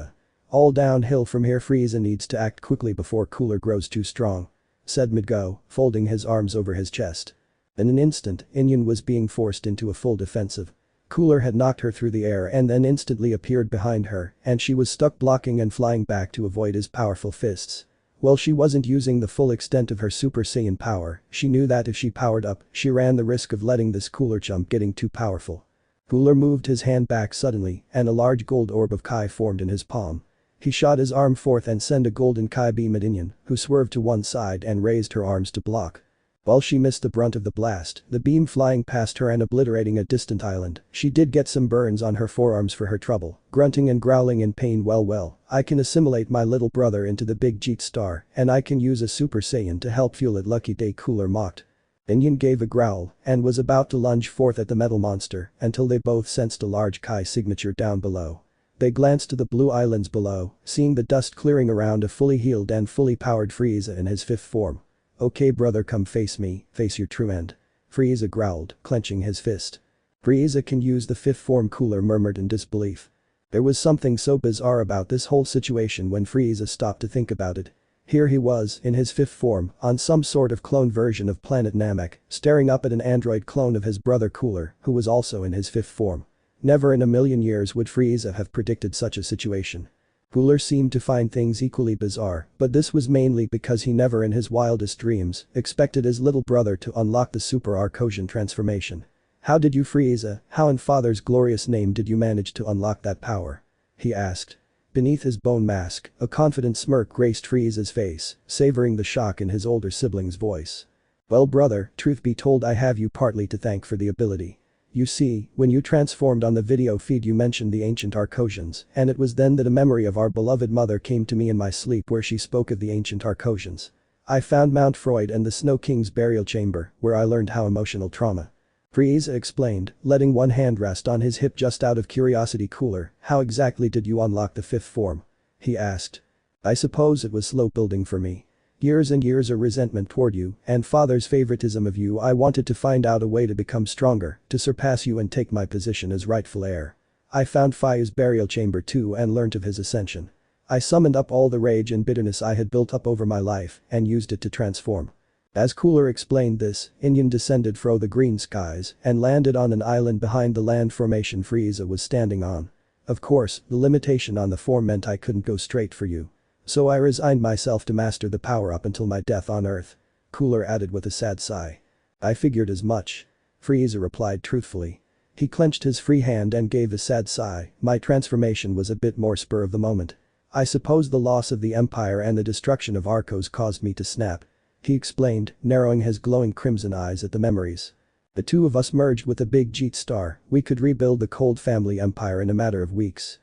"All downhill from here. Frieza needs to act quickly before Cooler grows too strong," said Midgo, folding his arms over his chest. In an instant, Inyan was being forced into a full defensive. Cooler had knocked her through the air and then instantly appeared behind her, and she was stuck blocking and flying back to avoid his powerful fists. While she wasn't using the full extent of her Super Saiyan power, she knew that if she powered up, she ran the risk of letting this Cooler chump getting too powerful. Cooler moved his hand back suddenly, and a large gold orb of Kai formed in his palm. He shot his arm forth and sent a golden Kai beam at Inyan, who swerved to one side and raised her arms to block. While she missed the brunt of the blast, the beam flying past her and obliterating a distant island, she did get some burns on her forearms for her trouble, grunting and growling in pain. Well, I can assimilate my little brother into the big Jeet star, and I can use a Super Saiyan to help fuel it. Lucky day, Cooler mocked. Inyan gave a growl and was about to lunge forth at the metal monster until they both sensed a large Kai signature down below. They glanced to the blue islands below, seeing the dust clearing around a fully healed and fully powered Frieza in his fifth form. "Okay brother, come face me, face your true end," Frieza growled, clenching his fist. "Frieza can use the fifth form," Cooler murmured in disbelief. There was something so bizarre about this whole situation when Frieza stopped to think about it. Here he was, in his fifth form, on some sort of clone version of planet Namek, staring up at an android clone of his brother Cooler, who was also in his fifth form. Never in a million years would Frieza have predicted such a situation. Cooler seemed to find things equally bizarre, but this was mainly because he never in his wildest dreams expected his little brother to unlock the Super Arcosian transformation. "How did you, Frieza, how in father's glorious name did you manage to unlock that power?" he asked. Beneath his bone mask, a confident smirk graced Frieza's face, savoring the shock in his older sibling's voice. "Well brother, truth be told I have you partly to thank for the ability. You see, when you transformed on the video feed you mentioned the ancient Arcosians, and it was then that a memory of our beloved mother came to me in my sleep where she spoke of the ancient Arcosians. I found Mount Freud and the Snow King's burial chamber, where I learned how emotional trauma." Frieza explained, letting one hand rest on his hip just out of curiosity. "Cooler, how exactly did you unlock the fifth form?" he asked. "I suppose it was slow building for me. Years and years of resentment toward you and father's favoritism of you. I wanted to find out a way to become stronger, to surpass you and take my position as rightful heir. I found Fai's burial chamber too and learnt of his ascension. I summoned up all the rage and bitterness I had built up over my life and used it to transform. As Cooler explained this, Inyan descended from the green skies and landed on an island behind the land formation Frieza was standing on. Of course, the limitation on the form meant I couldn't go straight for you. So I resigned myself to master the power up until my death on Earth. Cooler added with a sad sigh. I figured as much. Frieza replied truthfully. He clenched his free hand and gave a sad sigh. My transformation was a bit more spur of the moment. I suppose the loss of the Empire and the destruction of Arcos caused me to snap. He explained, narrowing his glowing crimson eyes at the memories. The two of us merged with a big Jeet star, we could rebuild the Cold family empire in a matter of weeks.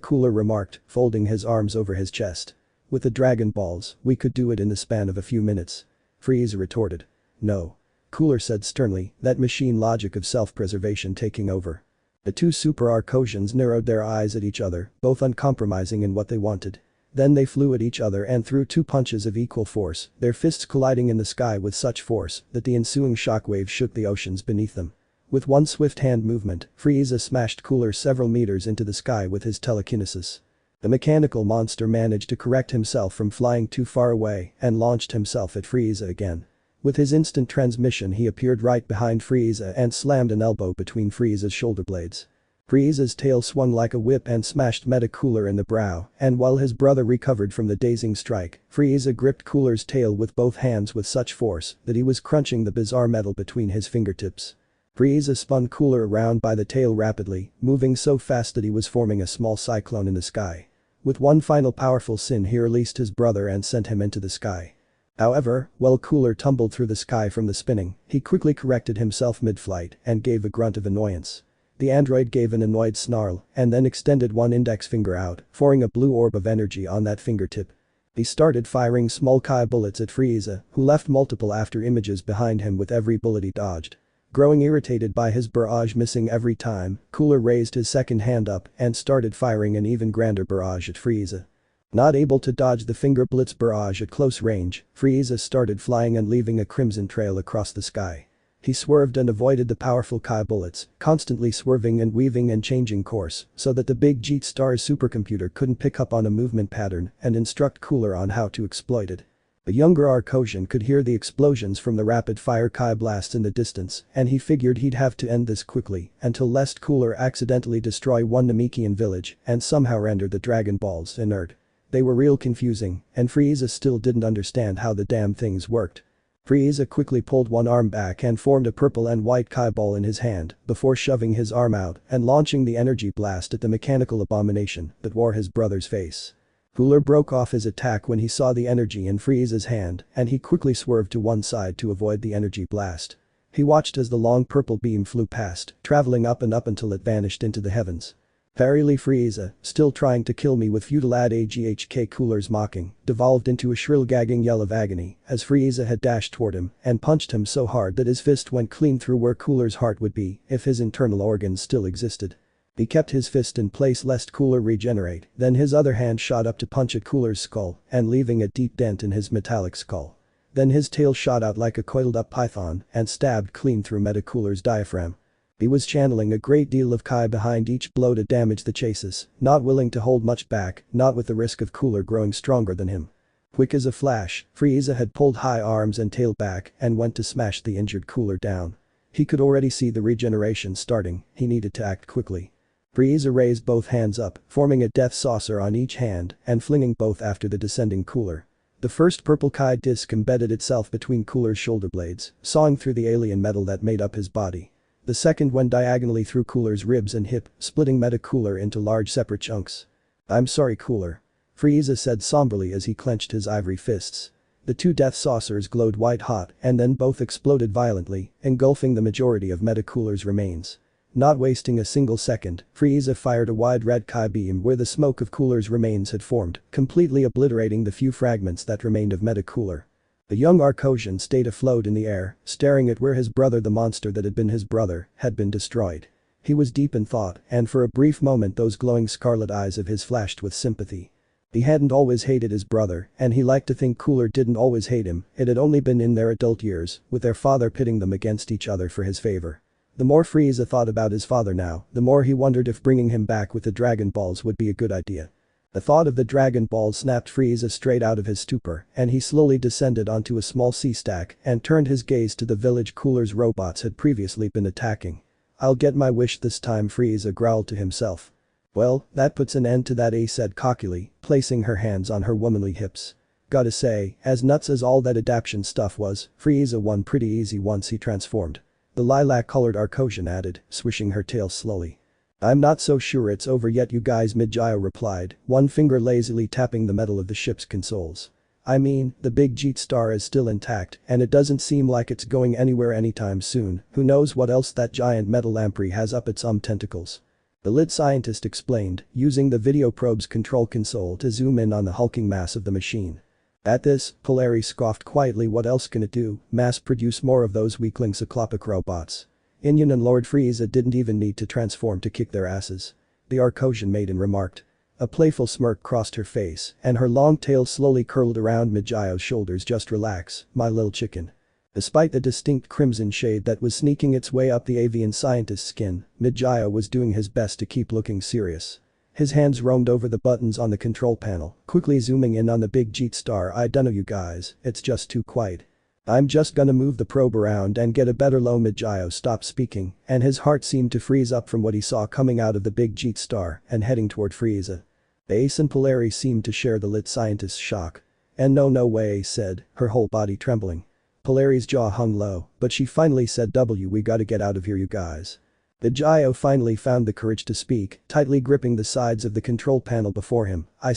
Cooler remarked, folding his arms over his chest. With the Dragon Balls, we could do it in the span of a few minutes. Frieza retorted. No. Cooler said sternly, that machine logic of self-preservation taking over. The two Super Arcosians narrowed their eyes at each other, both uncompromising in what they wanted. Then they flew at each other and threw two punches of equal force, their fists colliding in the sky with such force that the ensuing shockwaves shook the oceans beneath them. With one swift hand movement, Frieza smashed Cooler several meters into the sky with his telekinesis. The mechanical monster managed to correct himself from flying too far away and launched himself at Frieza again. With his instant transmission he appeared right behind Frieza and slammed an elbow between Frieza's shoulder blades. Frieza's tail swung like a whip and smashed Cooler in the brow, and while his brother recovered from the dazing strike, Frieza gripped Cooler's tail with both hands with such force that he was crunching the bizarre metal between his fingertips. Frieza spun Cooler around by the tail rapidly, moving so fast that he was forming a small cyclone in the sky. With one final powerful sin he released his brother and sent him into the sky. However, while Cooler tumbled through the sky from the spinning, he quickly corrected himself mid-flight and gave a grunt of annoyance. The android gave an annoyed snarl and then extended one index finger out, forming a blue orb of energy on that fingertip. He started firing small Kai bullets at Frieza, who left multiple after images behind him with every bullet he dodged. Growing irritated by his barrage missing every time, Cooler raised his second hand up and started firing an even grander barrage at Frieza. Not able to dodge the finger blitz barrage at close range, Frieza started flying and leaving a crimson trail across the sky. He swerved and avoided the powerful Kai bullets, constantly swerving and weaving and changing course so that the big Jeet Star's supercomputer couldn't pick up on a movement pattern and instruct Cooler on how to exploit it. A younger Arcosian could hear the explosions from the rapid-fire Kai blasts in the distance and he figured he'd have to end this quickly until lest Cooler accidentally destroy one Namekian village and somehow render the Dragon Balls inert. They were real confusing and Frieza still didn't understand how the damn things worked. Frieza quickly pulled one arm back and formed a purple and white Kai ball in his hand before shoving his arm out and launching the energy blast at the mechanical abomination that wore his brother's face. Cooler broke off his attack when he saw the energy in Frieza's hand and he quickly swerved to one side to avoid the energy blast. He watched as the long purple beam flew past, traveling up and up until it vanished into the heavens. Verily Frieza, still trying to kill me with futile AGHK Cooler's mocking, devolved into a shrill gagging yell of agony as Frieza had dashed toward him and punched him so hard that his fist went clean through where Cooler's heart would be if his internal organs still existed. He kept his fist in place lest Cooler regenerate, then his other hand shot up to punch at Cooler's skull and leaving a deep dent in his metallic skull. Then his tail shot out like a coiled up python and stabbed clean through Cooler's diaphragm. He was channeling a great deal of Kai behind each blow to damage the chasis, not willing to hold much back, not with the risk of Cooler growing stronger than him. Quick as a flash, Frieza had pulled high arms and tail back and went to smash the injured Cooler down. He could already see the regeneration starting, he needed to act quickly. Frieza raised both hands up, forming a death saucer on each hand and flinging both after the descending Cooler. The first purple Kai disc embedded itself between Cooler's shoulder blades, sawing through the alien metal that made up his body. The second went diagonally through Cooler's ribs and hip, splitting Cooler into large separate chunks. I'm sorry Cooler. Frieza said somberly as he clenched his ivory fists. The two death saucers glowed white hot and then both exploded violently, engulfing the majority of Cooler's remains. Not wasting a single second, Frieza fired a wide red Kai beam where the smoke of Cooler's remains had formed, completely obliterating the few fragments that remained of Cooler. The young Arcosian stayed afloat in the air, staring at where his brother the monster that had been his brother had been destroyed. He was deep in thought and for a brief moment those glowing scarlet eyes of his flashed with sympathy. He hadn't always hated his brother and he liked to think Cooler didn't always hate him, it had only been in their adult years, with their father pitting them against each other for his favor. The more Frieza thought about his father now, the more he wondered if bringing him back with the Dragon Balls would be a good idea. The thought of the Dragon Ball snapped Frieza straight out of his stupor, and he slowly descended onto a small sea stack and turned his gaze to the village coolers robots had previously been attacking. "I'll get my wish this time," Frieza growled to himself. "Well, that puts an end to that," A said cockily, placing her hands on her womanly hips. "Gotta say, as nuts as all that adaptation stuff was, Frieza won pretty easy once he transformed." The lilac-colored Arcosian added, swishing her tail slowly. "I'm not so sure it's over yet, you guys," Midgio replied, one finger lazily tapping the metal of the ship's consoles. "I mean, the big Jeet star is still intact and it doesn't seem like it's going anywhere anytime soon. Who knows what else that giant metal lamprey has up its tentacles." The lead scientist explained, using the video probe's control console to zoom in on the hulking mass of the machine. At this, Polari scoffed quietly. "What else can it do? Mass produce more of those weakling cyclopic robots. Inian and Lord Frieza didn't even need to transform to kick their asses," the Arcosian maiden remarked. A playful smirk crossed her face, and her long tail slowly curled around Midgio's shoulders. "Just relax, my little chicken." Despite the distinct crimson shade that was sneaking its way up the avian scientist's skin, Midgio was doing his best to keep looking serious. His hands roamed over the buttons on the control panel, quickly zooming in on the big Jeet star. "I dunno you guys, it's just too quiet. I'm just gonna move the probe around and get a better low." Midgio stopped speaking, and his heart seemed to freeze up from what he saw coming out of the big Jeet star and heading toward Frieza. Ace and Polari seemed to share the lit scientist's shock. "And no way," Ace said, her whole body trembling. Polari's jaw hung low, but she finally said, "We gotta get out of here, you guys." Midgio finally found the courage to speak, tightly gripping the sides of the control panel before him. I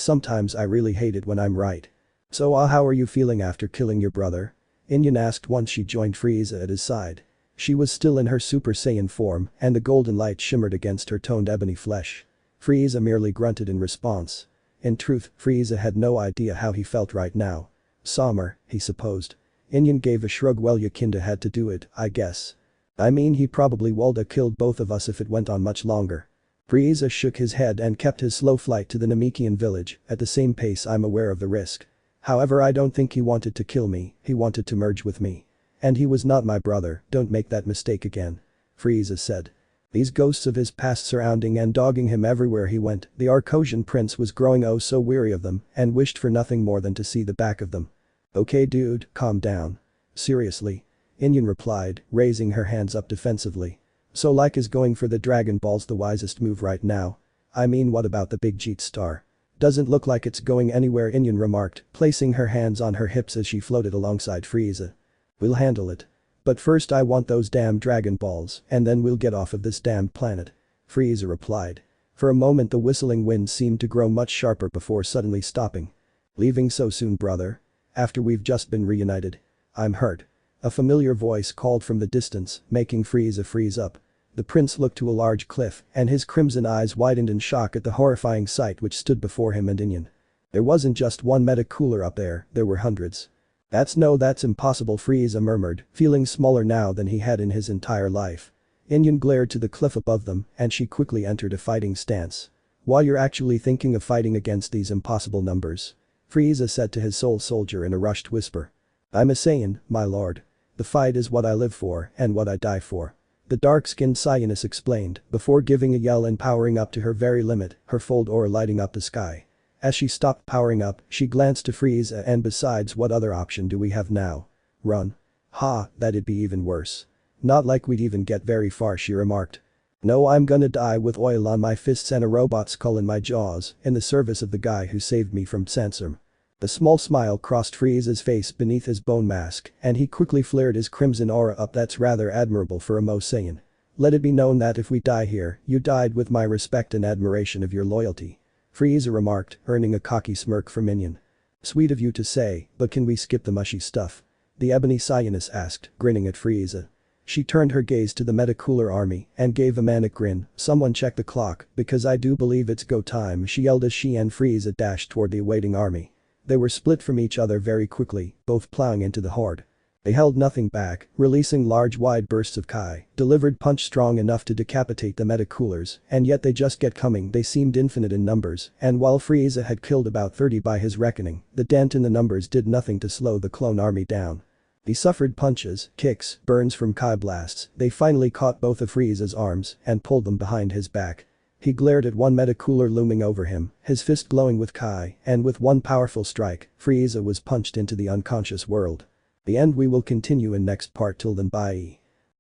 really hate it when I'm right." "So how are you feeling after killing your brother?" Inian asked once she joined Frieza at his side. She was still in her Super Saiyan form and the golden light shimmered against her toned ebony flesh. Frieza merely grunted in response. In truth, Frieza had no idea how he felt right now. "Somber," he supposed. Inian gave a shrug. "Well, you kinda had to do it, I guess. I mean, he probably woulda killed both of us if it went on much longer." Frieza shook his head and kept his slow flight to the Namekian village at the same pace. "I'm aware of the risk. However, I don't think he wanted to kill me, he wanted to merge with me. And he was not my brother, don't make that mistake again," Frieza said. These ghosts of his past surrounding and dogging him everywhere he went, the Arcosian prince was growing oh so weary of them and wished for nothing more than to see the back of them. "Okay dude, calm down. Seriously?" Inian replied, raising her hands up defensively. "So like is going for the Dragon Balls the wisest move right now? I mean, what about the big Jeet star? Doesn't look like it's going anywhere," Inian remarked, placing her hands on her hips as she floated alongside Frieza. "We'll handle it. But first I want those damn Dragon Balls and then we'll get off of this damned planet," Frieza replied. For a moment the whistling wind seemed to grow much sharper before suddenly stopping. "Leaving so soon, brother? After we've just been reunited? I'm hurt." A familiar voice called from the distance, making Frieza freeze up. The prince looked to a large cliff and his crimson eyes widened in shock at the horrifying sight which stood before him and Inian. There wasn't just one meta cooler up there were hundreds. That's impossible," Frieza murmured, feeling smaller now than he had in his entire life. Inian glared to the cliff above them and she quickly entered a fighting stance. "While you're actually thinking of fighting against these impossible numbers?" Frieza said to his soul soldier in a rushed whisper. "I'm a Saiyan, my lord. The fight is what I live for and what I die for." The dark-skinned Saiyaness explained, before giving a yell and powering up to her very limit, her fold aura lighting up the sky. As she stopped powering up, she glanced to Frieza. "And besides, what other option do we have now? Run? Ha, that'd be even worse. Not like we'd even get very far," she remarked. "No, I'm gonna die with oil on my fists and a robot skull in my jaws, in the service of the guy who saved me from Sandstorm." A small smile crossed Frieza's face beneath his bone mask and he quickly flared his crimson aura up. "That's rather admirable for a Mo Saiyan. Let it be known that if we die here, you died with my respect and admiration of your loyalty," Frieza remarked, earning a cocky smirk from Inian. "Sweet of you to say, but can we skip the mushy stuff?" the ebony Saiyaness asked, grinning at Frieza. She turned her gaze to the Metacooler army and gave a manic grin. "Someone check the clock, because I do believe it's go time," she yelled as she and Frieza dashed toward the awaiting army. They were split from each other very quickly, both plowing into the horde. They held nothing back, releasing large wide bursts of Kai, delivered punch strong enough to decapitate the Metacoolers, and yet they just get coming. They seemed infinite in numbers, and while Frieza had killed about 30 by his reckoning, the dent in the numbers did nothing to slow the clone army down. They suffered punches, kicks, burns from Kai blasts. They finally caught both of Frieza's arms and pulled them behind his back. He glared at one meta-cooler looming over him, his fist glowing with Kai, and with one powerful strike, Frieza was punched into the unconscious world. The end. We will continue in next part. Till then, bye.